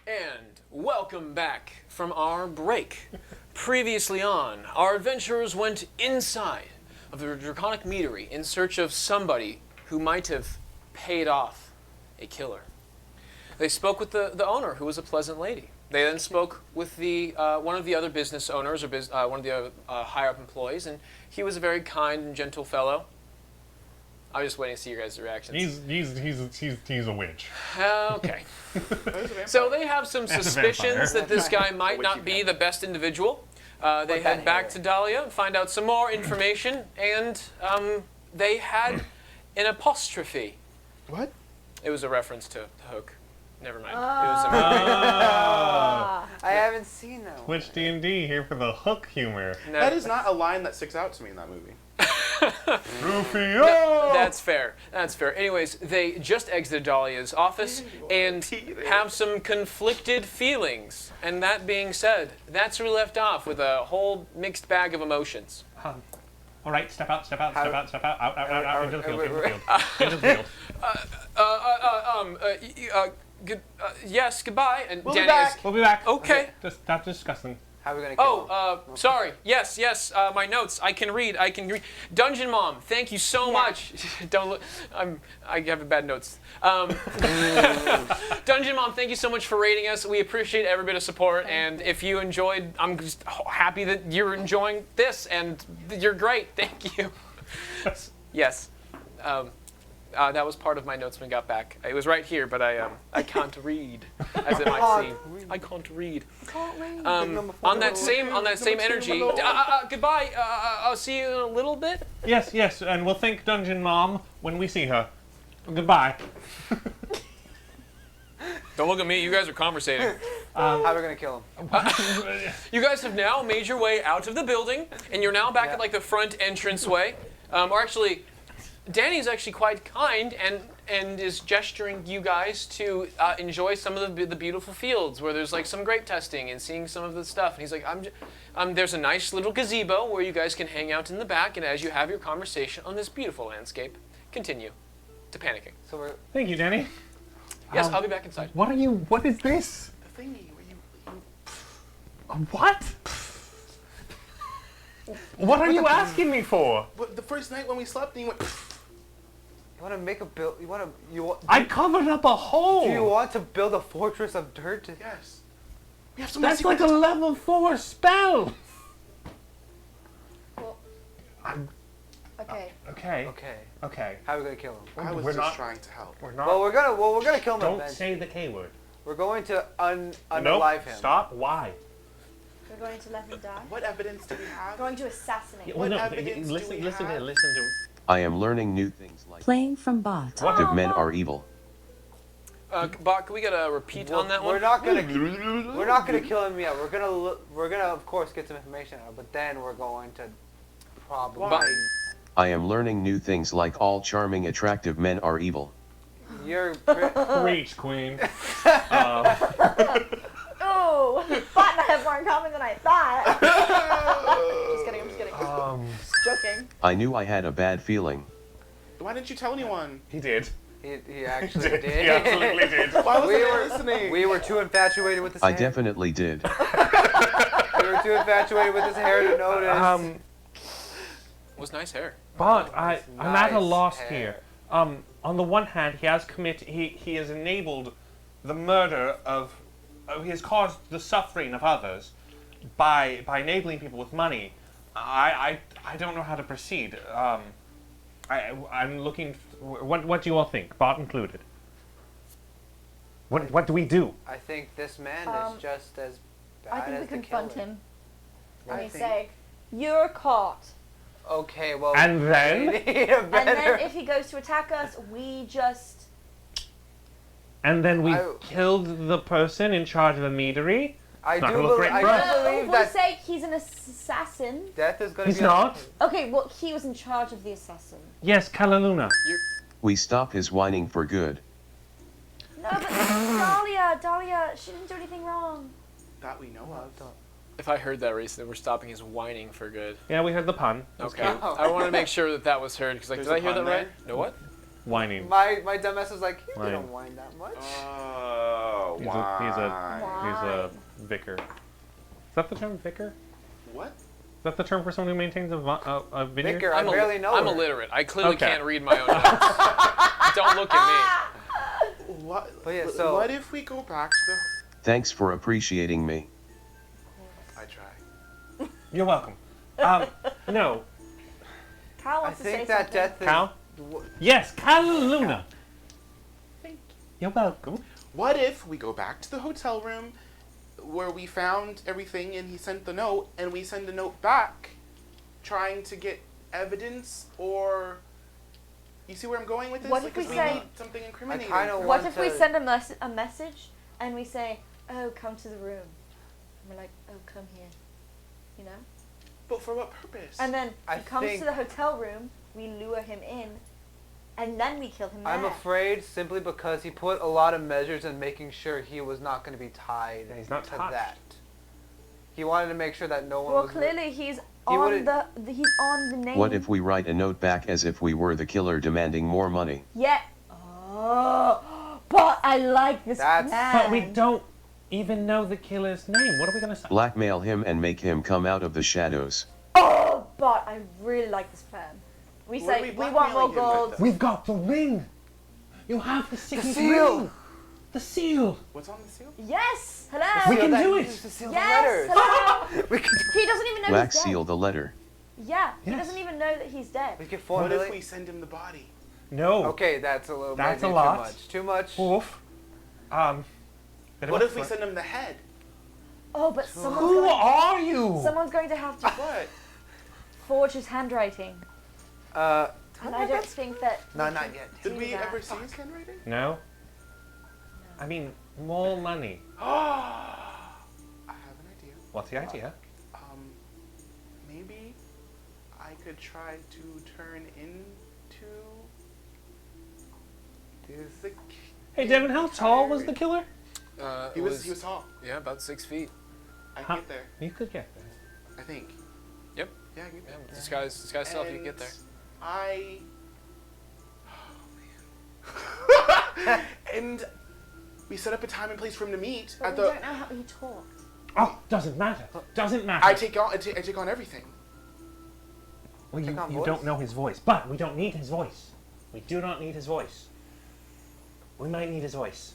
And welcome back from our break. Previously on, our adventurers went inside of the draconic Meadery in search of somebody who might have paid off a killer. They spoke with the owner, who was a pleasant lady. They then spoke with the one of the other business owners, or one of the other higher-up employees, and he was a very kind and gentle fellow. I'm just waiting to see your guys' reactions. He's a witch. Okay. So they have some suspicions that this guy might not be the best individual. They head back to Dahlia and find out some more information, and they had an apostrophe. What? It was a reference to Hook. Never mind. It Ah. was a I haven't seen that one. Twitch D&D here for the hook humor. No, That is not a line that sticks out to me in that movie. Rufio! That's fair. That's fair. Anyways, they just exited Dahlia's office and have some conflicted feelings. And that being said, that's where we left off with a whole mixed bag of emotions. All right, step out, step out, How- step out, step out, out, into the field, into the wait, field, into the field. Yes, goodbye. And We'll be Danny back. is We'll be back. okay. Just stop discussing. How are we gonna kill him? Sorry. Yes. My notes. I can read. Dungeon Mom, thank you so much. Don't look. I have bad notes. Dungeon Mom, thank you so much for rating us. We appreciate every bit of support. And if you enjoyed, I'm just happy that you're enjoying this, and you're great. Thank you. Yes. That was part of my notes when we got back. It was right here, but I can't read, as it might seem. I can't read. On that same energy. Goodbye. I'll see you in a little bit. Yes, and we'll thank Dungeon Mom when we see her. Goodbye. Don't look at me. You guys are conversating. How are we gonna kill him? You guys have now made your way out of the building, and you're now back at like the front entranceway. Or actually, Danny's actually quite kind and is gesturing you guys to enjoy some of the beautiful fields where there's like some grape testing and seeing some of the stuff. And he's like, there's a nice little gazebo where you guys can hang out in the back, and as you have your conversation on this beautiful landscape, continue to panicking. So we're. Thank you, Danny. Yes, I'll be back inside. What is this? The thingy where you What? What are you asking me for? But the first night when we slept, and you went. You want to make a build? I covered up a hole. Do you want to build a fortress of dirt? Yes. We have some That's like a level 4 spell. Well, okay. Okay. Okay. How are we gonna kill him? I was We're just not- trying to help. We're not. We're gonna kill him Don't eventually. say the K word. We're going to Nope. unalive him. Stop. Why? We're going to let him die. What evidence do we have? Going to assassinate him. What no, evidence do listen we to have? listen to. I am learning new things like Playing from Bott. active men are evil. Bott, can we get a repeat on that one? We're not gonna kill him yet. We're gonna of course get some information out, but then we're going to probably. I am learning new things like all charming, attractive men are evil. You're. Preach, Queen. Oh, Bott and I have more in common than I thought. Just kidding. I'm just kidding. Joking. I knew I had a bad feeling. Why didn't you tell anyone? He did. He actually did. He absolutely did. Why wasn't We I were listening? We were too infatuated with his I hair. definitely did. We were too infatuated with his hair to notice. It was nice hair. But I'm at a Nice loss hair. here. On the one hand, he has enabled the murder of, he has caused the suffering of others by enabling people with money. I don't know how to proceed. I'm looking. What do you all think, Bott included? What do we do? I think this man is just as bad I think as we the confront killer. him. I And we think- say, "You're caught." Okay, well. And then? we need a And better. then if he goes to attack us, we just. And then we I- killed the person in charge of the meadery. I not do gonna look great I for do us. believe we that say he's an assassin. death is going to He's be. not. Okay, well, he was in charge of the assassin. Yes, Kalaluna. We stop his whining for good. No, but Dahlia, she didn't do anything wrong. That we know of. If I heard that recently, we're stopping his whining for good. Yeah, we heard the pun. Okay. Oh. I wanted to make sure that was heard, because like, There's did I a hear that pun right? No what? Whining. My dumbass was like, he Why? didn't whine that much. Oh, He's a vicar. Is that the term, vicar? What? Is that the term for someone who maintains a vineyard? Vicar, I barely know I'm her. illiterate. I clearly Okay. can't read my own notes. Don't look at What? But yeah, so- what if we go back to the? Thanks for appreciating me. I try. You're welcome. No. Cal I wants to say think that something. death is. Cal? w- Yes, Cal Luna. You're welcome. What if we go back to the hotel room where we found everything and he sent the note, and we send the note back trying to get evidence, or you see where I'm going with this? What Like, if we 'cause say- need something incriminating? kinda for What want if we to- send a message and we say, "Oh, come to the room," and we're like, "Oh, come here," you know? But for what purpose? And then I he comes think- to the hotel room, we lure him in, and then we kill him there. I'm afraid simply because he put a lot of measures in making sure he was not going to be tied Yeah, he's not to touched. that. He wanted to make sure that no one Well, was. clearly he's He on wouldn't- he's on the name. What if we write a note back as if we were the killer demanding more money? Yeah. Oh, but I like this That's- plan. But we don't even know the killer's name. What are we going to say? Blackmail him and make him come out of the shadows. Oh, but I really like this plan. We What are say we we want more blackmailing him with, gold. though? We've got the ring. You have the secret seal. ring. The seal. What's on the seal? Yes. Hello. We Seal can that do he it. used to seal the Yes. letters. Hello. We could. He doesn't even know Wax he's dead. seal the letter. Yeah. He Yes. doesn't even know that he's dead. We get 4 What if million. we send him the body? No. Okay, that's a little. That's maybe a lot. Too much. Too much. Oof. Bit of What a if we threat. send him the head? Oh, but someone's Who going, are you? someone's going to have to What? forge his handwriting, Uh, and I don't think that. no, we not can yet. Did do we that. ever see his handwriting? No. I mean, more money. I have an idea. What's the idea? Maybe I could try to turn into the. Hey, Devin, how tall was the killer? He was tall. Yeah, about 6 feet. I Huh? can get there. You could get there. I think. Yep. Yeah, I can get Yeah, there. with disguise self, you can get there. And we set up a time and place for him to meet But at we the. don't know how he talked. Oh, doesn't matter. Doesn't matter. I take on everything. Well, you, Take on you voice? don't know his voice, but we don't need his voice. We do not need his voice. We might need his voice.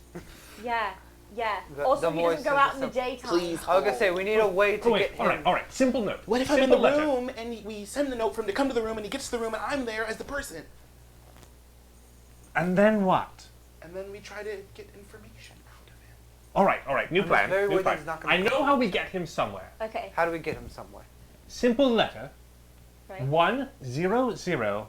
Yeah. Yeah. The- Also, the he doesn't voice go is out in the the daytime. Please. I was gonna say we need a way to Oh, get wait, him. all right. Simple note. What if I'm in the Simple letter. room and we send the note for him to come to the room and he gets to the room and I'm there as the person? And then what? And then we try to get information out of him. All right. New I'm plan. very New worried plan. he's not gonna I know how we get him somewhere. Okay. How do we get him somewhere? Simple letter. Right. 100-2H.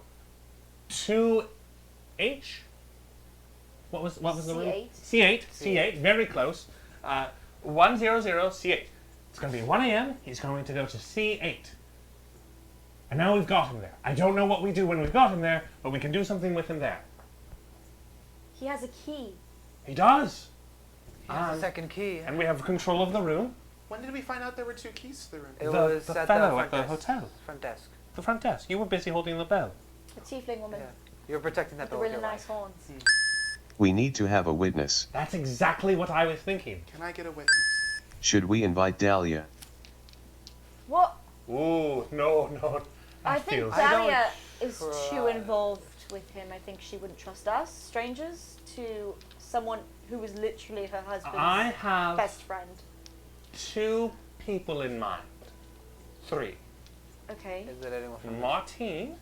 What was the room? C8. C8. Very close. 100C8. It's going to be 1 a.m. He's going to go to C8. And now we've got him there. I don't know what we do when we've got him there, but we can do something with him there. He has a key. He does. He has a second key. And we have control of the room. When did we find out there were 2 keys to the room? It the was the at fellow the at the front desk. hotel. Front desk. The front desk. You were busy holding the bell. A tiefling woman Yeah. You're protecting that with the door with really your nice life. horns. We need to have a witness. That's exactly what I was thinking. Can I get a witness? Should we invite Dahlia? What? Ooh, no. I That think feels. Dahlia is try. too involved with him. I think she wouldn't trust us, strangers, to someone who was literally her husband's I have best friend. 2 people in mind. 3. Okay. Is it anyone from Martine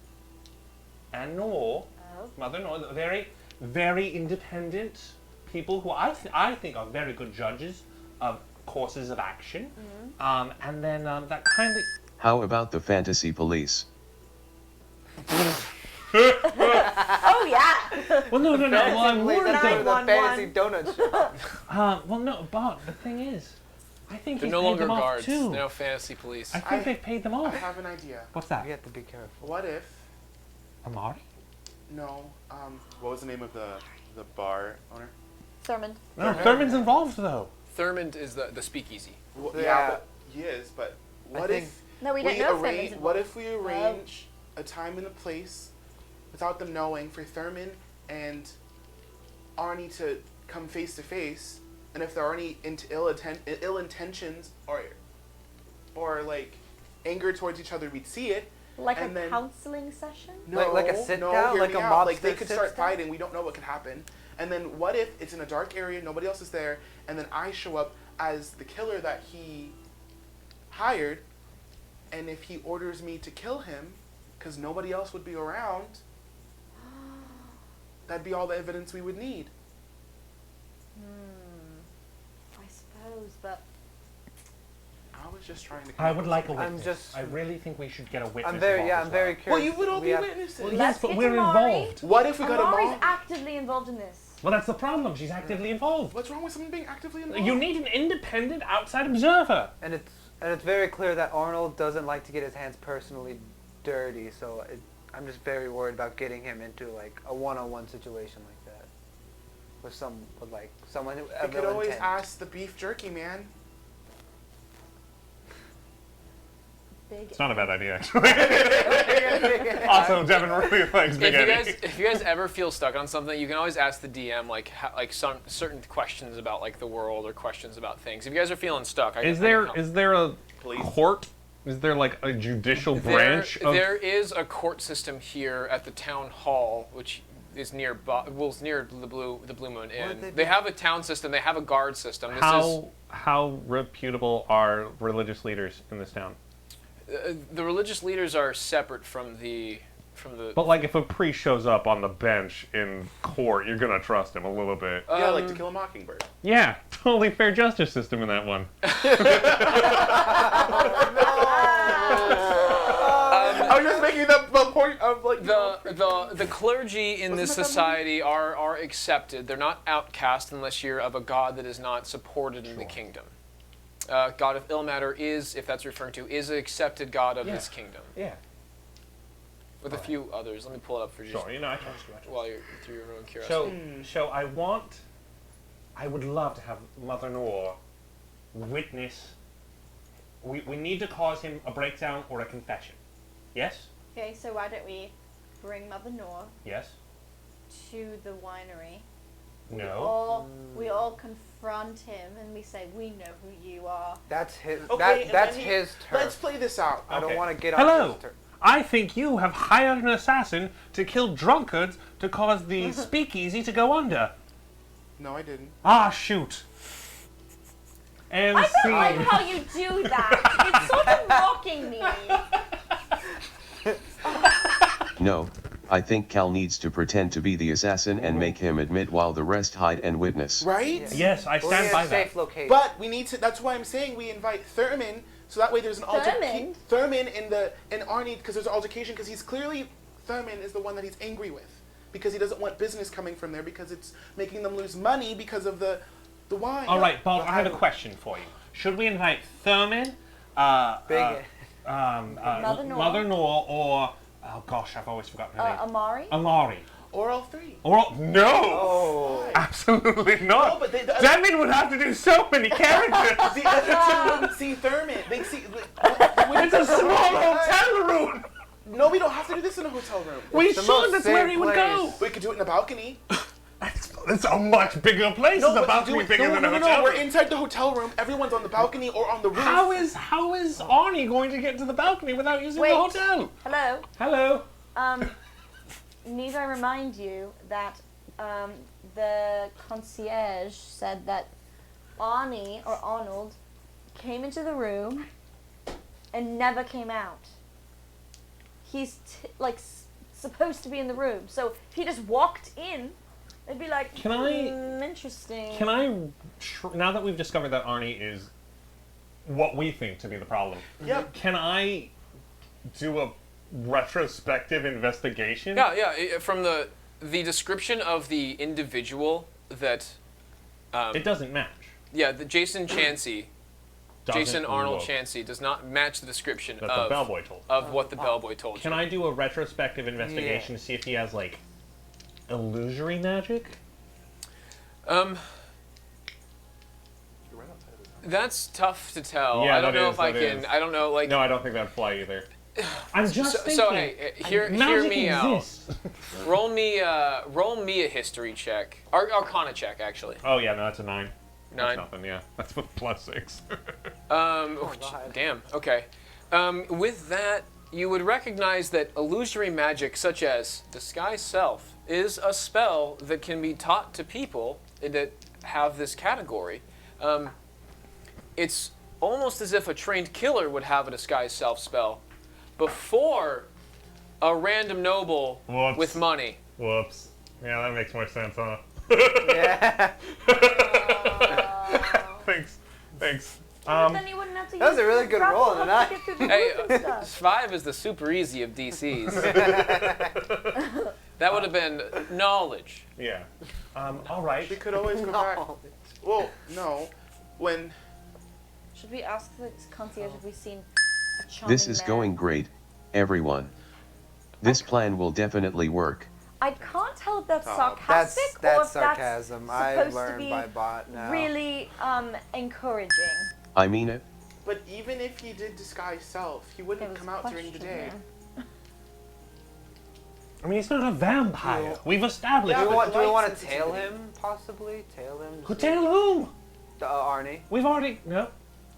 and Noor, Oh. Mother Noor, very, very independent people who I think are very good judges of courses of action. And then that kind of... How about the fantasy police? Oh yeah. Well, no. Well, I Fantasy would Place, though. the 911. fantasy donut shop. Well, no, but the thing is, I think They're he's no paid longer them off guards. too. They're now fantasy police. I think they've paid them I off. have an idea. What's that? You have to be careful. What if? Amari? No. What was the name of the bar owner? Thurmond. No, Thurman's involved though. Thurmond is the speakeasy. Well, Yeah. yeah, but he is. But what think- if No, we don't know if Thurman's arrange? involved. What if we arrange a time and a place, without them knowing, for Thurman and Arnie to come face to face, and if there are any ill intentions or like anger towards each other, we'd see it. Like And a then- counseling session? No, Like a sit no, down, hear like me a out. mobster Like they could sit start down? fighting. We don't know what could happen. And then what if it's in a dark area, nobody else is there, and then I show up as the killer that he hired, and if he orders me to kill him, because nobody else would be around, that'd be all the evidence we would need. I suppose, but I was just trying to. I would like a I'm witness. just- I really think we should get a witness. I'm very involved as well. curious. Well, you would all We be have- witnesses. Well, Let's yes, but get we're Amari. involved. What if we got Amari's Amari? actively involved in this. Well, that's the problem. She's actively involved. What's wrong with someone being actively involved? You need an independent outside observer. And it's very clear that Arnold doesn't like to get his hands personally dirty, so I'm just very worried about getting him into like a one-on-one situation like that with someone who I have could ill always intent. ask the beef jerky man. Big. It's not a bad idea, actually. Also, Devin really likes Big Eddie. If you guys ever feel stuck on something, you can always ask the DM some certain questions about like the world or questions about things. If you guys are feeling stuck, Is there a court? Is there like a judicial branch? There is a court system here at the town hall, which is near near the Blue Moon Inn. They have a town system. They have a guard system. How reputable are religious leaders in this town? The religious leaders are separate from the. But like, if a priest shows up on the bench in court, you're gonna trust him a little bit. Yeah, like To Kill a Mockingbird. Yeah, totally fair justice system in that one. I was just making the point of like the clergy in this Wasn't that society are accepted. They're not outcast unless you're of a god that is not supported in the kingdom. God of Ilmater is, if that's referring to, is an accepted god of his kingdom. Yeah. With a few others. Let me pull it up for you. Sure, you know, I trust you. While you're through your own curiosity. So I would love to have Mother Noor witness. We need to cause him a breakdown or a confession. Yes? Okay, so why don't we bring Mother Noor Yes? to the winery? No. We all confront him and we say, we know who you are. That's his. Okay, that's and then his turn. Let's play this out. I don't Okay. want to get on Hello. his turn. I think you have hired an assassin to kill drunkards to cause the speakeasy to go under. No, I didn't. Ah, shoot. And I don't like scene. how you do that. It's sort of mocking me. No, I think Cal needs to pretend to be the assassin and make him admit while the rest hide and witness. Right? Yes, I We're stand in by a that. safe location. But we need to. That's why I'm saying we invite Thurman, so that way there's an Thurman? Thurman in Arnie, because there's an altercation, because he's clearly Thurman is the one that he's angry with, because he doesn't want business coming from there, because it's making them lose money because of the wine. All right, Bob, The I have a high- question for you. Should we invite Thurman, Big. Mother Noor, or oh gosh, I've always forgotten her name. Amari? Amari. Or all three. Or no, Oh. absolutely not. No, but they- Devin would have to do so many characters. See, that's wouldn't see Thurman. They see. It's a small hotel room. No, we don't have to do this in a hotel room. We the should. most That's where safe he would go. place. We could do it in a balcony. It's a much bigger place. It's a but you balcony do it. bigger No, than a no, hotel We're room. inside the hotel room. Everyone's on the balcony or on the roof. How is Arnie going to get to the balcony without using Wait. the hotel? Hello? Hello. Need I remind you that the concierge said that Arnie or Arnold came into the room and never came out. He's supposed to be in the room, so if he just walked in, they'd be like, Can I- interesting. Can I, now that we've discovered that Arnie is what we think to be the problem, Yep. can I do a retrospective investigation? Yeah. From the description of the individual that. It doesn't match. Yeah, the Jason Chansey. Jason Doesn't Arnold look Chansey does not match the description that of the bellboy told. what the bellboy told Can you. I do a retrospective investigation to see if he has like illusory magic? That's tough to tell. Yeah, I don't that know is, if I that can. is. I don't know. Like, No, I don't think that'd fly either. I'm just thinking. so hey, hear magic me out. exists. Roll me a history check, Arcana check actually. Oh yeah, no, that's a 9. 9. That's nothing. Yeah, that's with +6. Damn. Okay. With that, you would recognize that illusory magic, such as Disguise Self, is a spell that can be taught to people that have this category. It's almost as if a trained killer would have a Disguise Self spell before a random noble Whoops. with money. Whoops. Yeah, that makes more sense, huh? Yeah. Thanks. Then you wouldn't have to That was use a really the good grapple roll hook tonight. to get through the Hey, roof and stuff. 5 is the super easy of DCs. That would have been knowledge. Yeah. All right. We could always go back. Well, no. When Should we ask the concierge if we've seen a charming This is man? going great, everyone. This plan will definitely work. I can't tell if that's That's sarcastic or that's if sarcasm. that's I supposed to learned be by Bott now. really encouraging. I mean it. But even if he did disguise self, he There wouldn't was come a out during the question day. there. I mean, he's not a vampire. No. We've established Yeah, Do we but want, do we light want to sensitivity. tail him, possibly? Tail him? Who tail whom? Arnie. We've already no.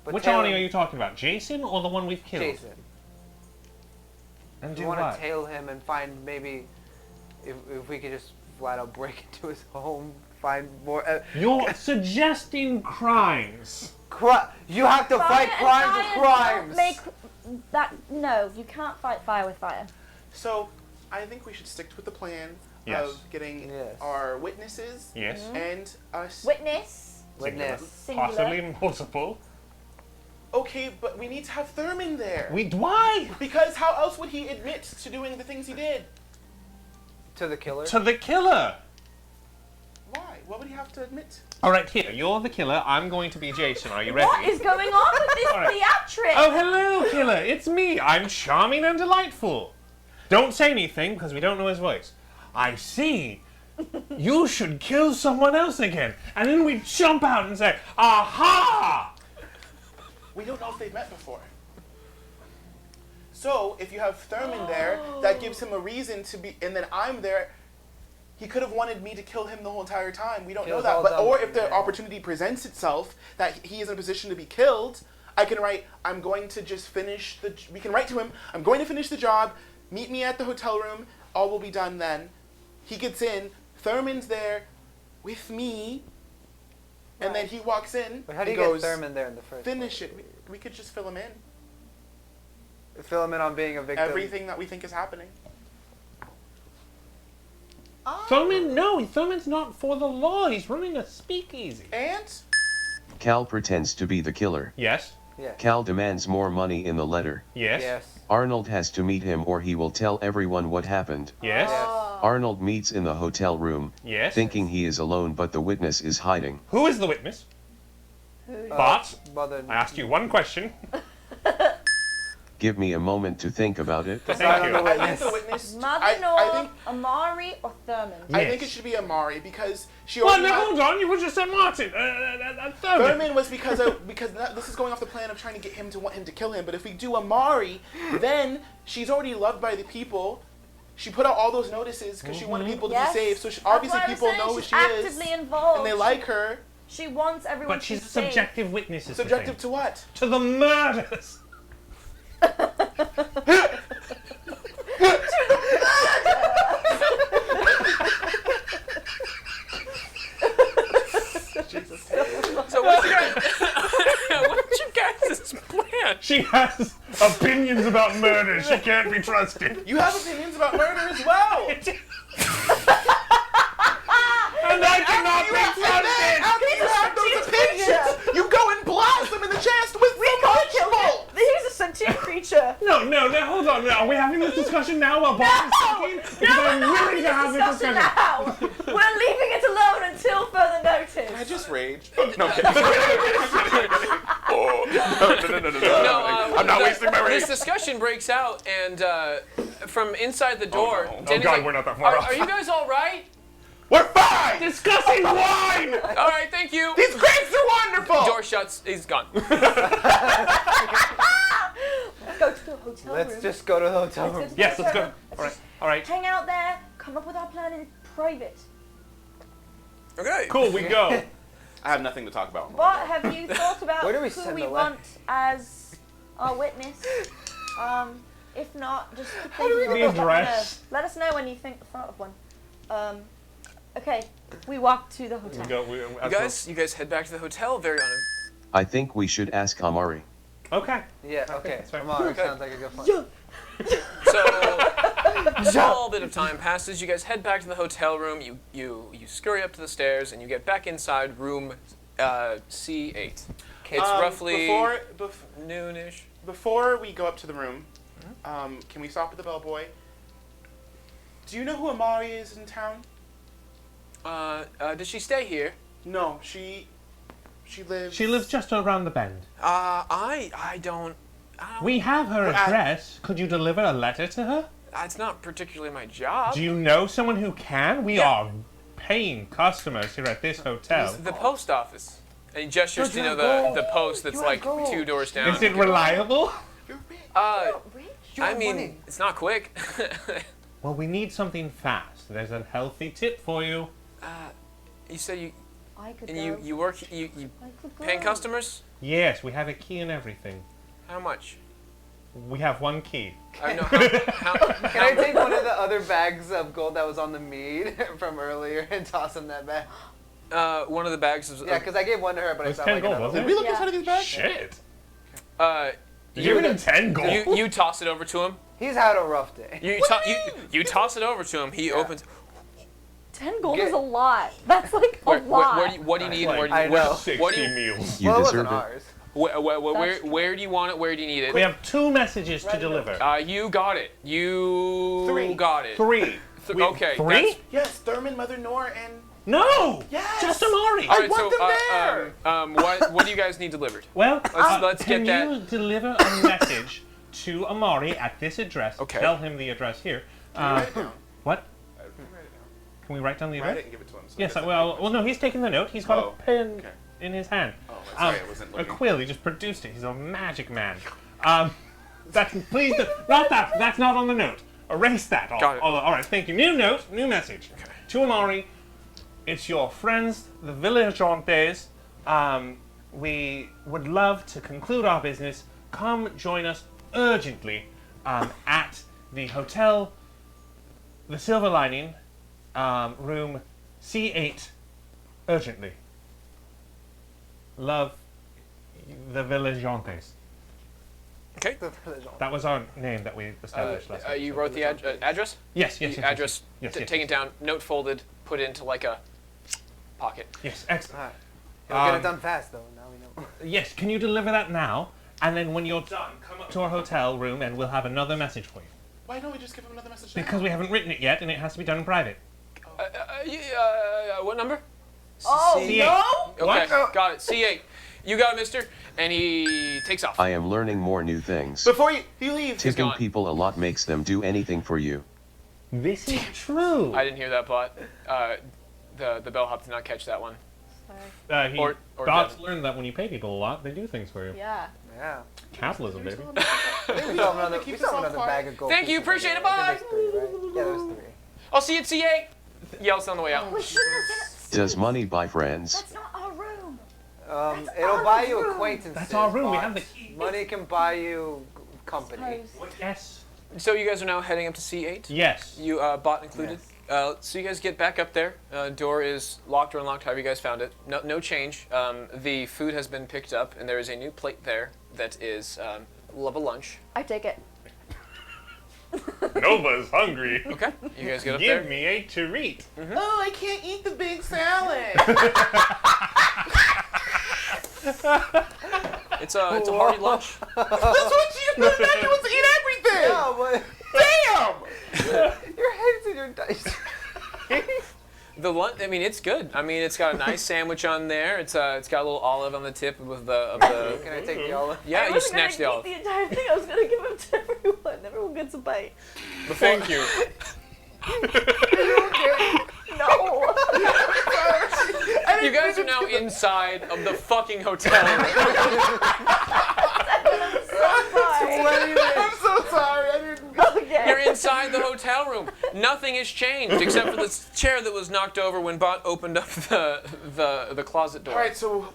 But Which tail Arnie him- are you talking about? Jason or the one we've killed? Jason. And Do do you want what? to tail him and find maybe if we could just flat out break into his home, find more. You're suggesting crimes. You have to fight crimes with crimes. Make that no, you can't fight fire with fire. So, I think we should stick with the plan Yes. of getting Yes. our witnesses Yes. and us. Witness. Witness. Singular. Possibly multiple. Okay, but we need to have Thurman there. Why? Because how else would he admit to doing the things he did? To the killer. To the killer. Why? What would he have to admit? All right, here. You're the killer. I'm going to be Jason. Are you ready? What is going on with this All right. theatric? Oh, hello, killer. It's me. I'm charming and delightful. Don't say anything because we don't know his voice. I see. You should kill someone else again. And then we jump out and say, aha! We don't know if they've met before. So, if you have Thurman there, that gives him a reason to be, and then I'm there. He could have wanted me to kill him the whole entire time. We don't know Kills that. all But them. or if the Yeah. opportunity presents itself that he is in a position to be killed, I can write, I'm going to just finish the. We can write to him, I'm going to finish the job. Meet me at the hotel room. All will be done then. He gets in. Thurman's there with me. And then he walks in. But how do and you goes, get Thurman there in the first Finish it. We could just fill him in. place? Fill him in on being a victim. Everything that we think is happening. Thurman, no, Thurman's not for the law. He's running a speakeasy. And Cal pretends to be the killer. Yes, Yeah. Cal demands more money in the letter. yes, Yes. Arnold has to meet him or he will tell everyone what happened. yes, Arnold meets in the hotel room, yes. thinking he is alone but the witness is hiding. Who is the witness? Who- Bott, Mother. I asked you one question. Give me a moment to think about it. Thank on you. the I think the witness. Mother-in-law, I think Amari, or Thurman? I think it Yes. should be Amari because she Well, already no, had- hold on. You just said Martin. Thurman. Thurman was because this is going off the plan of trying to get him to want him to kill him. But if we do Amari, then she's already loved by the people. She put out all those notices because she wanted people to Yes. be saved. So That's obviously what I was people saying, know who she's she is, actively involved. and they like her. She wants everyone But she's to a be safe. subjective witness. is the Subjective thing. to what? To the murders. So what's your guys' plan? She has opinions about murder. She can't be trusted. You have opinions about murder as well. And I cannot be And then trusted. after you have those opinions, you go and blast them in the chest with the punchbowl. He's a sentient creature. No, hold on. Are we having this discussion now while Bob is talking? Because I'm willing to have this Discussion discussion. now. We're leaving it alone until further notice. I just raged. No, I'm kidding. No, I'm not wasting my rage. This discussion breaks out, and from inside the door, no. Oh, Danny's God, like, we're not that far off. Are you guys all right? We're fine. Discussing wine. All right, thank you. These grapes are wonderful. Door shuts. He's gone. Let's go to the hotel room. Let's just go to the hotel room. Yes, let's go. Let's All right. just All right. hang out there, come up with our plan in private. Okay. Cool. We go. I have nothing to talk about. What have you thought about Where do we who send we the want as our witness? If not, just keep thinking The of it. address. Let us know when you think thought of one. Okay, we walk to the hotel. You guys head back to the hotel. Very I think we should ask Amari. Okay. Yeah, okay. that's fine. Come on, Okay. sounds like a good plan. So, a small bit of time passes. You guys head back to the hotel room. You scurry up to the stairs, and you get back inside room C8. It's roughly noonish. Before we go up to the room, can we stop at the bellboy? Do you know who Amari is in town? Does she stay here? No, she lives. She lives just around the bend. I don't. We have her address. Could you deliver a letter to her? It's not particularly my job. Do you know someone who can? We Yeah. are paying customers here at this hotel. The post office. And he gestures to the post that's like 2 doors down. Is it reliable? I have mean, money. it's not quick. Well, we need something fast. There's a healthy tip for you. You said you I could and go. you work you I could go. paying customers? Yes, we have a key and everything. How much? We have one key. I know how Can I take one of the other bags of gold that was on the mead from earlier and toss him that bag? one of the bags is Yeah, because I gave one to her, but I It's felt 10 like gold, another wasn't Did we look Yeah. inside of these bags? Shit. you, Giving him 10 gold? you toss it over to him. He's had a rough day. You toss it over to him. He opens. 10 gold Get- is a lot. That's like a What lot. do you need? Like Where do I you, know. 60 what do you- meals. You well, it deserve wasn't it. ours. where do you want it? Where do you need it? We have 2 messages to deliver. You got it. You 3. got it. 3. Okay. 3? that's- Yes, Thurman, Mother Nor, and No! Yes! Just Amari! All right. want So, them there! what do you guys need delivered? Well, Let's can get that. you deliver a message to Amari at this address? Okay. Tell him the address here. write it down. What? Write it down. Can we write down the Write address? it and give it to him. So Yes, he doesn't well, no, he's taking the note. He's got Oh, a pen okay. in his hand. Oh, sorry, I wasn't A looking. quill, he just produced it. He's a magic man. Please, not that. That's not on the note. Erase that. Got it. All right, thank you. New note, new message. Okay. To Amari, it's your friends, the villageantes. We would love to conclude our business. Come join us urgently at the hotel, the Silver Lining, room C8, urgently. Love, the villageantes. Okay. That was our name that we established last time. You wrote the address. Yes, yes, yes. Address. Yes, yes, Take it down. Note folded. Put into like a pocket. Yes, excellent. Alright. We'll get it done fast, though. Now we know. Yes, can you deliver that now? And then when you're done, come up to our hotel room and we'll have another message for you. Why don't we just give him another message now? Because we haven't written it yet and it has to be done in private. What number? Oh, C8. no! Okay, What? got it. C8. You got it, mister. And he takes off. I am learning more new things. Before he leaves, Tipping gone. people a lot makes them do anything for you. This is true. I didn't hear that, Bott. The bellhop did not catch that one. He or God's Devin. learned that when you pay people a lot, they do things for you. Yeah. Yeah. Capitalism, baby. We still have another, keep we still have this all another bag of gold. Thank you, pieces appreciate over it, there. I bye. think there's 3, right? Yeah, there's 3. I'll see you at C8. Yells on the way out. We shouldn't have done it. Does money buy friends? That's not our room. That's It'll our buy you room. acquaintances. That's our room, we Bott. have the key. Money can buy you company. Yes. So you guys are now heading up to C8. Yes. You Bott included. So you guys get back up there. Door is locked or unlocked, however you guys found it. No change. The food has been picked up, and there is a new plate there that is love a lunch. I take it. Nova's hungry. Okay. You guys get up Give there. me a treat. oh, I can't eat the big salad. It's a hearty lunch. That's what she the menu was to eat everything. Yeah, Damn. but your head's in your dice. The lunch. I mean, it's good. I mean, it's got a nice sandwich on there. It's got a little olive on the tip with the. Can I take the olive? Yeah, I you wasn't snatch the gonna olive. eat the entire thing. I was gonna give them to everyone. Everyone gets a bite. Thank you. No. You guys are now inside of the fucking hotel. I'm sorry. I'm so sorry. I didn't. Okay. You're inside the hotel room. Nothing has changed except for this chair that was knocked over when Bott opened up the closet door. All right, so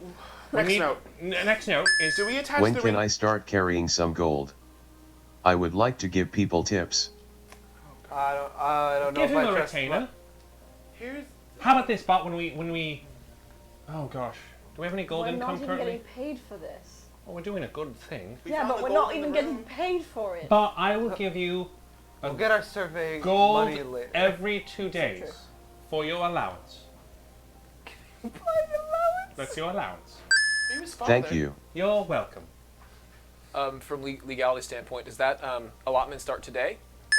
next note. Next note is Do we attach When the can ring? I start carrying some gold? I would like to give people tips. I don't know Give if him I a trust. retainer. Here's. How about this, Bott? When we. Oh gosh. Do we have any gold We're not income even currently? getting paid for this. Well, we're doing a good thing. We Yeah, found but the we're gold not in even the getting room. paid for it. But I will give you We'll get our survey gold money later. every 2 days true. for your allowance. My allowance. That's your allowance. He was father. Thank you. You're welcome. From legality standpoint, does that allotment start today,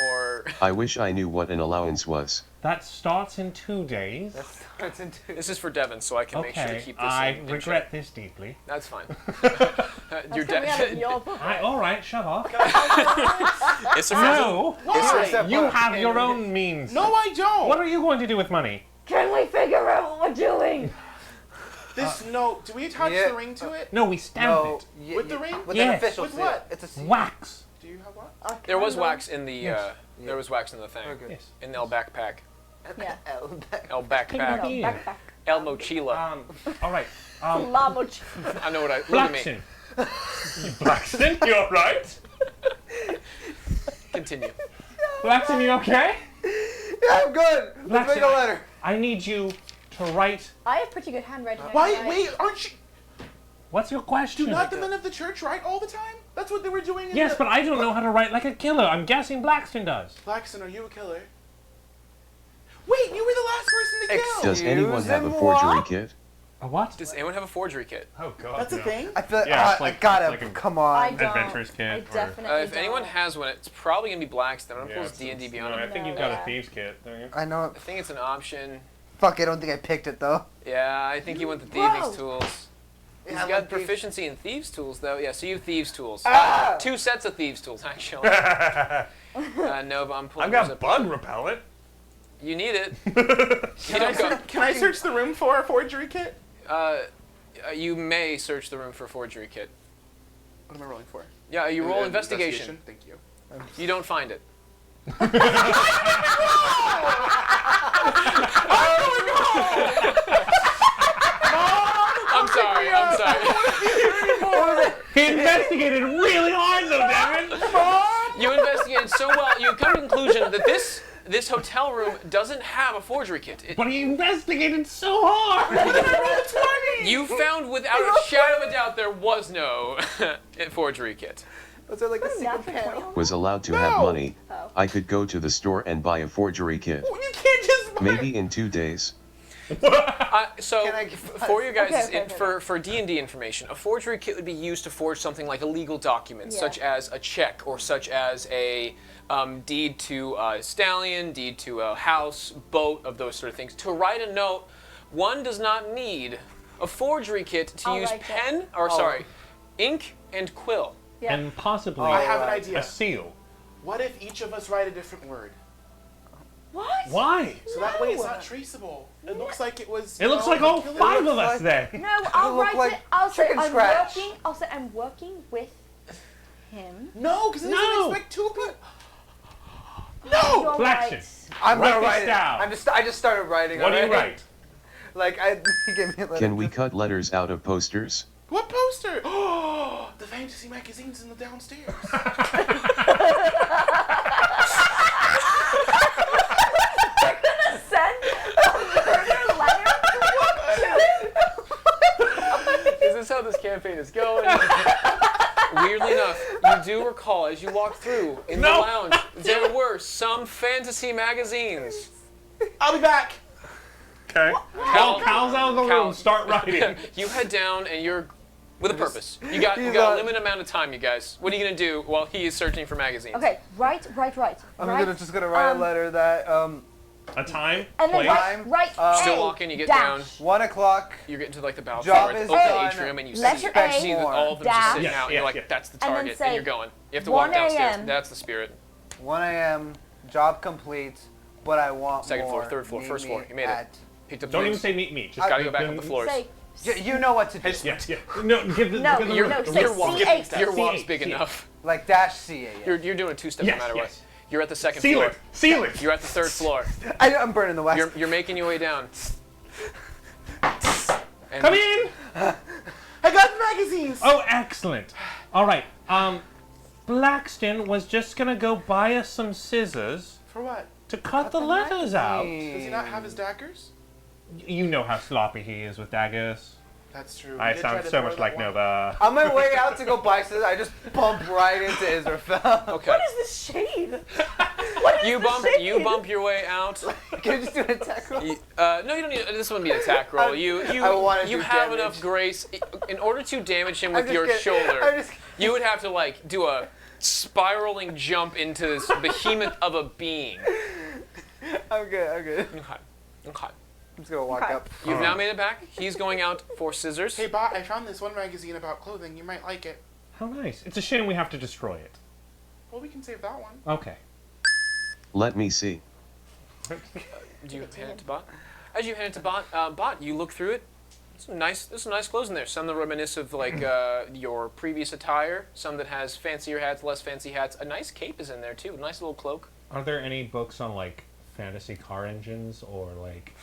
or I wish I knew what an allowance was. That starts in 2 days. That starts into. this is for Devon, so I can make sure to Okay, keep this I in regret check. this deeply. That's fine. That's Your coming out of dad. your book. All right, shut off. It's a No, Why? you have your own means. No, I don't. What are you going to do with money? Can we figure out what we're doing? This note. Do we attach yeah, the ring to it? No, we stamp No, it. With the ring? With Yes. an official With seal. what? It's a seal. Wax. Do you have what? A There was candle. wax in the. Yes. There was wax in the thing. Okay. Yes. In the backpack. Yeah. El No, backpack. Here. backpack. El mochila. All right. La moch. I know what I. Look at me. Blackson. Blackson, you all right? Continue. Blackson, you okay? Yeah, I'm good. Let's make a Blackson, letter. I need you to write. I have pretty good handwriting. Why? Wait, aren't you? What's your question? Do not the men of the church write all the time? That's what they were doing in Yes, the... but I don't know how to write like a killer. I'm guessing Blackson does. Blackson, are you a killer? Wait, you were the last person to kill! Does anyone have a Excuse-moi? forgery kit? A what? Does anyone have a forgery kit? Oh God. That's a thing? I feel like, Yeah, it's I like- gotta. it's like a- Come I on. don't. Adventurer's kit I or- definitely If anyone don't. has one, it's probably gonna be Blackstone. I'm gonna pull Yeah, his D&D no, Beyond. I think you've No, got yeah. a thieves kit, don't you? I know. I think it's an option. Fuck, I don't think I picked it though. Yeah, I think you want the Whoa. thieves tools. He's Yeah, got like thieves- proficiency in thieves tools, though. Yeah, so you have thieves tools. Ah! 2 sets of thieves tools, actually. No, but I'm pulling I've those got up. bug repellent. You need it. Can I search the room for a forgery kit? You may search the room for a forgery kit. What am I rolling for? Yeah, you roll investigation. Thank you. You don't find it. I'm sorry. I'm sorry. He investigated really hard, though, Devin. You investigated so well, you come to the conclusion that this hotel room doesn't have a forgery kit. But he investigated so hard. You found without a shadow of a doubt there was no forgery kit. Was there like a What a secret natural panel? 20. Was allowed to have money. Oh. I could go to the store and buy a forgery kit. You can't just buy Maybe in 2 days. So Can I get for you guys, Okay, okay. for D&D information, a forgery kit would be used to forge something like a legal document, Yeah. such as a check or such as a deed to a stallion, deed to a house, boat, of those sort of things. To write a note, one does not need a forgery kit to I'll use write it. pen, or sorry, ink and quill. Yeah. And possibly I have an a idea. seal. What if each of us write a different word? What? Why? So that way it's No. not traceable. It looks like it was... It looks oh, like the all killer- 5 of looks us like- there. No, I'll look write like it. I'll say chicken I'm scratch. working. I'll say I'm working with him. No, because they No. doesn't expect 2 people. You're Blackson. right. I'm Write gonna this write it. down. I just started writing. What do you already. write? Like he gave me a letter. Can we cut letters out of posters? What poster? Oh, the fantasy magazine's in the downstairs. Send a murder letter to Is this how this campaign is going? Weirdly enough, you do recall as you walk through in the lounge, there were some fantasy magazines. I'll be back. Okay. Cal's out of the Cal- room. Start writing. You head down and you're with a purpose. You got he's a on- limited amount of time, you guys. What are you gonna do while he is searching for magazines? Okay, right. I'm just gonna write a letter that A time, And then place. write Still A walking, you get dash. 1 o'clock. You get into like the balcony, Job right, is the done. atrium, and you Letter see, A, see that all of them just dash. sitting Yes, out. And yes, you're like, yes. that's the And then target, say, you're going. You have to walk 1 downstairs. a.m.. That's the spirit. 1 a.m. Job complete, but I want Second floor, more. through floor, Meet first me floor. You made it. at- Picked up Don't even things. say meet me. Just Gotta go back up the floors. Say You know what to do. Yes, yeah. No, give the no, give the no. room. Say Your walk, C8. your walk's C8, big C8. enough. Like dash CA. You're doing a two-step Yes, no matter yes. what. You're at the second Seal floor. it. Seal it. You're at the third floor. I'm burning the west. You're making your way down. And Come in. I got magazines. Oh, excellent. All right. Blackston was just gonna go buy us some scissors For what? to cut the letters out. Does he not have his daggers? You know how sloppy he is with daggers. That's true. I We did try sound to so throw much that like one. Nova. On my way out to go buy scissors, I just bump right into Israfel. Okay. What is this shade? What is You this bump. shade? You bump your way out. Can you just do an attack roll? No, you don't need. This wouldn't be an attack roll. I wanna You do have damage. enough grace. In order to damage him I'm with just your kidding. shoulder, I'm just kidding. you would have to like do a spiraling jump into this behemoth of a being. I'm good. Okay. Okay. I'm just gonna walk Okay. up. You've now made it back. He's going out for scissors. Hey, Bott, I found this one magazine about clothing. You might like it. How nice. It's a shame we have to destroy it. Well, we can save that one. Okay. Let me see. Do you hand it to Bott? As you hand it to Bott, Bott, you look through it. There's some nice clothes in there. Some that reminisce of like your previous attire. Some that has fancier hats, less fancy hats. A nice cape is in there too. A nice little cloak. Are there any books on like fantasy car engines or like?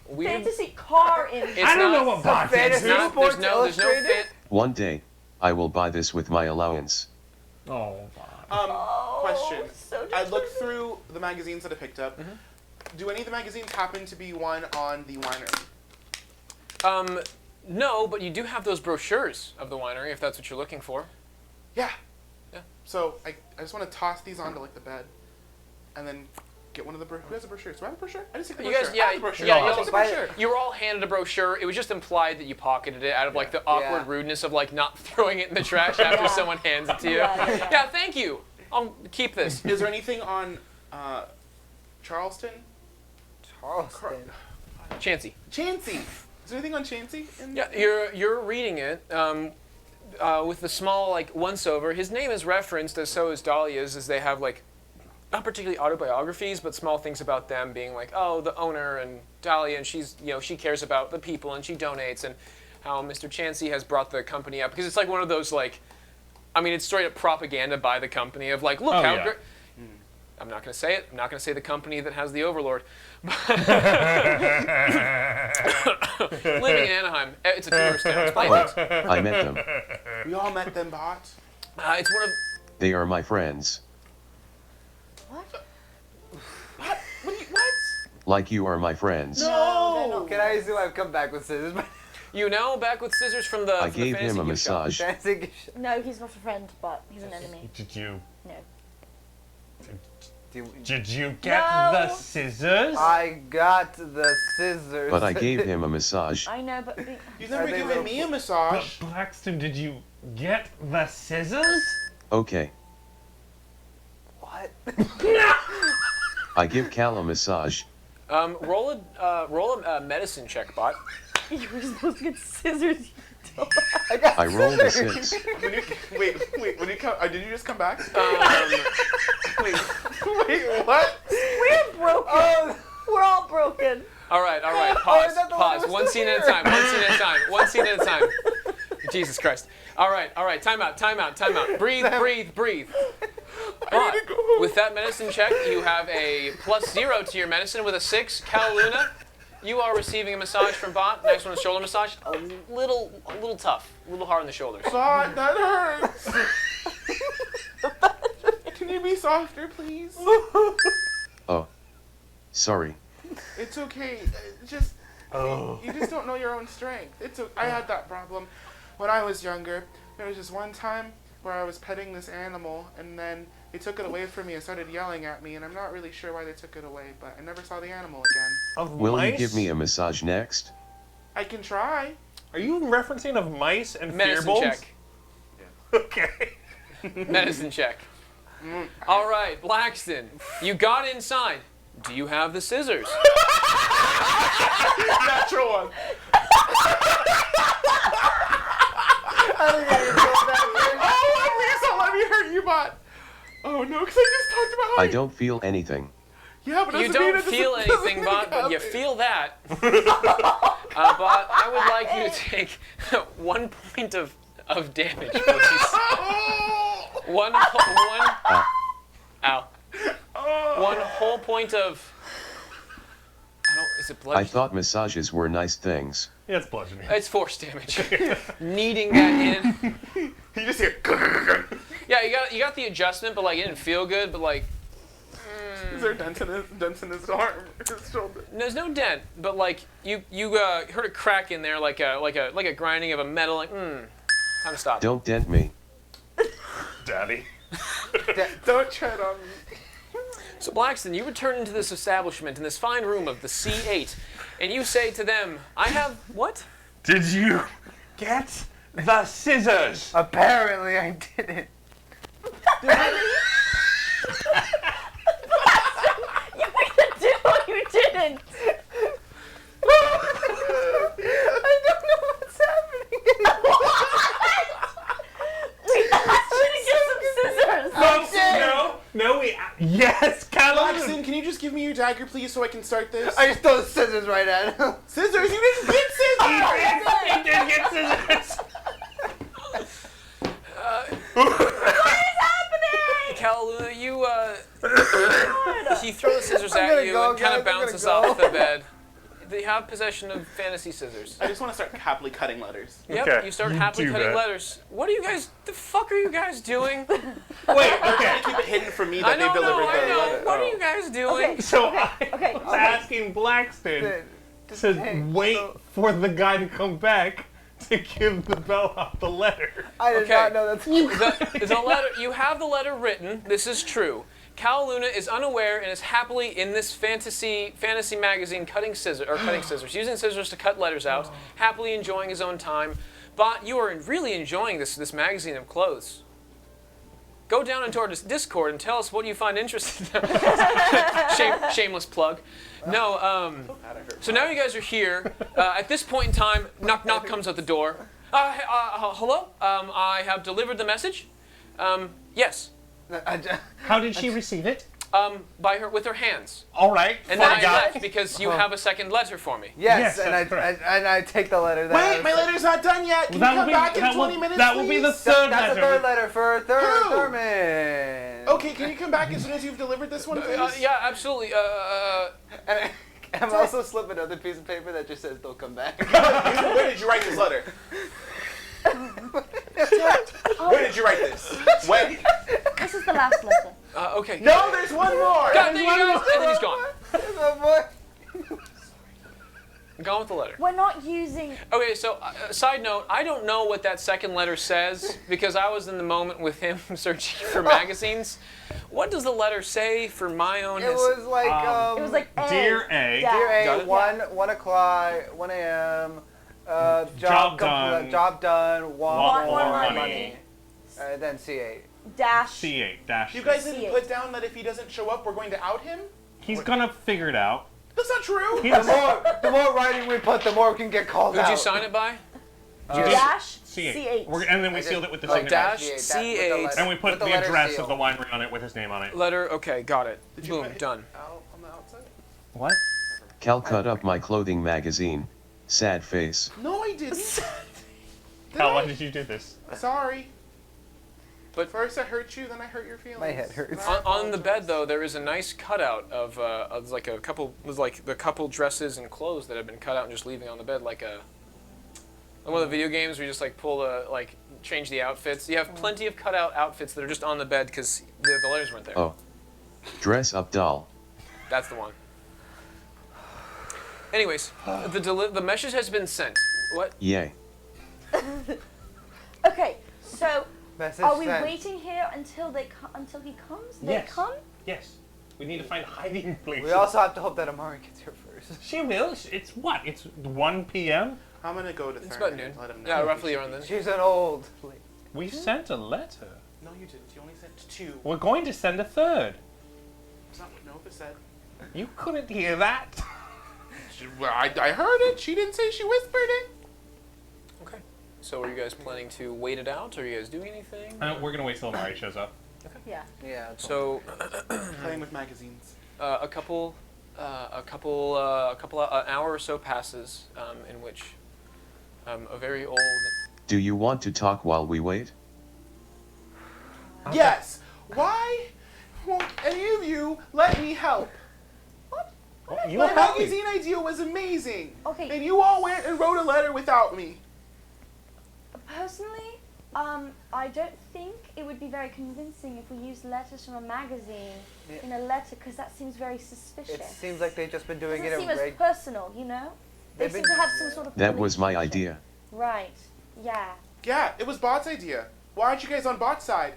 Weird. Fantasy car in. It's I don't not- know what Bott fantasy is. There's no Sports there's no Illustrated? fan. One day, I will buy this with my allowance. Oh, Bott. Question. So I looked through the magazines that I picked up. Do any of the magazines happen to be one on the winery? No, but you do have those brochures of the winery if that's what you're looking for. Yeah. Yeah. So I just want to toss these onto like the bed, and then get one of the brochures. Who has a brochure? Do I have a brochure? I just take the You brochure. guys, I yeah, have the brochure. yeah, I'll you'll- take the brochure. You were all handed a brochure. It was just implied that you pocketed it out of like the awkward Yeah. rudeness of like not throwing it in the trash after someone hands it to you. Yeah. Thank you. I'll keep this. Is there anything on Charleston? Charleston. Chansey. Chansey. Is there anything on Chansey? Yeah, you're reading it with the small like once over. His name is referenced, as so is Dahlia's, as they have like not particularly autobiographies, but small things about them being like, oh, the owner and Dahlia, and she's she cares about the people and she donates, and how Mr. Chansey has brought the company up because it's like one of those like, I mean, it's straight up propaganda by the company of like, look Oh, how yeah. great. I'm not going to say it. I'm not going to say the company that has the Overlord. Living in Anaheim, it's a tourist town. It's But I met them. We all met them, Bott. It's one of They are my friends. What? What? What? Like you are my friends. No! Can I assume I've come back with scissors? you know back with scissors from the. I from the gave him fantasy a gift shop. massage. Fancy gift shop. No, he's not a friend, but he's an enemy. Did you No. did you get No. the scissors? I got the scissors. But I gave him a massage. I know, but You've never Are they given little me a But massage. Blackston, did you get the scissors? Okay, What? I give Cal a massage. Roll a medicine check, Bot. you were supposed to get scissors. I got I rolled a scissors. 6. When you, wait. When you come, did you just come back? Wait, what? We're broken. Oh, We're all broken. All right. is Pause. that the one Pause. that was One still scene at a here? time. One scene at a time. One scene at a time. Jesus Christ. All right. Time out. Breathe. Bot, with that medicine check, you have a +0 to your medicine with a 6. Cal Luna, you are receiving a massage from Bot. Nice one, a shoulder massage. A little tough. A little hard on the shoulders. Bott, that hurts. Can you be softer, please? Oh. Sorry. It's okay. You just don't know your own strength. I had that problem when I was younger. There was just one time where I was petting this animal, and then they took it away from me and started yelling at me, and I'm not really sure why they took it away, but I never saw the animal again. Of Will mice? you give me a massage next? I can try. Are you referencing of mice and Medicine fearbolgs? check. Okay. Medicine check. All right, Blackston, you got inside. Do you have the scissors? Natural one. Oh, please don't let me hurt you, Bot. Oh no, because I just talked about how I don't feel anything. Yeah, but You doesn't mean don't it doesn't- feel doesn't anything, mean Bot, it but you happens. feel that. Bot, I would like you to take 1 point of damage, please. One whole point of. Is it I bludgeoning? thought massages were nice things. Yeah, it's bludgeoning. It's force damage. Kneading that in. You just hear. Yeah, you got the adjustment, but like it didn't feel good. But like, Is there dents in his arm, his shoulder? there's no dent. But like you heard a crack in there, like a grinding of a metal. Like, time to stop. Don't dent me. Daddy. Don't tread on me. So Blackston, you return into this establishment in this fine room of the C8, and you say to them, "I have what?" Did you get the scissors? Apparently I didn't. You either did or you didn't. I don't know what's happening anymore. We asked you to get some scissors. No, yes, Callum. Blackson, can you just give me your dagger, please, so I can start this? I just throw the scissors right at him. Scissors? You didn't get scissors! He did get scissors. Callaluna, you throw the scissors I'm at gonna you go, and kind guys, of I'm gonna bounces go. off the bed. They have possession of fantasy scissors. I just want to start happily cutting letters. Yep, Okay, you start you happily do cutting that. letters. What are you guys? The fuck are you guys doing? Wait, I'm okay. trying to keep it hidden from me I that know, they delivered I the know. letter. What are you guys doing? Okay. So Okay. I was asking Blackston Just to hey, wait so- for the guy to come back to give the bellhop the letter. I did Okay. not know that's The letter. You have the letter written. This is true. Callaluna is unaware and is happily in this fantasy magazine cutting scissors, using scissors to cut letters out, happily enjoying his own time. Bott, you are really enjoying this magazine of clothes. Go down into our Discord and tell us what you find interesting. Shameless plug. No, so now you guys are here. At this point in time, knock knock comes at the door. Hello? I have delivered the message. Yes. How did she receive it? With her hands. All right. And then I forgot. left because you have a second letter for me. Yes, Yes, and that's correct. I take the letter. Wait, my letter's not done yet. Can you come back in 20 minutes, that will be the please? third That's letter. the third letter for Who? Thurman. Okay, can you come back as soon as you've delivered this one, please? Yeah, absolutely. And I'm also slip another piece of paper that just says "Don't come back." Where did you write this letter? Where did you write this? When? This is the last letter. Okay. No, there's one more! God, there you go. And then he's gone. Oh, boy. Gone with the letter. We're not using. Okay, so side note, I don't know what that second letter says because I was in the moment with him searching for magazines. What does the letter say for my own? It was like It was like A. Dear A. Yeah. Dear Got A, it? 1 o'clock, 1 a.m. Job done. Job done. Want more more money. money. Then C8. Dash. C8 dash. You guys C. didn't put down that if he doesn't show up, we're going to out him? He's gonna figure it out. That's not true! The more writing we put, the more we can get called Who'd out. you sign it by? Dash. C8. C8. And then we sealed it with the Oh, signature. dash C8, C8. And we put with the letter address seal. of the winery on it with his name on it. Letter. Okay, got it. Did you Boom, write- done. Out on the outside? What? Cal cut up my clothing magazine. Sad face. No, I didn't. Cal, why did you do this? Sorry. But- first I hurt you, then I hurt your feelings. My head hurts. On the bed though, there is a nice cutout of like a couple, the couple dresses and clothes that have been cut out and just leaving on the bed like one of the video games where you just like pull change the outfits. You have plenty of cutout outfits that are just on the bed because the letters weren't there. Oh. Dress up doll. That's the one. Anyways, the message has been sent. What? Yay. Okay, so Message are we sent. waiting here until until he comes? They Yes. come? Yes. We need to find hiding places. We also have to hope that Amari gets here first. She will. It's what? It's 1 p.m.? I'm gonna go to It's Thurman about noon. and let him know. Yeah, if roughly he around should then. She's an old lady. We sent a letter. be- No, you didn't. You only sent 2. We're going to send a third. That's not what Nova said. You couldn't hear that. Well, I heard it. She didn't say, she whispered it. Okay. So are you guys planning to wait it out? Or are you guys doing anything? We're going to wait till Amari shows up. Yeah. Yeah. So Playing with magazines. an hour or so passes in which a very old. Do you want to talk while we wait? Yes. Why won't any of you let me help? You My were happy. magazine idea was amazing. Okay. And you all went and wrote a letter without me. Personally, I don't think it would be very convincing if we used letters from a magazine in a letter, because that seems very suspicious. It seems like they've just been doing doesn't it seem in as reg. personal, you know? They They've seem been- to have some sort of That was my relationship. idea. Right. Yeah. Yeah, it was Bott's idea. Why aren't you guys on Bott's side?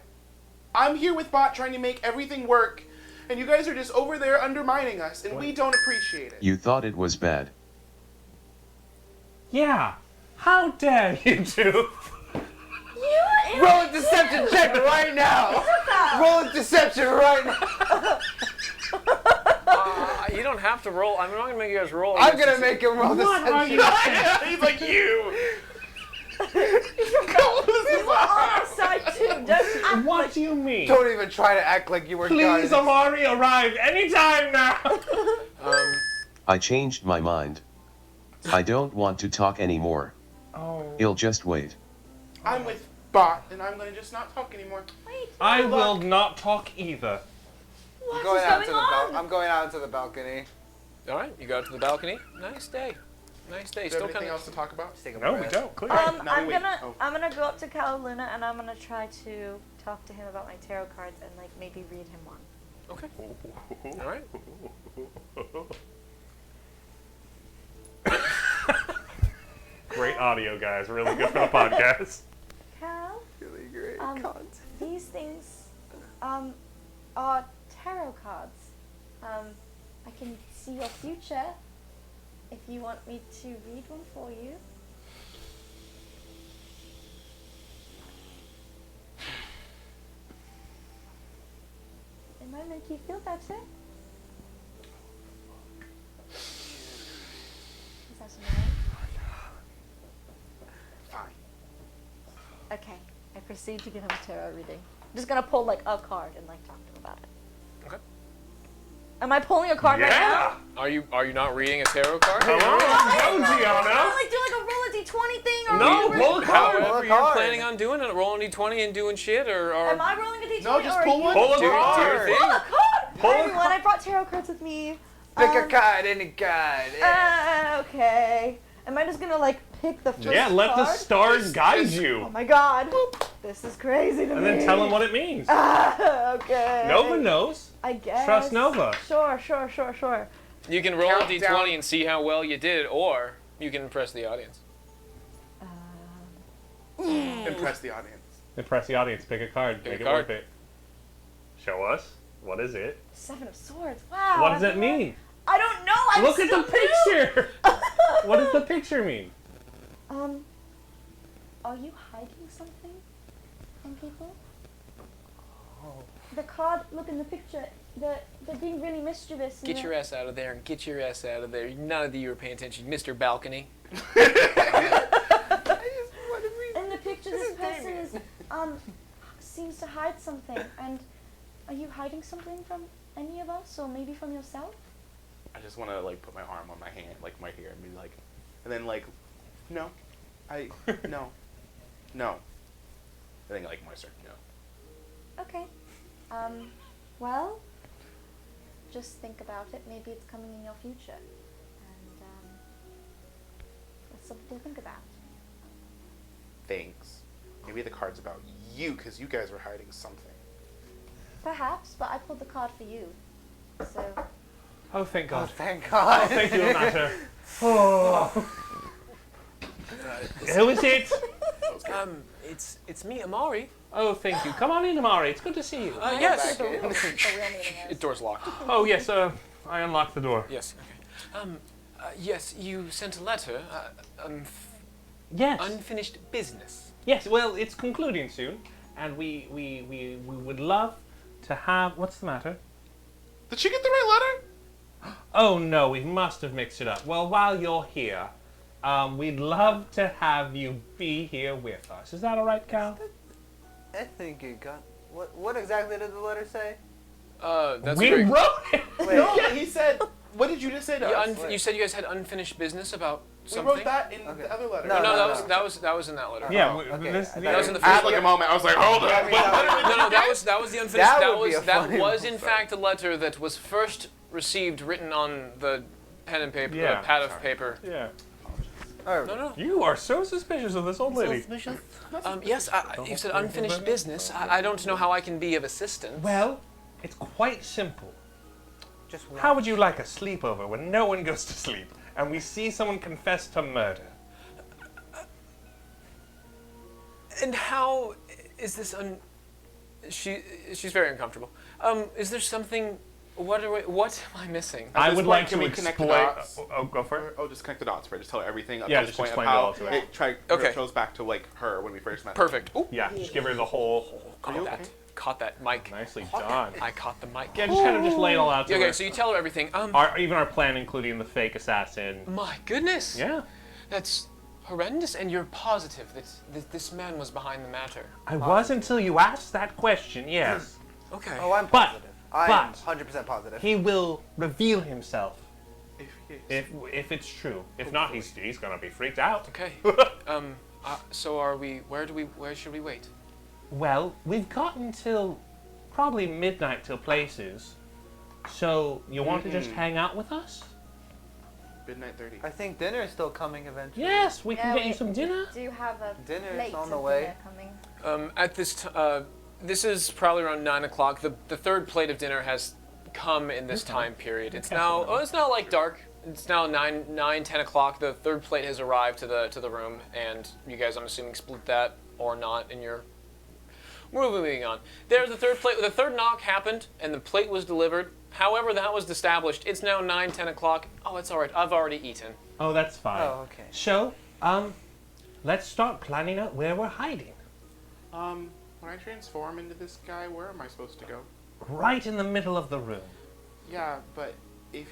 I'm here with Bott trying to make everything work, and you guys are just over there undermining us, and we don't appreciate it. You thought it was bad. Yeah. How dare you two? You Roll a deception check right now. Roll a deception right now. You don't have to roll. I'm not gonna make you guys roll. I'm gonna make him roll What are deception. you? He's like, you! You were on our side too. Don't act What like do you mean? Don't even try to act like you were Please, guarded. Amari, arrive anytime now. I changed my mind. I don't want to talk anymore. Oh. He'll just wait. I'm with Bott, and I'm gonna just not talk anymore. Wait. I will not talk either. What Going is out going to the on? I'm going out to the balcony. All right, you go out to the balcony. Nice day. Nice day. Is there Still anything kind else to talk about? Just take a No, we breath. don't. Clear. Alright, now we I'm wait. gonna Oh. I'm gonna go up to Cal Luna and I'm gonna try to talk to him about my tarot cards and like maybe read him one. Okay. All right. Great audio, guys. Really good for the podcast. Cal, Really great content. these things are tarot cards. I can see your future if you want me to read one for you. It might make you feel better. Is that annoying? Fine. Okay, I proceed to give him a tarot reading. I'm just gonna pull like a card and like talk to him about it. Okay. Am I pulling a card right now? Are you not reading a tarot card? Hello, I Gianna. like do like a roll a d20 thing or No, whatever. pull a card. However Roll a you're card. planning on doing it, rolling d20 and doing shit, or Am I rolling a d20 No, just or pull are you? one. Pull a do your card. thing? Pull a card! Pull Hi a everyone, I brought tarot cards with me. Pick a card, any card. Okay. Am I just gonna like pick the first Yeah, let the card? stars guide Oh you. my god. This is crazy to And me. then tell them what it means. Okay. Nova knows. I guess. Trust Nova. Sure. You can roll a Count d20 down. and see how well you did, or you can impress the audience. Impress the audience. Impress the audience. Pick a card. Pick Make a it card. worth it. Show us. What is it? Seven of Swords. Wow. What does it everyone. mean? I don't know. I'm Look at the still new. picture. What does the picture mean? Are you hiding something from people? The card. Look in the picture. They're being really mischievous. and Get they're- your ass out of there and get your ass out of there. None of you are paying attention, Mr. Balcony. In the picture, this person is seems to hide something. And are you hiding something from any of us, or maybe from yourself? I just want to like put my arm on my hand, like my hair, and be like, and then like, no, no. I think like moister, no. Okay. Well, just think about it. Maybe it's coming in your future, and that's something to think about. Thanks. Maybe the card's about you, because you guys were hiding something. Perhaps, but I pulled the card for you. So, Oh, thank Oh, God. thank God. Thank you, Matter. Oh. Who is it? It's me, Amari. Oh, thank you. Come on in, Amari. It's good to see you. Yes. the real meaning The is. door's locked. Oh, yes, I unlocked the door. Yes. Okay. Yes, you sent a letter. Yes. Unfinished business. Yes, well, it's concluding soon, and we would love to have... What's the matter? Did she get the right letter? Oh, no, we must have mixed it up. Well, while you're here, we'd love to have you be here with us. Is that all right, Cal? I think you got. What exactly did the letter say? That's We great. wrote it! Wait. No, he said. What did you just say to us? You said you guys had unfinished business about We something. wrote that in Okay. the other letter. No, No, no, that was in that letter. Yeah, Oh, okay. this, I yeah. That was in the I had first. like a moment. I was like, hold Yeah, I on. mean, What that letter was- did you No, get? that was the unfinished. That That would be was a that funny was one. in fact a letter that was first received written on the pen and paper, Yeah, pad of sorry. paper. Yeah. All right. No. You are so suspicious of this old lady. Yes, you said unfinished business. I don't know how I can be of assistance. Well, it's quite simple. Just How would you like a sleepover when no one goes to sleep and we see someone confess to murder? And how is this she's very uncomfortable. Is there something? What am I missing? I this would point, like can to we connect the explain. dots? Oh, go for it. Oh, just connect the dots, right? Just tell her everything up Yeah, to this just point of explain it how all to her. it Okay. goes back to like her when we first met. Perfect. Ooh, Yeah, just give her the whole. caught you that. okay? Caught that, Mike. Nicely done. I caught the mic. Yeah, just kind of just lay it all out to Okay, her. so you tell her everything. Even our plan, including the fake assassin. My goodness. Yeah. That's horrendous, and you're positive that this man was behind the matter. I was until you asked that question, yes. Okay. Oh, I'm But- positive. I am but- 100% positive. He will reveal himself If if it's true. If not, he's gonna be freaked out. Okay. So are we? Where should we wait? Well, we've got until probably midnight till places. So you want to just hang out with us? midnight 30. I think dinner is still coming eventually. Yes, we can Yeah, get you we some dinner. Do have a Dinner is plate on the of way. dinner coming. At this this is probably around 9 o'clock. The third plate of dinner has come in this time period. It's now it's now like dark. It's now 10 o'clock. The third plate has arrived to the room, and you guys, I'm assuming, split that or not in your. We're moving on. There's the third plate. The third knock happened, and the plate was delivered. However, that was established. It's now 10 o'clock. Oh, it's all right. I've already eaten. Oh, that's fine. Oh, okay. So, let's start planning out where we're hiding. When I transform into this guy, where am I supposed to go? Right in the middle of the room. Yeah, but I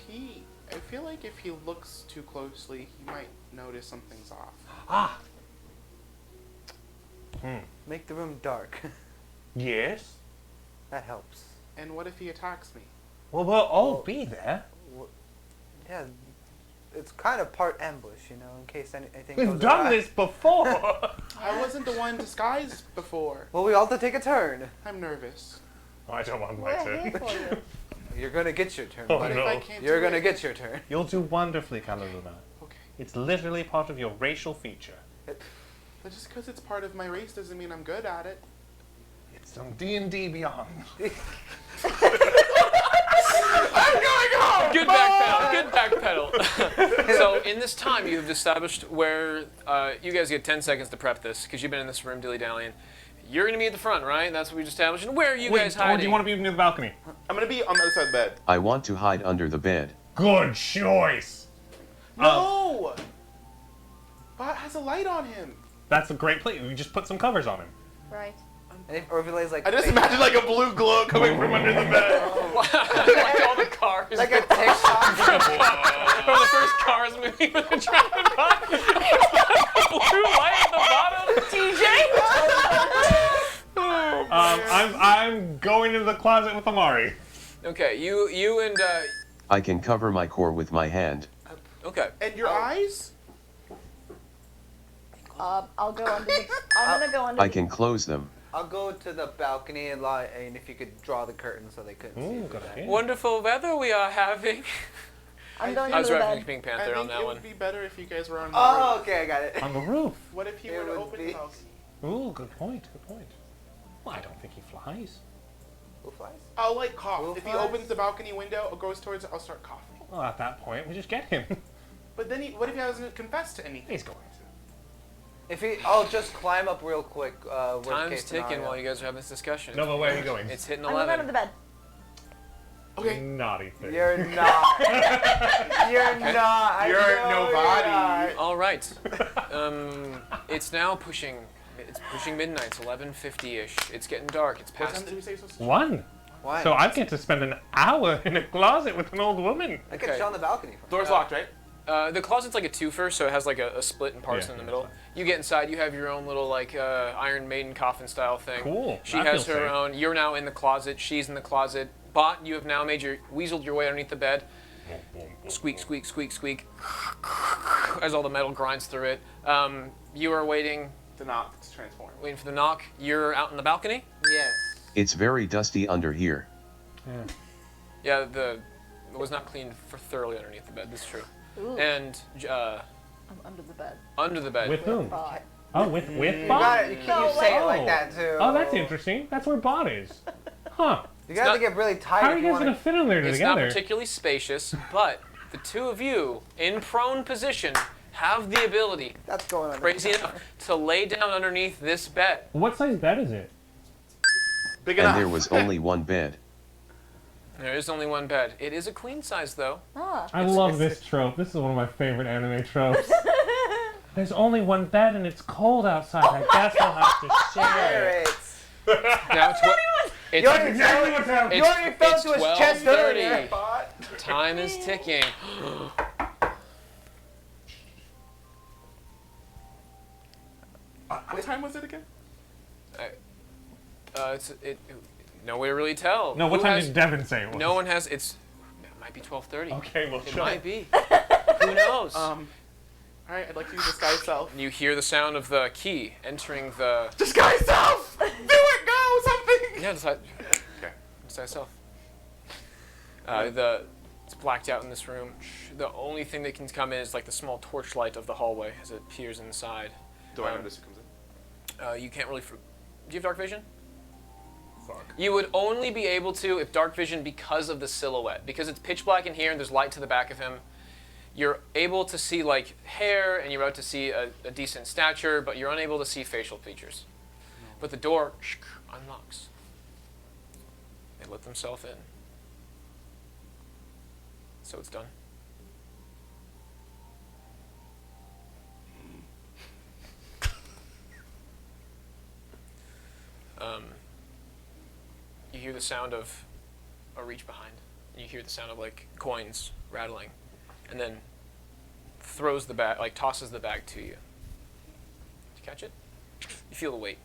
feel like if he looks too closely, he might notice something's off. Ah, Make the room dark. yes. That helps. And what if he attacks me? Well, we'll all be there. Yeah, it's kind of part ambush, you know, in case anything We've goes done awry. this before. I wasn't the one disguised before. Well, we all have to take a turn. I'm nervous. I don't want my We're turn. here for you. You're gonna get your turn, Oh, buddy. If I no. can't You're do gonna it- get your turn. You'll do wonderfully, Kalaruna. Okay. It's literally part of your racial feature. But just because it's part of my race doesn't mean I'm good at it. It's some D&D Beyond. Good backpedal. Good backpedal. So in this time, you have established where you guys get 10 seconds to prep this because you've been in this room dilly-dallying. You're going to be at the front, right? That's what we just established. And where are you guys Or hiding? do you want to be near the balcony? I'm gonna be on the other side of the bed. I want to hide under the bed. Good choice. No! Bott has a light on him. That's a great place. We just put some covers on him. Right. Or if he lays like I just imagine like a blue glow coming from under the bed. like all the cars. like a TikTok. One of the first cars moving with the traffic by. Blue light at the bottom. I'm going into the closet with Amari. Okay, you and I can cover my core with my hand. okay. And your eyes? I'll go under the. I'm gonna go under. I can close them. I'll go to the balcony and lie, and if you could draw the curtain so they couldn't see. Ooh, through good that. idea. Wonderful weather we are having. I'm going I was under the referencing bed. Pink I Panther think on that it one. would be better if you guys were on the Oh, roof. okay, I got it. On the roof. What if you It were to would open be- the balcony? Ooh, good point. Good point. Well, I don't think he flies. Who flies? I'll like cough. Wolf If he eyes? opens the balcony window or goes towards it, I'll start coughing. Well, at that point, we just get him. But then what if he hasn't confessed to anything? He's going to. If he, I'll just climb up real quick. Worst Time's case ticking scenario. while you guys are having this discussion. No, but where are you going? It's hitting I'm going under 11. the bed. Okay. Naughty thing. You're not. You're not. I You're know nobody. You're All right. It's now pushing. It's pushing midnight. It's 11:50ish. It's getting dark. It's What time past. did we say supposed to? 1. Why? So I get to spend an hour in a closet with an old woman. I could Okay. show on the balcony. Door's locked, right? The closet's like a twofer, so it has like a split in parts Yeah, in the yeah, middle. that's You get inside, you have your own little like Iron Maiden coffin style thing. Cool. She That has feels her safe. own. You're now in the closet. She's in the closet. Bott, you have now weaseled your way underneath the bed. Squeak, squeak, squeak, squeak. As all the metal grinds through it. You are waiting The knock to transform. for the knock. You're out in the balcony. Yes. It's very dusty under here. Yeah, It was not cleaned for thoroughly underneath the bed. This is true. Ooh. And I'm under the bed. under the bed. With whom? Bott. Oh, with You Bott? gotta, you No, say it like- like that too. Oh, that's interesting. That's where Bott is. Huh. You guys have to get really tight How are if you you guys want gonna fit in there It's not together? particularly spacious, but the two of you, in prone position, have the ability, That's going on. crazy enough, to lay down underneath this bed. What size bed is it? Big And enough. there was only one bed. There is only one bed. It is a queen size, though. Ah. I love this trope. This is one of my favorite anime tropes. There's only one bed and it's cold outside. I guess we'll have to share it. Now it's what? It's, You already Exactly what's happening. You already fell it's to his chest 12:30. earlier. Time is ticking. What time was it again? No way to really tell. No, what Who time has- did Devin say it was? No one has. It might be 12:30. Okay, well, It shut might up. be. Who knows? All right, I'd like to use disguise self. You hear the sound of the key entering the. Disguise self! Do it! Go! Something! Yeah, decide. Okay. Decide self. It's blacked out in this room. The only thing that can come in is like the small torchlight of the hallway as it peers inside. Do I notice who comes in? You can't really. Do you have dark vision? Fuck. You would only be able to if dark vision because of the silhouette. Because it's pitch black in here and there's light to the back of him. You're able to see like hair and you're able to see a decent stature, but you're unable to see facial features. But the door unlocks. They let themselves in. So it's done. You hear the sound of a reach behind. And you hear the sound of like coins rattling, and then throws the bag, like tosses the bag to you. Did you catch it? You feel the weight.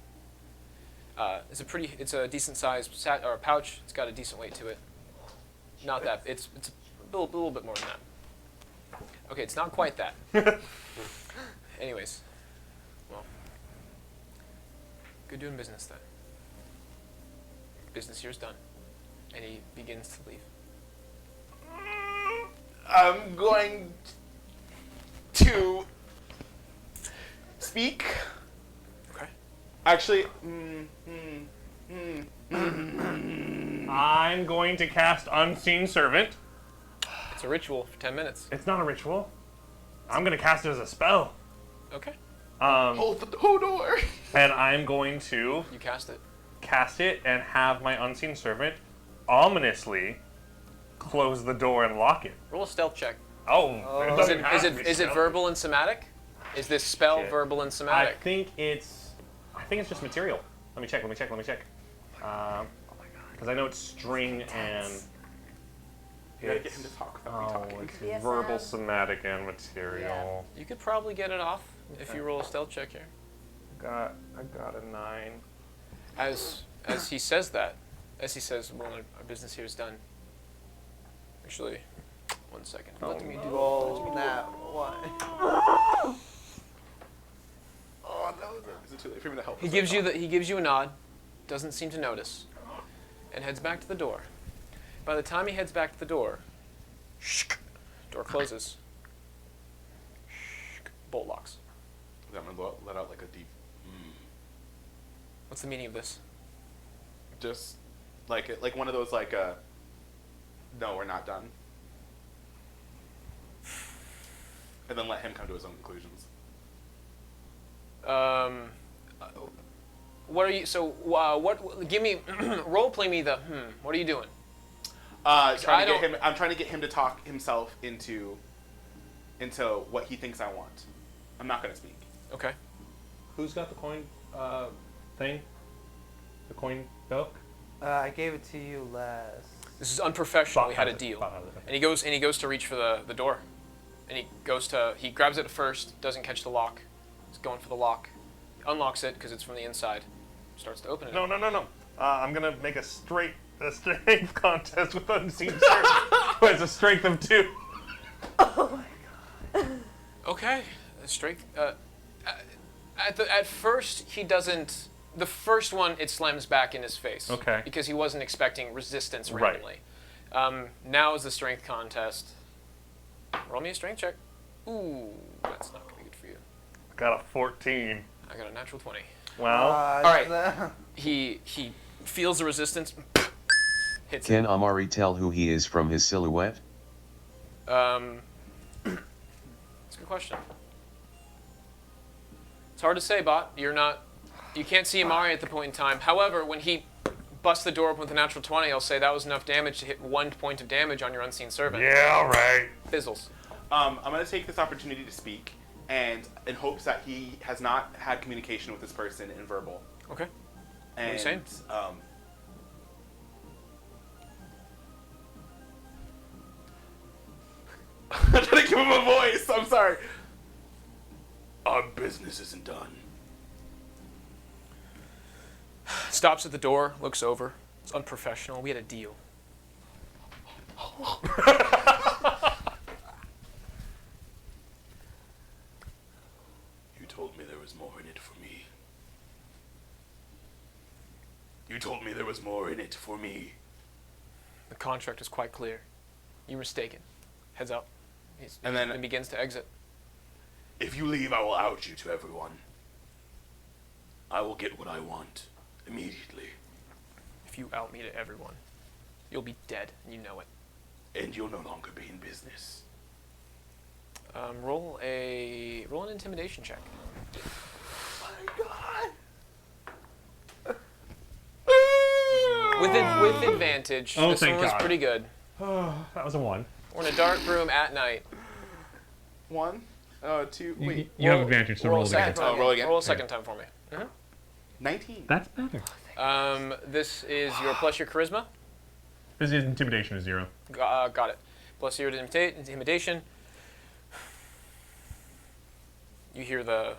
It's a decent sized pouch. It's got a decent weight to it. Not that. It's a little bit more than that. Okay, it's not quite that. Anyways, well, good doing business then. Business here's done. And he begins to leave. I'm going to speak. Okay. Actually, I'm going to cast Unseen Servant. It's a ritual for 10 minutes. It's not a ritual. I'm going to cast it as a spell. Okay. hold the door. And I'm going to You cast it. cast it and have my Unseen Servant ominously close the door and lock it. Roll a stealth check. Oh, it doesn't have Is to it be is it stealth. verbal and somatic? Is this spell Shit. verbal and I somatic? think it's just material. Let me check. Because I know it's string and You gotta get him to talk without me talking. it's BSM. verbal, somatic, and material. You could probably get it off if you roll a stealth check here. I got a 9. As he says that, as he says, well, our business here is done. Actually, 1 second. Let me do Roll that one. Oh, no. Is it too late for me to help? He gives you a nod, doesn't seem to notice, and heads back to the door. By the time he heads back to the door, door closes. Bolt locks. I'm gonna let out like a deep. What's the meaning of this? Just like one of those like no, we're not done. And then let him come to his own conclusions. What are you? So what? Give me role play me the. What are you doing? I'm trying to get him to talk himself into what he thinks I want. I'm not gonna speak. Okay. Who's got the coin thing? The coin book? I gave it to you last. This is unprofessional. We had a has it. deal. Bott has it. And he goes to reach for the door, and he grabs it at first, doesn't catch the lock. He's going for the lock, unlocks it because it's from the inside, starts to open it. No. I'm gonna make a strength contest with Unseen Servant, who has a strength of 2. Okay, strength. At first he doesn't. The first one it slams back in his face. Okay. Because he wasn't expecting resistance Right. randomly. Now is the strength contest. Roll me a strength check. Ooh, that's not going to be good for you. Got a 14. I got a natural 20. Well, All right. He feels the resistance. Hits Can it. Amari tell who he is from his silhouette? That's a good question. It's hard to say, Bott. You can't see Amari at the point in time. However, when he busts the door open with a natural 20, I'll say that was enough damage to hit 1 point of damage on your unseen servant. yeah, right. Fizzles. I'm going to take this opportunity to speak, and in hopes that he has not had communication with this person in verbal. Okay. And, are you saying? I'm trying to give him a voice. I'm sorry. Our business isn't done. Stops at the door, looks over. It's unprofessional. We had a deal. You told me there was more in it for me. You told me there was more in it for me. The contract is quite clear. You're mistaken. Heads up. And then- he begins to exit. If you leave, I will out you to everyone. I will get what I want immediately. If you out me to everyone, you'll be dead, and you know it. And you'll no longer be in business. Roll an intimidation check. With advantage. Oh, this thank one was God. pretty good. That was a 1. We're in a dark room at night. 1, 2, wait. You have advantage, so roll a again. second time. Oh, roll again? Roll a second time for me. 19. That's better. This is your plus your charisma. This is intimidation is 0. Got it. Plus your intimidation. You hear the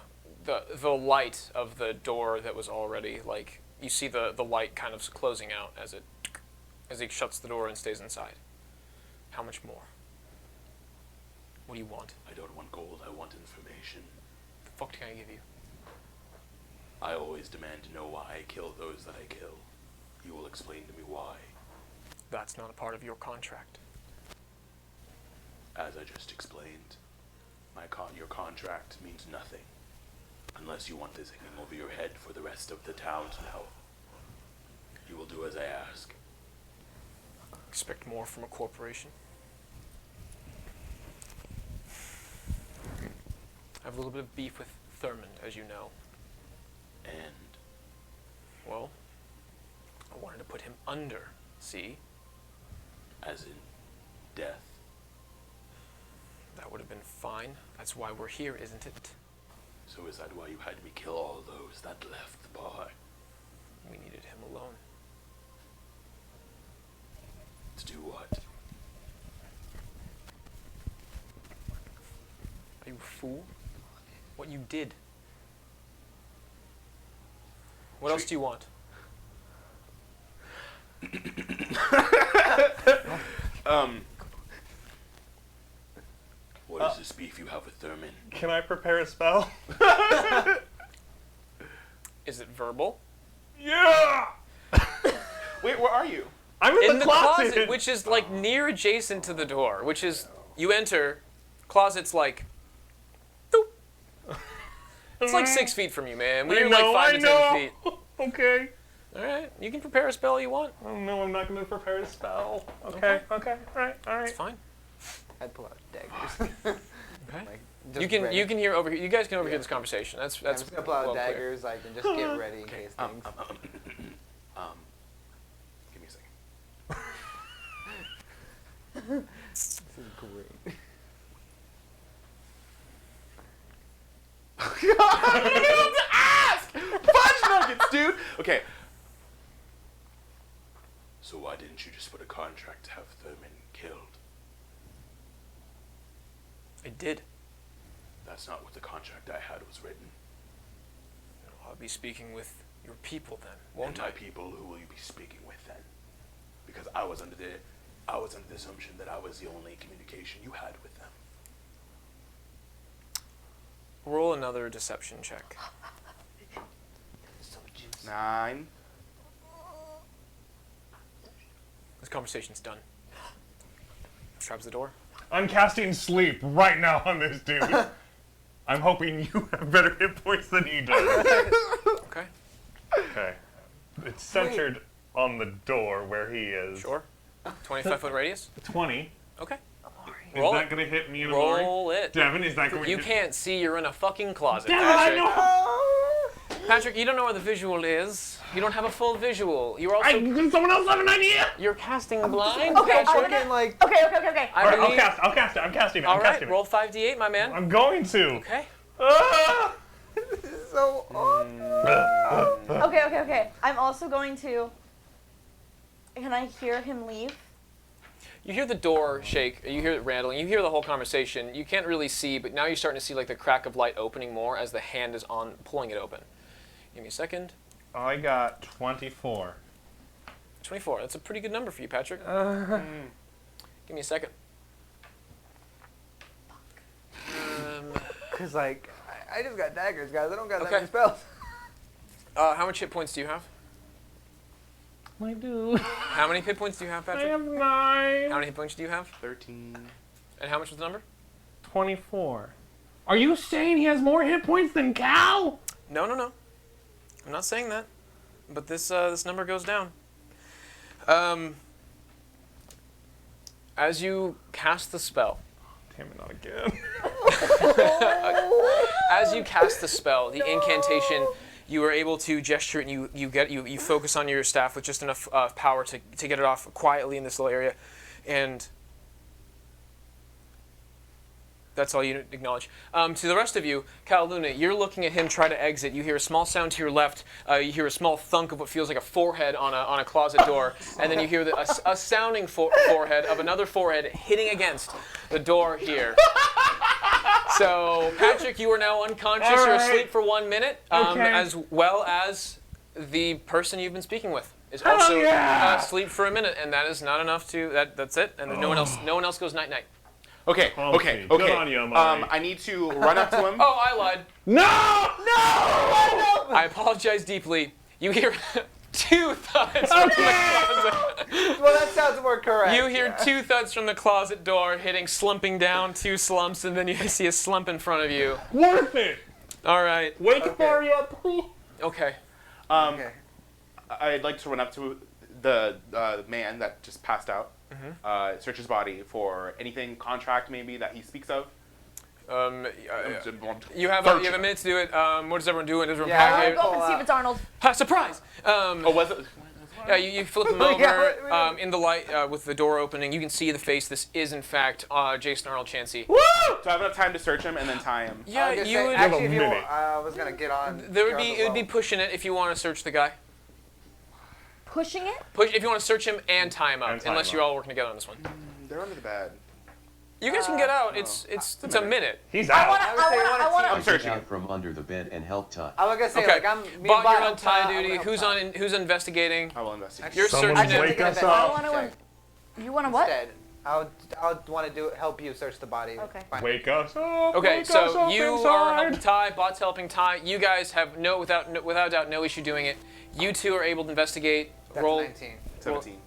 light of the door that was already like you see the light kind of closing out as he shuts the door and stays inside. How much more? What do you want? I don't want gold, I want information. The fuck can I give you? I always demand to know why I kill those that I kill. You will explain to me why. That's not a part of your contract. As I just explained, your contract means nothing. Unless you want this hanging over your head for the rest of the town to know. You will do as I ask. Expect more from a corporation. I have a little bit of beef with Thurmond, as you know. And Well, I wanted to put him under, see? as in death. That would have been fine. That's why we're here, isn't it? So is that why you had me kill all those that left the bar? We needed him alone. To do what? Are you a fool? What you did. What else do you want? What is this beef you have with Thurman? Can I prepare a spell? Is it verbal? Yeah! Wait, where are you? I'm in the closet! which is like near adjacent to the door, which is, you enter, closet's like, doop. It's like 6 feet from you, man. We're like 5 to 10 feet. Okay. Alright, you can prepare a spell you want. Oh no, I'm not going to prepare a spell. Okay. Alright. It's fine. I'd pull out daggers. Okay. Like, You just ready. can hear you guys can overhear this conversation. That's I'm just gonna pull out well clear. daggers. I can just get ready in case things. Give me a second. This is great. Fudge nuggets, dude! Okay. So why didn't you just put a contract to have Thurman killed? I did. That's not what the contract I had was written. I'll be speaking with your people then, won't And my I? people, who will you be speaking with then? Because I was under the assumption that I was the only communication you had with them. Roll another deception check. So juicy. 9. This conversation's done. Traps the door. I'm casting sleep right now on this dude. I'm hoping you have better hit points than he does. Okay. Okay. It's centered on the door where he is. Sure. 25-foot radius. 20. Okay. Is Roll that it. going to hit me in a Roll it. Devin, is that going You to... can't see. You're in a fucking closet. Devin, I Patrick. know! Patrick, you don't know where the visual is. You don't have a full visual. You're also. Does someone else have an idea? You're casting blind. Okay, Patrick. I'm gonna, like. okay. I Alright, believe. I'll cast it. I'm casting it. All I'm right. casting Roll 5d8, my man. it. I'm going to. Okay. Ah! So Okay. I'm also going to. Can I hear him leave? You hear the door shake. You hear it rattling. You hear the whole conversation. You can't really see, but now you're starting to see like the crack of light opening more as the hand is on pulling it open. Give me a second. I got 24. 24. That's a pretty good number for you, Patrick. Give me a second. Cause like I just got daggers, guys. I don't got that Okay. many spells. How much hit points do you have? I do. How many hit points do you have, I Patrick? have 9. How many hit points do you have? 13. And how much was the number? 24. Are you saying he has more hit points than Cal? No. I'm not saying that. But this this number goes down. As you cast the spell, Damn it, not again. as you cast the spell, the incantation, you are able to gesture it, and you focus on your staff with just enough power to get it off quietly in this little area, and that's all you acknowledge. To the rest of you, Cal Luna, you're looking at him try to exit. You hear a small sound to your left. You hear a small thunk of what feels like a forehead on a closet door, and then you hear a sounding forehead of another forehead hitting against the door here. So, Patrick, you are now unconscious. All You're right. asleep for 1 minute, Okay. as well as the person you've been speaking with is Hell also yeah. asleep for a minute, and that is not enough to. That's it. And no one else goes night night. Okay. Okay, good on you, Amari. I need to run up to him. Oh, I lied. No! I apologize deeply. You hear 2 thuds from the closet. Well, that sounds more correct. You hear 2 thuds from the closet door hitting, slumping down 2 slumps, and then you see a slump in front of you. Worth it! All right. Wake Amari up, please. Okay. Okay. I'd like to run up to the man that just passed out. Search his body for anything contract maybe that he speaks of. You have a minute to do it. What does everyone do? Does everyone Yeah, pack it? Go up and see if it's Arnold. Ha, surprise! Oh, was it? Yeah, you flip him Yeah, over in the light with the door opening. You can see the face. This is, in fact, Jason Arnold Chansey. Woo! Do I have enough time to search him and then tie him? Yeah, I was gonna you say, would. actually, if you minute. want, I was gonna get on. It would be pushing it if you want to search the guy. Pushing it? Push if you want to search him and tie him up, And tie unless him you're up. all working together on this one. They're under the bed. You guys can get out. It's a minute. He's I out. wanna. I'm Get searching. out from under the bed and help tie. I was gonna say Okay. like I'm. me Bott, and you're on tie I'm duty. gonna Who's help who's investigating? I will investigate. You're Someone searching wake him. us I up. wanna. You wanna what? Instead, I would want to help you search the body. Okay. Find- Wake us up. Okay, wake us so up you inside. are helping tie. Bott's helping tie. You guys have without doubt, no issue doing it. You two are able to investigate. That's Roll 19. 17.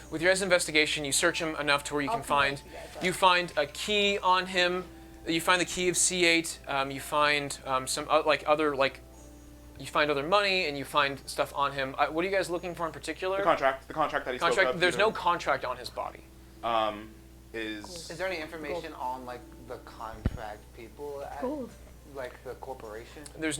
with your guys' investigation. You search him enough to where you can find. You find a key on him. You find the key of C8. You find some other you find other money, and you find stuff on him. What are you guys looking for in particular? The contract that he spoke Contract. of. There's no contract on his body. Is there any information on like the contract people at like the corporation? There's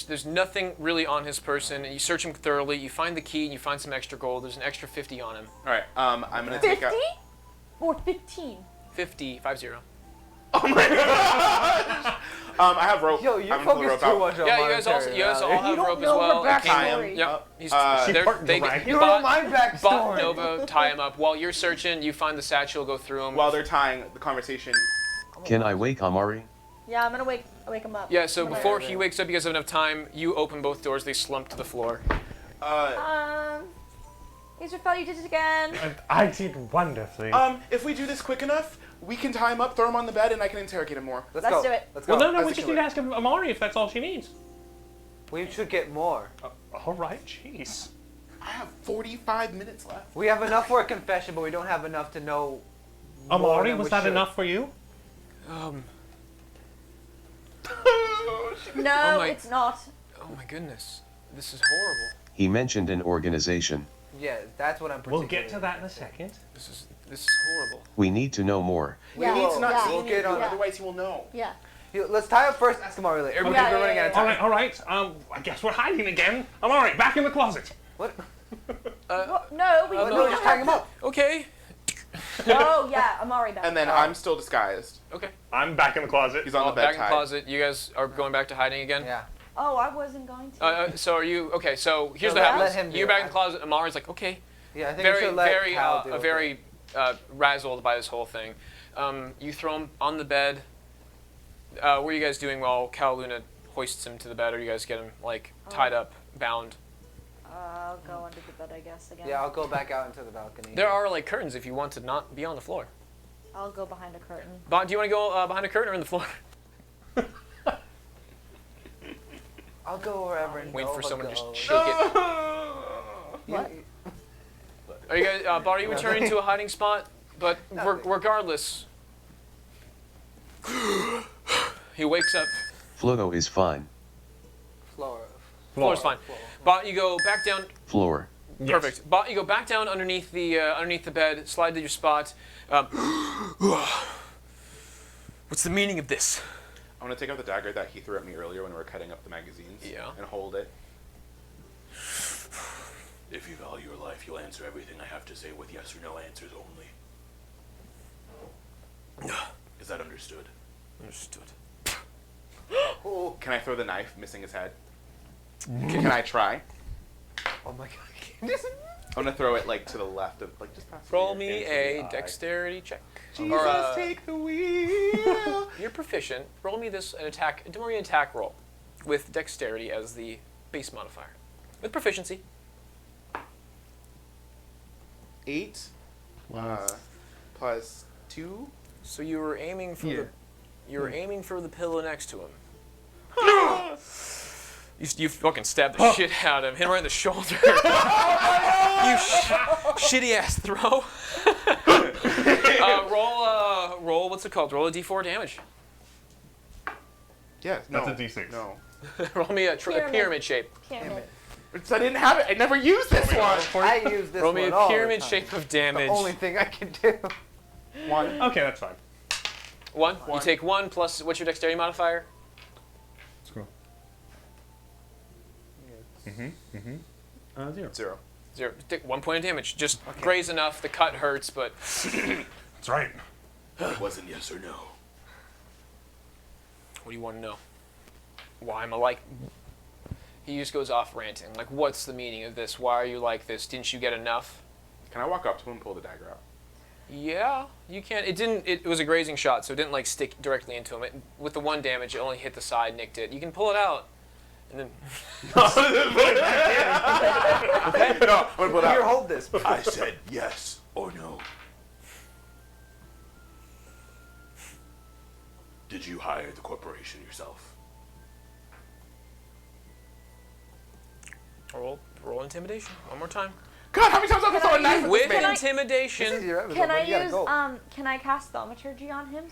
there's nothing really on his person. You search him thoroughly. You find the key, and you find some extra gold. There's an extra 50 on him. All right. I'm gonna take 50? out. Or 15? 50. I have rope. Yo, you I'm gonna pull the focus rope too out. much on Yeah, you guys all have You don't rope as know well. her It came- Tie him backstory. Yep. up. He's She they're- part they dragged You Bott- don't know my backstory. Bott, Nova, tie him up. While you're searching, you find the satchel, go through him. While they're tying the conversation. Can I wake Amari? Yeah, I'm gonna wake him up. Yeah, so I'm gonna- before he wakes up, you guys have enough time. You open both doors. They slump to the floor. Israfel, you did it again. I did wonderfully. If we do this quick enough, we can tie him up, throw him on the bed, and I can interrogate him more. Let's Let's go. do it. Let's go. well, no, we Let's just do need to it. ask Amari if that's all she needs. We should get more. All right, jeez. I have 45 minutes left. We have enough for a confession, but we don't have enough to know more Amari, than was we that should. enough for you? No, my- it's not. Oh my goodness. This is horrible. He mentioned an organization. Yeah, that's what I'm We'll particularly. get to that in a second. This is horrible. We need to know more. We Yeah. need to not Yeah. see We'll any get of you, on- otherwise he will know. Yeah. Let's tie up first. Ask Amari later. Because we're running out of time. All right. I guess we're hiding again. Amari, back in the closet. What? What? No, we Oh, we no, don't just have hang him up. Okay. Oh yeah, Amari back. And then I'm still disguised. Okay. I'm back in the closet. He's on the bed Back in the tied. closet. You guys are going back to hiding again? Yeah. Oh, I wasn't going to. So are you, okay, so here's No, what let happens. him do You're it. back in the closet. Amari's like, okay. Yeah, I think we Very, should let very, Cal do it. very razzled by this whole thing. You throw him on the bed. What are you guys doing while Cal Luna hoists him to the bed, or you guys get him, like, tied up, bound? I'll go under the bed, I guess, again. Yeah, I'll go back out into the balcony. There are, like, curtains if you want to not be on the floor. I'll go behind a curtain. Bott, do you want to go behind a curtain or in the floor? I'll go wherever. Wait for Nova someone to just goes. shake it. What? Are you guys, Bott, are you returning to a hiding spot? But regardless, he wakes up. Flogo is fine. Floor's fine. Bott, you go back down. Floor. Perfect. Bott, you go back down underneath the bed. Slide to your spot. What's the meaning of this? I'm gonna take out the dagger that he threw at me earlier when we were cutting up the magazines. Yeah. And hold it. If you value your life, you'll answer everything I have to say with yes or no answers only. Is that understood? Understood. Can I throw the knife, missing his head? Can I try? Oh my god. I'm gonna throw it like to the left of just past. Roll the me into a the eye. dexterity check. Jesus, take the wheel. You're proficient. Roll me an attack roll with dexterity as the base modifier. With proficiency. 8 plus 2. So you were aiming for aiming for the pillow next to him. You fucking stabbed the shit out of him. Hit him right in the shoulder. You shitty ass throw. Roll. What's it called? Roll a d4 damage. Yeah, That's a D6. No. Roll me a pyramid shape. Pyramid. I didn't have it. I never used this one. I use this Roll me one a all the pyramid time. shape of The damage. only thing I can do. 1. Okay, that's fine. One. You take 1 plus what's your dexterity modifier? Scroll. 0. 0. 0. Take 1 point of damage. Just graze enough. The cut hurts, but That's right. It wasn't yes or no. what do you want to know? Why am I like? He just goes off ranting. Like, what's the meaning of this? Why are you like this? Didn't you get enough? Can I walk up to him and pull the dagger out? Yeah, you can. It didn't. It was a grazing shot, so it didn't like stick directly into him. With the 1 damage, it only hit the side, nicked it. You can pull it out, and then. No, I'm gonna pull it Here, out. hold this. I said yes or no. Did you hire the corporation yourself? Roll intimidation. One more time. God, how many times have I thrown a knife at With this man? This is intimidation. your episode, Can I but you gotta use go. can I cast thaumaturgy on him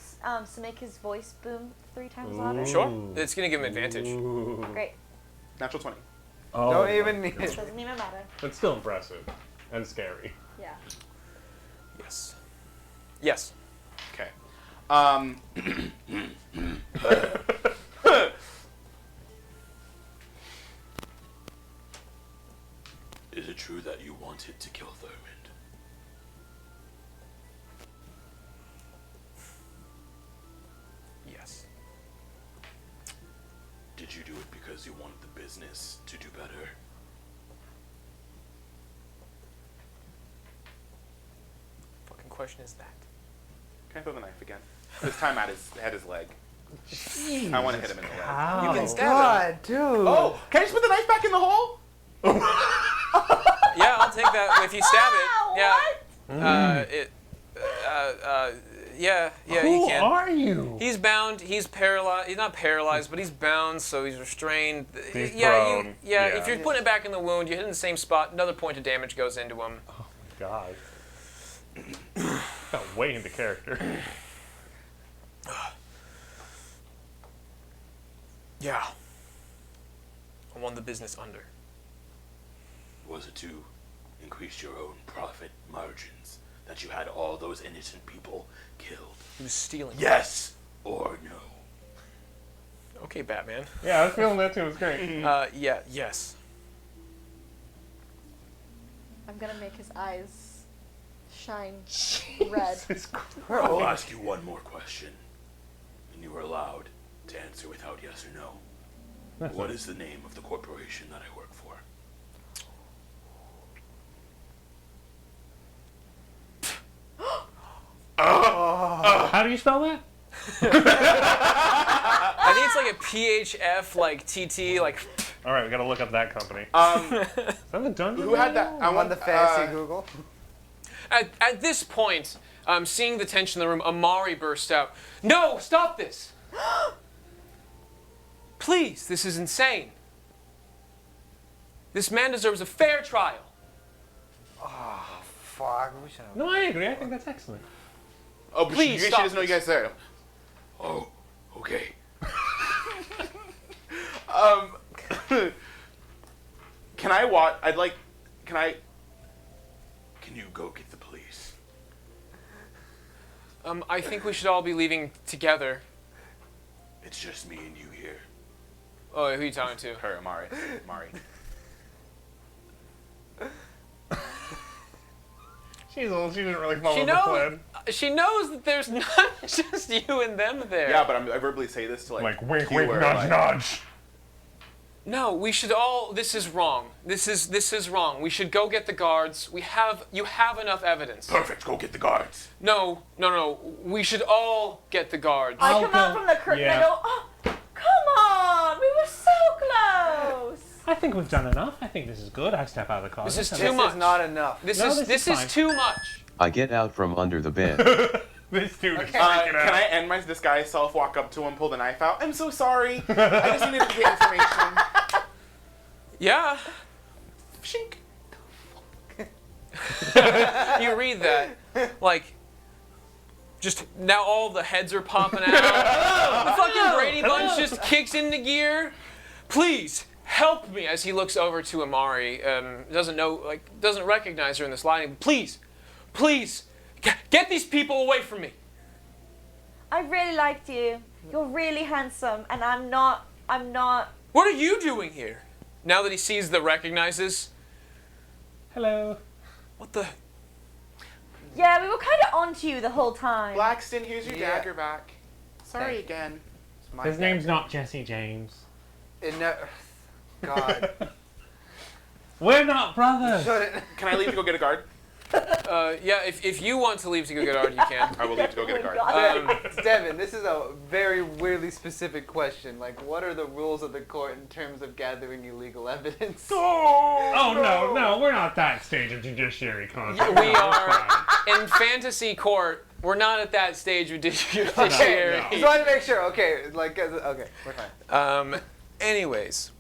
to make his voice boom 3 times louder? Sure. It's gonna give him advantage. Great. Natural 20. Oh, Don't even need it. Doesn't even matter. That's still impressive and scary. Yeah. Yes. Yes. Okay. Is it true that you wanted to kill Thurmond? Yes. Did you do it because you wanted the business to do better? Fucking question is that? Can I throw the knife again? This time at his leg. I want to hit him in the leg. You can stab him. God, dude. Oh, can I just put the knife back in the hole? Yeah, I'll take that. If you stab it, yeah. Yeah, you Who can. are you? He's bound. He's paralyzed. He's not paralyzed, but he's bound, so he's restrained. He's yeah, prone. yeah. Yeah. If you're putting it back in the wound, you hit it in the same spot. Another point of damage goes into him. God. Got way into character. Yeah. I want the business under. Was it to increase your own profit margins that you had all those innocent people killed? He was stealing. Yes or no? Okay, Batman. Yeah, I was feeling that too. It was great. Yeah, yes. I'm gonna make his eyes shine red. I'll ask you one more question, and you are allowed to answer without yes or no. What is the name of the corporation that I work for? How do you spell that? I think it's like a PHF, like TT, like. All right, we gotta look up that company. Is that the dungeon? Who had that? I On want the fancy Google. At this point, seeing the tension in the room, Amari burst out. No, stop this! Please, this is insane. This man deserves a fair trial. Fuck, we should have. No, I agree. I think that's excellent. Oh, but Please she stop doesn't know you guys there. Oh, okay. Can I watch? Can I? Can you go get the police? I think we should all be leaving together. It's just me and you here. Oh, who are you talking to? Her, Amari. She's old. She didn't really follow She the plan. knows that there's not just you and them there. Yeah, but I verbally say this to Like wink, Hugh, wink, where, nudge, like, nudge. No, we should all. This is wrong. This is wrong. We should go get the guards. You have enough evidence. Perfect, go get the guards. No. We should all get the guards. I I'll come out go- from the curtain and I yeah. go, oh, come on, we were so close. I think we've done enough. I think this is good. I step out of the car. This is This too much. is not enough. This No, is this this is is fine. too much. I get out from under the bed. This dude is Okay. freaking out. Can I end my disguise self, walk up to him, pull the knife out? I'm so sorry. I just needed to get information. Yeah. Shink. You read that, like, just now all the heads are popping out. The fucking Brady Bunch just kicks into gear. Please help me as he looks over to Amari. Doesn't recognize her in this lighting. Please, get these people away from me. I really liked you. You're really handsome, and I'm not. What are you doing here? Now that he sees the recognizes, Hello. what the? Yeah, we were kind of onto you the whole time. Blackston, here's your Yeah. dagger back. Sorry Thank you. again. It's my His name's dagger. not Jesse James. It ne- God. We're not brothers. Shouldn't. Can I leave to go get a guard? Yeah, if you want to leave to go get Ard, you can. I will leave to go get a guard. Devin, this is a very weirdly specific question. Like, what are the rules of the court in terms of gathering illegal evidence? Oh no, we're not that stage of judiciary content. We are in fantasy court. We're not at that stage of judiciary. No. Just wanted to make sure. Okay, okay, we're fine. Anyways,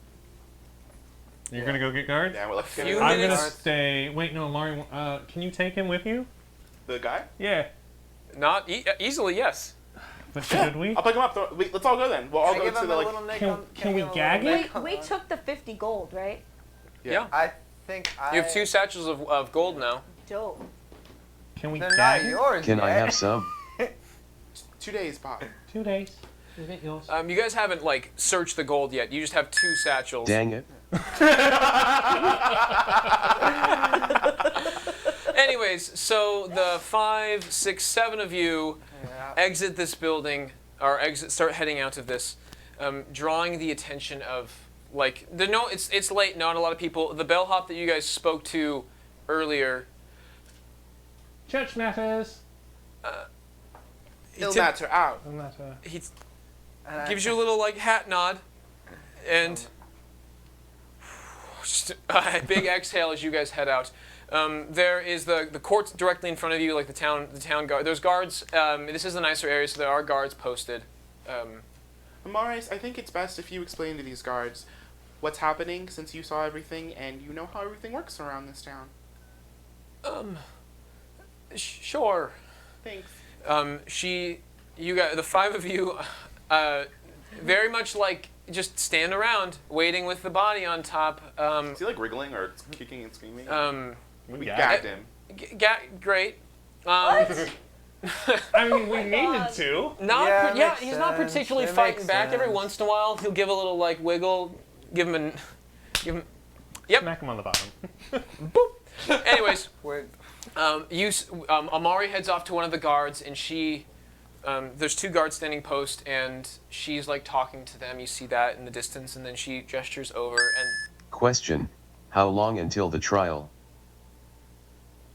You're gonna go get guards? Yeah, well, let's get Few it. I'm gonna minutes. stay. Wait, no, Laurie. Can you take him with you? The guy? Yeah. not easily, yes. But should we? I'll pick him up. Let's all go then. We'll all Can I go give to him the a like. little nick Can- on- can I we give him a gag little it? nick on We the- took the 50 gold, right? Yeah. I think I. You have 2 satchels of gold now. Dope. Can we They're gag not him? yours. Can I yet. have some? 2 days, Bott. 2 days. We'll get yours. You guys haven't like searched the gold yet. You just have 2 satchels. Dang it. Anyways, so the 5, 6, 7 of you Yeah. exit this building, or start heading out of this, drawing the attention of like it's late. Not a lot of people. The bellhop that you guys spoke to earlier. Church matters. He Ill tip- mats are out. No matter. he And I- gives you a little like hat nod, and just a big exhale as you guys head out. There is the court directly in front of you, like the town guard. There's guards. This is the nicer area, so there are guards posted. Amaris, I think it's best if you explain to these guards what's happening since you saw everything and you know how everything works around this town. Sure. Thanks. You got the 5 of you, very much like just stand around waiting with the body on top. Is he like wriggling or kicking and screaming? We Gagged him. Great. What? I mean, we needed to. He's not particularly fighting back. Every once in a while, he'll give a little like wiggle. Give him. Yep. Smack him on the bottom. Boop. Anyways, Wait. Amari heads off to one of the guards, and she. There's 2 guards standing post, and she's like talking to them. You see that in the distance, and then she gestures over and. Question: how long until the trial?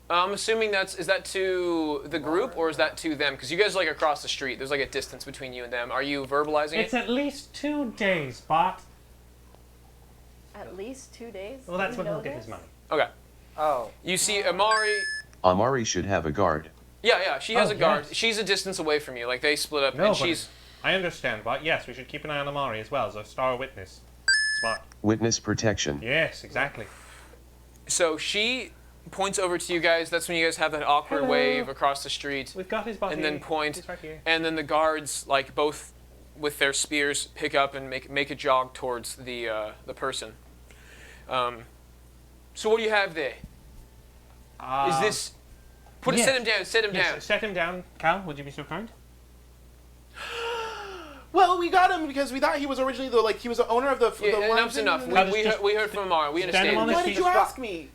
I'm assuming is that to the group or is that to them? Because you guys are like across the street. There's like a distance between you and them. Are you verbalizing It's it? at least 2 days, Bott. At least 2 days? Well, that's You when know he'll get this? his money. Okay. Oh. You see Amari. Amari should have a guard. Yeah, she has Oh, a guard. yes. She's a distance away from you. Like they split up, No, and but she's. I understand, Bott. Yes, we should keep an eye on Amari as well as a star witness. Smart. Witness protection. Yes, exactly. So she points over to you guys. That's when you guys have that awkward Hello. wave across the street, We've got his body. and then point, He's right here. and then the guards, like both with their spears, pick up and make a jog towards the person. So what do you have there? Is this? yes. Set him down. Set him Yes, down. set him down. Cal, would you be so kind? Well, we got him because we thought he was originally he was the owner of the Enough's enough. Cal, just- We heard from Amara. We stand him on understand. his Why feet. did you ask me?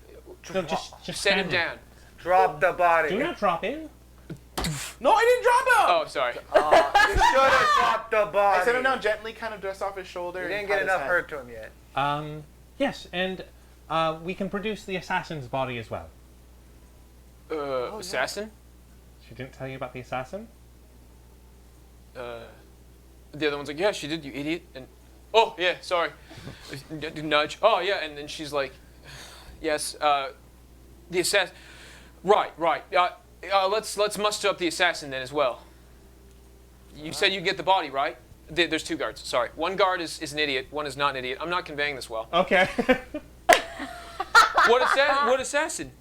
No, just Set stand him down. Drop the body. Do not drop in. No, I didn't drop him. Oh, sorry. You should have dropped the body. I set him down gently, kind of dust off his shoulder. You and didn't pat get his enough head. hurt to him yet. Yes, and we can produce the assassin's body as well. Assassin? She didn't tell you about the assassin? The other one's like, yeah, she did, you idiot. And oh, yeah, sorry. Nudge. Oh, yeah, and then she's like, yes, the assassin. Right. Let's muster up the assassin then as well. You said you get the body, right? There's 2 guards. Sorry, one guard is an idiot. One is not an idiot. I'm not conveying this well. Okay. What assassin?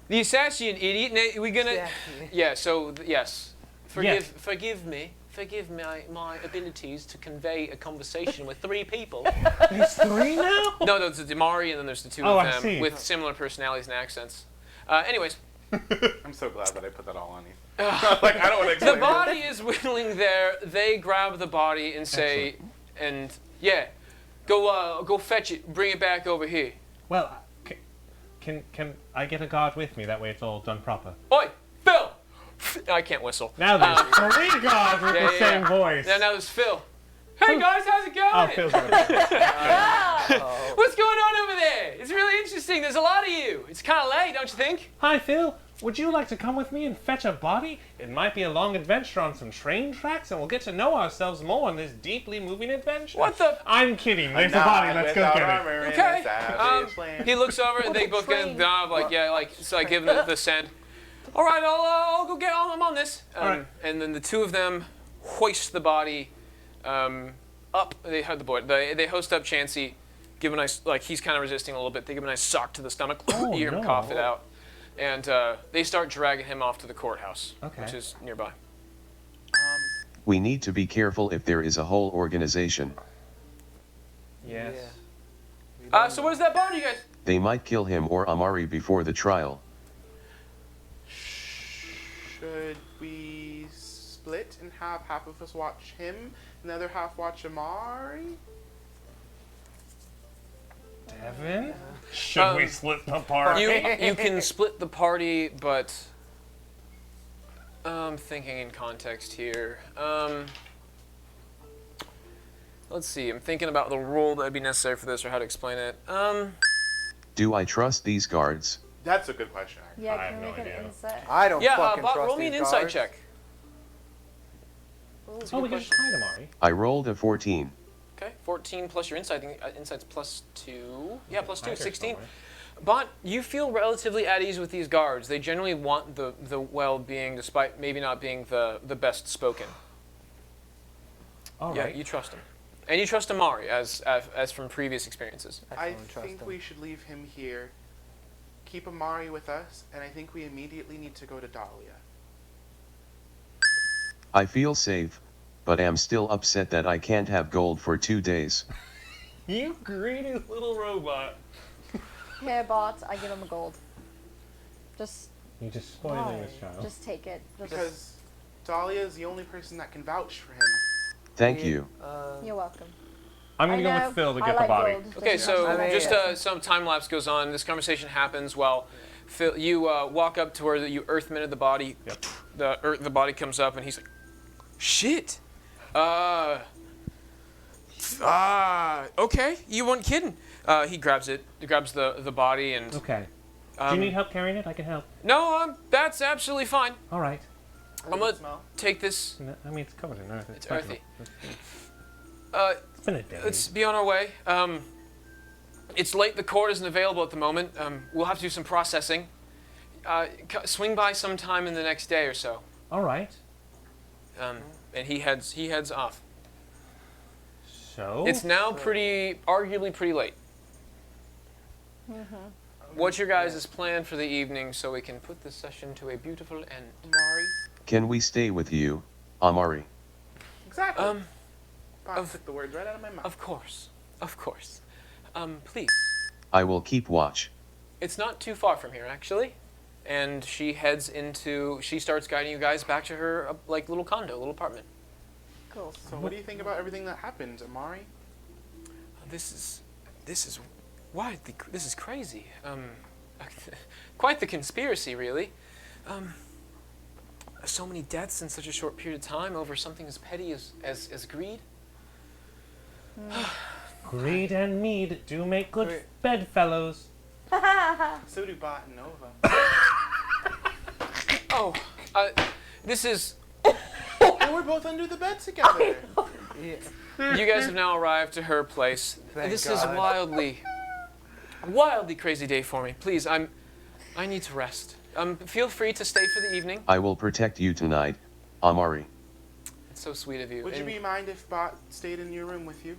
The assassin, idiot. We gonna? Yeah. So yes. Forgive me. Forgive my abilities to convey a conversation with 3 people. There's 3 now? No, there's the Amari, and then there's the 2 Oh, of I them see. with similar personalities and accents. Anyways, I'm so glad that I put that all on you. Like, I don't want to the explain body is whittling there. They grab the body and say, go fetch it. Bring it back over here. Well, can I get a guard with me? That way it's all done proper. Oi, Phil! I can't whistle. Now there's 3 guards with the same voice. Now there's Phil. Hey guys, how's it going? Oh, Phil's good. What's going on over there? It's really interesting. There's a lot of you. It's kind of late, don't you think? Hi, Phil. Would you like to come with me and fetch a body? It might be a long adventure on some train tracks, and we'll get to know ourselves more in this deeply moving adventure. What the? I'm kidding. There's a body. Let's go get it. Okay. He looks over and they both get a nod, so I give him the send. All right, I'll go get on. I'm on this. Alright. And then the 2 of them hoist the body up. They had the boy. They hoist up Chansey, give a nice he's kind of resisting a little bit. They give him a nice sock to the stomach. Oh, you hear him no. cough it out, and they start dragging him off to the courthouse, Okay. which is nearby. We need to be careful if there is a whole organization. Yes. So what is that body, you guys? They might kill him or Amari before the trial. Should we split and have half of us watch him and the other half watch Amari? Devin? Should we split the party? You can split the party, but I'm thinking in context here. Let's see. I'm thinking about the rule that would be necessary for this, or how to explain it. Do I trust these guards? That's a good question. Yeah, I have can we no make an idea. insight? I don't fucking Bott, trust roll me an these insight guards. check. Oh, we can just hide Amari. I rolled a 14. Okay, 14 plus your insight. I think insight's plus 2. Yeah, plus 2, Hide her 16. somewhere. Bott, you feel relatively at ease with these guards. They generally want the well-being, despite maybe not being the best spoken. All Yeah, right. you trust him. And you trust Amari, as from previous experiences. I don't trust think him. we should leave him here, keep Amari with us, and I think we immediately need to go to Dahlia. I feel safe, but am still upset that I can't have gold for 2 days. You greedy little robot. Here, Bott, I give him a gold. Just, You're just spoiling this child. just take it. Just, Because Dahlia is the only person that can vouch for him. Thank you. you're welcome. I'm I gonna go know, with Phil to I get the like body. gold. Okay, so I mean, just yeah. some time lapse goes on. This conversation happens while Phil, you walk up to where you earthminted the body. Yep. The body comes up and he's like, "Shit, okay, you weren't kidding." He grabs it, grabs the body, and Okay. Do you need help carrying it? I can help. no, that's absolutely fine. All right. I'm gonna Smell. take this. No, I mean, it's covered in earth. It's fine. earthy. It's been a day. Let's be on our way. It's late. The cord isn't available at the moment. We'll have to do some processing. Swing by sometime in the next day or so. All right. And he heads off. So. It's now arguably pretty late. What's your guys' plan for the evening so we can put this session to a beautiful end? Mari? Can we stay with you, Amari? Exactly. Bott of- took the words right out of my mouth. Of course. Please. I will keep watch. It's not too far from here, actually. And she starts guiding you guys back to her, little condo, little apartment. Cool. So what do you think about everything that happened, Amari? This is crazy. Quite the conspiracy, really. So many deaths in such a short period of time over something as petty as greed. Greed and mead do make good bedfellows. So do Bott and Nova. Oh, this is. Oh, we're both under the bed together. You guys have now arrived to her place. Thank This God. is wildly crazy day for me. Please, I need to rest. Feel free to stay for the evening. I will protect you tonight, Amari. It's so sweet of you. Would you And be mind if Bott stayed in your room with you?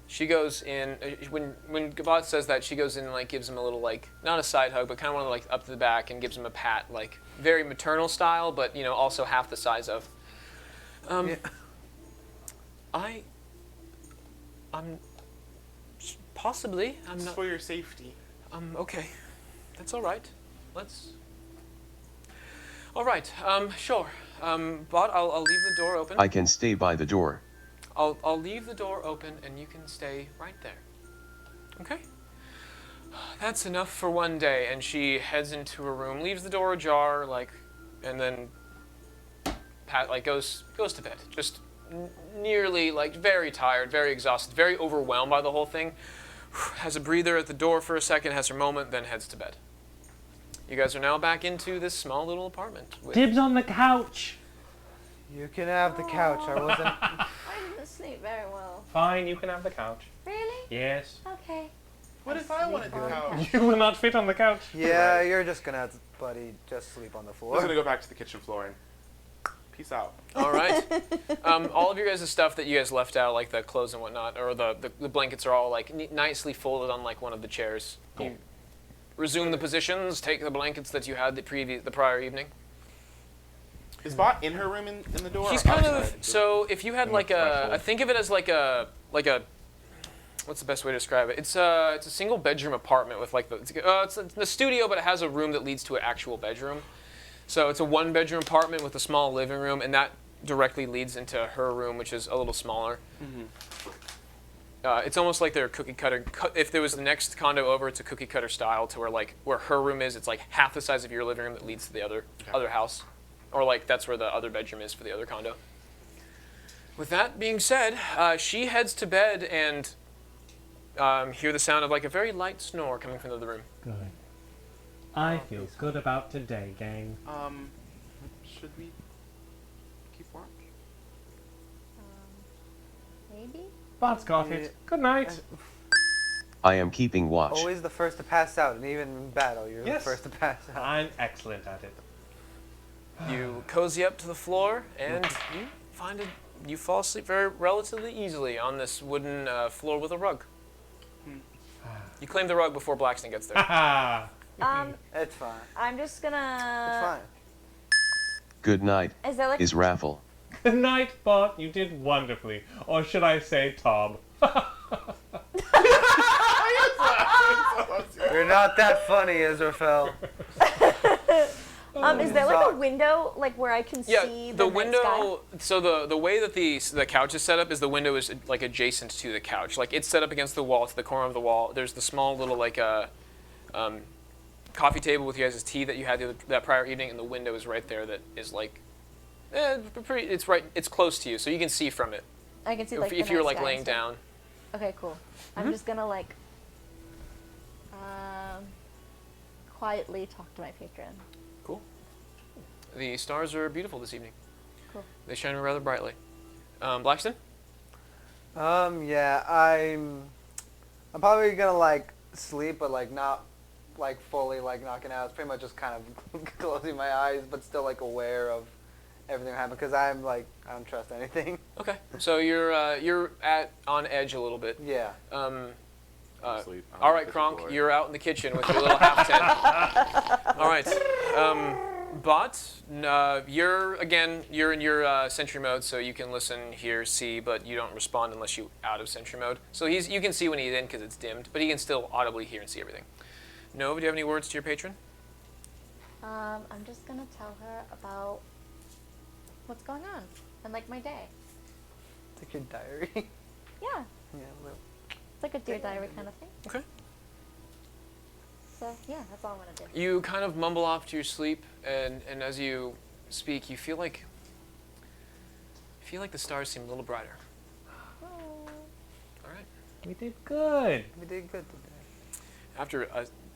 she goes in when Bott says that, she goes in and gives him a little not a side hug, but kind of one up to the back, and gives him a pat, very maternal style, but also half the size of. Yeah. I'm possibly. I'm It's not. for your safety. Okay. That's all right. Let's. All right. Sure. Bott, I'll leave the door open. I can stay by the door. I'll leave the door open and you can stay right there. Okay? That's enough for one day. And she heads into her room, leaves the door ajar, and then goes to bed. Just nearly very tired, very exhausted, very overwhelmed by the whole thing. Has a breather at the door for a second, has her moment, then heads to bed. You guys are now back into this small little apartment. Dibs on the couch. You can have the couch. I wasn't. I didn't sleep very well. Fine, you can have the couch. Really? Yes. Okay. What if I wanted the couch? You will not fit on the couch. Yeah, you're just gonna have to, buddy, just sleep on the I'm just floor. gonna go back to the kitchen floor and peace out. All right. All of your guys' stuff that you guys left out, the clothes and whatnot, or the blankets are all nicely folded on one of the chairs. Cool. You resume the positions, take the blankets that you had the prior evening. Is Bott in her room in the door? He's or kind outside? of, so if you had I think of it as what's the best way to describe it? It's a single bedroom apartment with it's the studio, but it has a room that leads to an actual bedroom. So it's a one bedroom apartment with a small living room, and that directly leads into her room, which is a little smaller. It's almost like they're cookie cutter. If there was the next condo over, it's a cookie cutter style to where her room is, it's half the size of your living room that leads to the other house. Or that's where the other bedroom is for the other condo. With that being said, she heads to bed and hear the sound of a very light snore coming from the other room. Good. I feel good about today, gang. Should we keep watch? Maybe? Bott's got it. Good night. I am keeping watch. Always the first to pass out, and even in battle, you're Yes. the first to pass out. I'm excellent at it. You cozy up to the floor and you fall asleep relatively easily on this wooden floor with a rug. You claim the rug before Blackston gets there. Haha. It's fine. I'm just It's gonna. fine. Good night, Is there is Raffle. Good night, Bott. You did wonderfully. Or should I say, Tom? You're not that funny, Israfel. Is there like a window, like where I can see the the night window. sky? So the way that the couch is set up is the window is like adjacent to the couch. Like it's set up against the wall, to the corner of the wall. There's the small little like coffee table with you guys' tea that you had that prior evening, and the window is right there. That is like, pretty. It's right. It's close to you, so you can see from it. I can see like if the you're night like sky laying and stuff. down. Okay, cool. I'm just gonna like quietly talk to my patron. Cool. The stars are beautiful this evening. Cool. They shine rather brightly. Blackston? Yeah, I'm probably gonna like sleep, but like not like fully like knocking out. It's pretty much just kind of closing my eyes, but still like aware of everything that happened because I'm like I don't trust anything. Okay. So you're on edge a little bit. Yeah. Sleep on All right, the Kronk, floor. you're out in the kitchen with your little half tent. All right. Bott, you're in your sentry mode, so you can listen, hear, see, but you don't respond unless you out of sentry mode. So you can see when he's in because it's dimmed, but he can still audibly hear and see everything. Nova, do you have any words to your patron? I'm just gonna tell her about what's going on and like my day. It's like your diary. Yeah, Yeah. Well. it's like a dear diary kind of thing. Okay. So yeah, that's all I'm gonna do. You kind of mumble off to your sleep, and as you speak, you feel like the stars seem a little brighter. Oh. All right. We did good. We did good today. After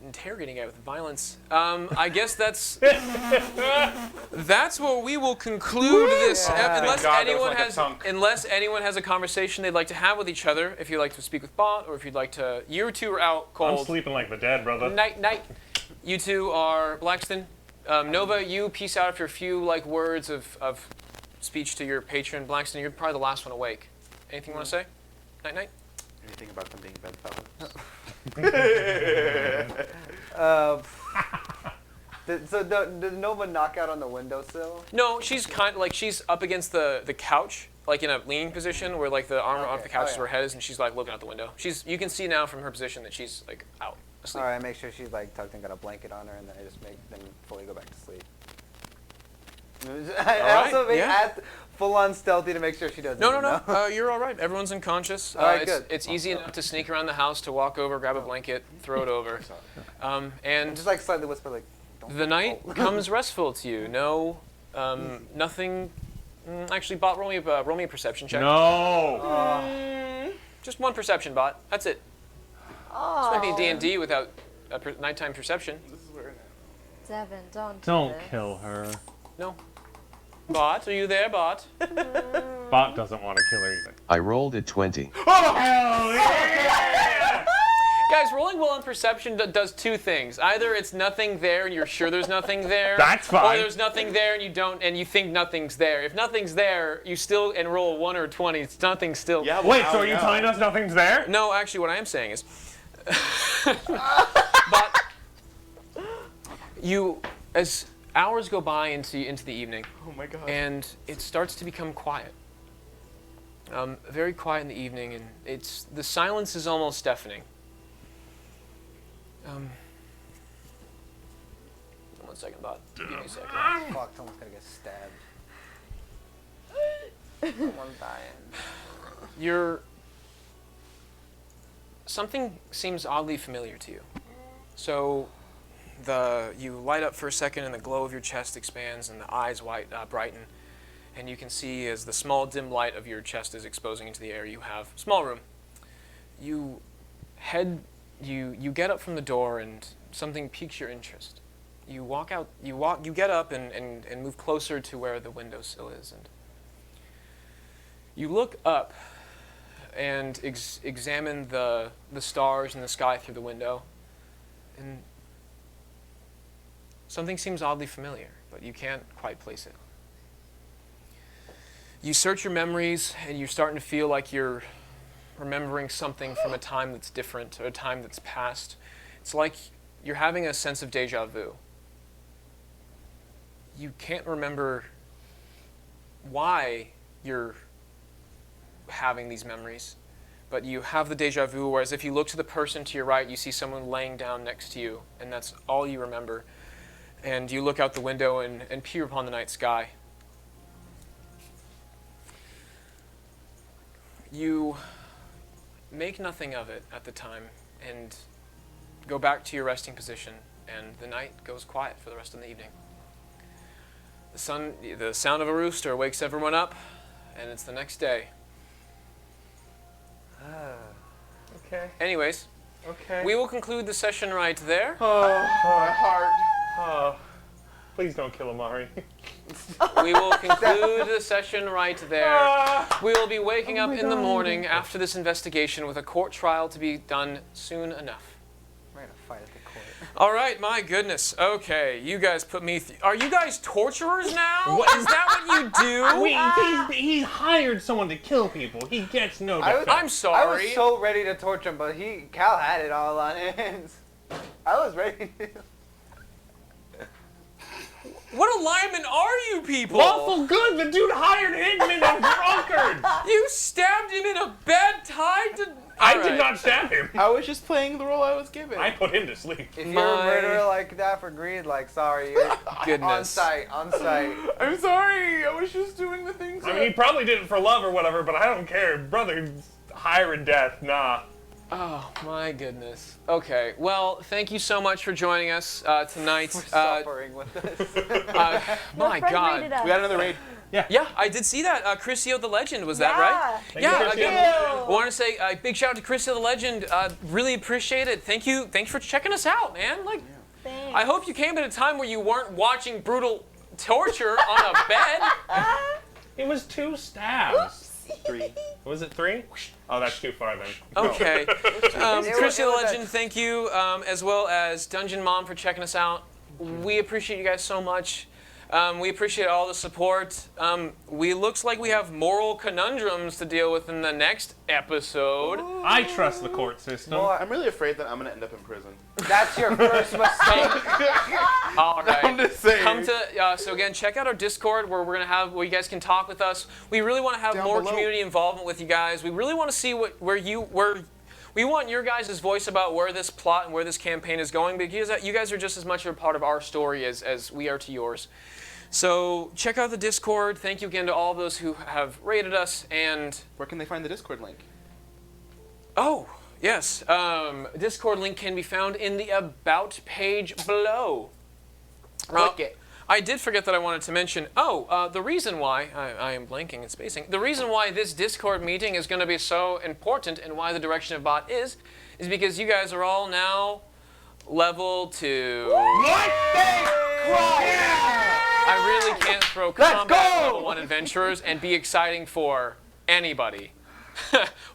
interrogating it with violence, I guess that's where we will conclude this. Unless God, that was anyone like a has tunk. a conversation they'd like to have with each other. If you'd like to speak with Bott, or if you'd like to, you two are out I'm cold. sleeping like the dead, brother. Night. You two are Blackston. Nova, you piece out after a few like words of speech to your patron. Blackston, you're probably the last one awake. Anything you want to say? Night. Anything about them being bedfellows? Did Nova knock out on the windowsill? No, she's kind of like she's up against the couch, like in a leaning position where like the arm off the couch is where her head is, and she's like looking out the window. You can see now from her position that she's like out asleep. All right, make sure she's like tucked and got a blanket on her, and then I just make them fully go back to sleep. I also make add full-on stealthy to make sure she doesn't. No. You're all right. Everyone's unconscious. All right, good. It's easy enough to sneak around the house, to walk over, grab a blanket, throw it over, and just like slightly whisper like. Don't the night comes restful to you. No, nothing. Actually, Bot, roll me a perception check. No. Just one perception, Bot. That's it. Oh. This might be D&D without nighttime perception. This is where Devin, don't. Don't this. kill her. No. Bot, are you there, Bot? Bot doesn't want to kill her either. I rolled at 20. Hell yeah! Guys, rolling well on perception does two things. Either it's nothing there and you're sure there's nothing there. That's fine. Or there's nothing there and you don't, and you think nothing's there. If nothing's there, you still and roll a 1 or 20. It's nothing still. Yeah, Wait, so are you telling us nothing's there? No, actually, what I am saying is, but as hours go by into the evening, oh my god. and it starts to become quiet. Very quiet in the evening, and the silence is almost deafening. One second, Bot. Give me a second. Fuck, someone's gonna get stabbed. Someone's dying. Something seems oddly familiar to you. So you light up for a second, and the glow of your chest expands, and the eyes brighten, and you can see as the small dim light of your chest is exposing into the air. You have small room. You get up from the door, and something piques your interest. You walk out. You get up and move closer to where the windowsill is, and you look up and examine the stars and the sky through the window, and something seems oddly familiar, but you can't quite place it. You search your memories, and you're starting to feel like you're remembering something from a time that's different, or a time that's past. It's like you're having a sense of deja vu. You can't remember why you're having these memories, but you have the deja vu, whereas if you look to the person to your right, you see someone laying down next to you, and that's all you remember. And you look out the window and peer upon the night sky. You make nothing of it at the time, and go back to your resting position, and the night goes quiet for the rest of the evening. The sound of a rooster wakes everyone up, and it's the next day. Okay. Anyways, Okay. we will conclude the session right there. Oh, my heart. Oh, please don't kill Amari. We will conclude the session right there. We will be waking up in the morning after this investigation with a court trial to be done soon enough. We're gonna fight at the court. All right, my goodness. Okay, you guys put me. Are you guys torturers now? What? Is that what you do? He hired someone to kill people. He gets no I was- defense. I'm I sorry. was so ready to torture him, but Cal had it all on hands. I was ready to. What alignment are you people? Lawful good. The dude hired hitmen and drunkards. You stabbed him in a bed tied to. I All did right. not stab him. I was just playing the role I was given. I put him to sleep. If you're My- a murderer like that for greed, like, sorry, you're Goodness. on site. I'm sorry. I was just doing the things. I mean, he probably did it for love or whatever, but I don't care. Brother, hiring death, nah. Oh my goodness. Okay. Well, thank you so much for joining us tonight. We're suffering with this. My Your friend God. raided us. We got another raid. Yeah, I did see that. Chrysio the Legend, was that right? Thank you, Chrissy. Again, I want to say a big shout out to Chrysio the Legend. Really appreciate it. Thank you. Thanks for checking us out, man. Like, Thanks. I hope you came at a time where you weren't watching brutal torture on a bed. It was 2 stabs. 3. Was it 3? Oh, that's too far then. Okay. Chrysio was the a- Legend, thank you, as well as Dungeon Mom for checking us out. We appreciate you guys so much. We appreciate all the support. Looks like we have moral conundrums to deal with in the next episode. I trust the court system. Boy, I'm really afraid that I'm gonna end up in prison. that's your first mistake. All right. I'm just saying. Come to so again, check out our Discord where you guys can talk with us. We really want to have Down more below. community involvement with you guys. We really want to see we want your guys' voice about where this plot and where this campaign is going, because you guys are just as much a part of our story as we are to yours. So check out the Discord. Thank you again to all those who have rated us. And Where can they find the Discord link? oh yes, Discord link can be found in the About page below. Click it. I did forget that I wanted to mention, the reason why, I am blanking and spacing, the reason why this Discord meeting is going to be so important and why the direction of Bott is because you guys are all now level 2. I really can't throw combat level 1 adventurers and be exciting for anybody.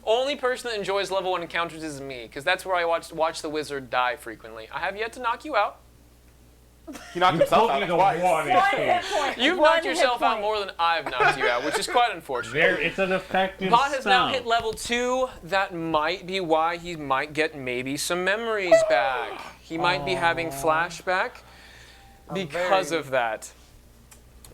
Only person that enjoys level 1 encounters is me, because that's where I watch the wizard die frequently. I have yet to knock you out. He knocked himself out twice. One hit point. You've One knocked hit yourself out point. more than I've knocked you out, which is quite unfortunate. It's an effective Bott has now spell. hit level 2. That might be why he might get maybe some memories back. He might be having flashback because of that.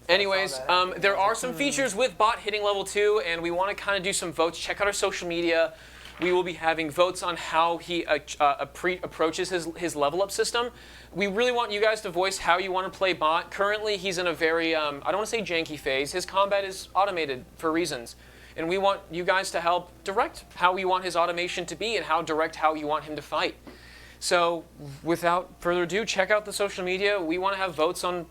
Anyways, there are some features with Bott hitting level 2, and we want to kind of do some votes. Check out our social media. We will be having votes on how he approaches his level up system. We really want you guys to voice how you want to play Bott. Currently, he's in a very, I don't want to say janky phase. His combat is automated for reasons. And we want you guys to help direct how we want his automation to be and how you want him to fight. So, without further ado, check out the social media. We want to have votes on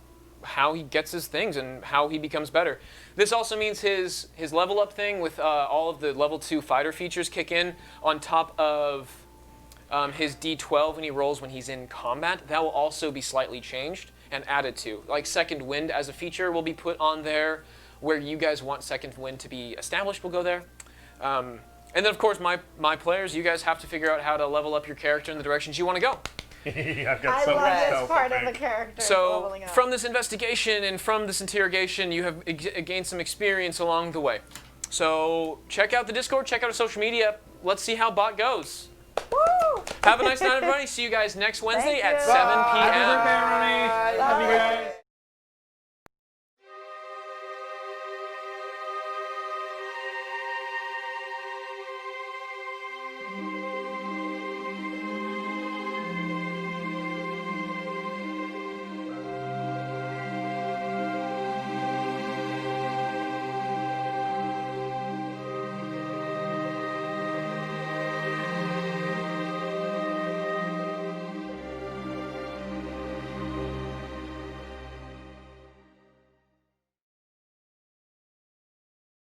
how he gets his things and how he becomes better. This also means his level up thing with all of the level 2 fighter features kick in on top of his D12 when he rolls when he's in combat. That will also be slightly changed and added to. Like Second Wind as a feature will be put on there. Where you guys want Second Wind to be established will go there. And then of course my players, you guys have to figure out how to level up your character in the directions you want to go. I've got I so much love this stuff, part I of the think. character. So leveling up. from this investigation and from this interrogation, you have gained some experience along the way. So check out the Discord, check out our social media. Let's see how Bott goes. Woo! Have a nice night, everybody. See you guys next Wednesday Thank at you. 7 p.m.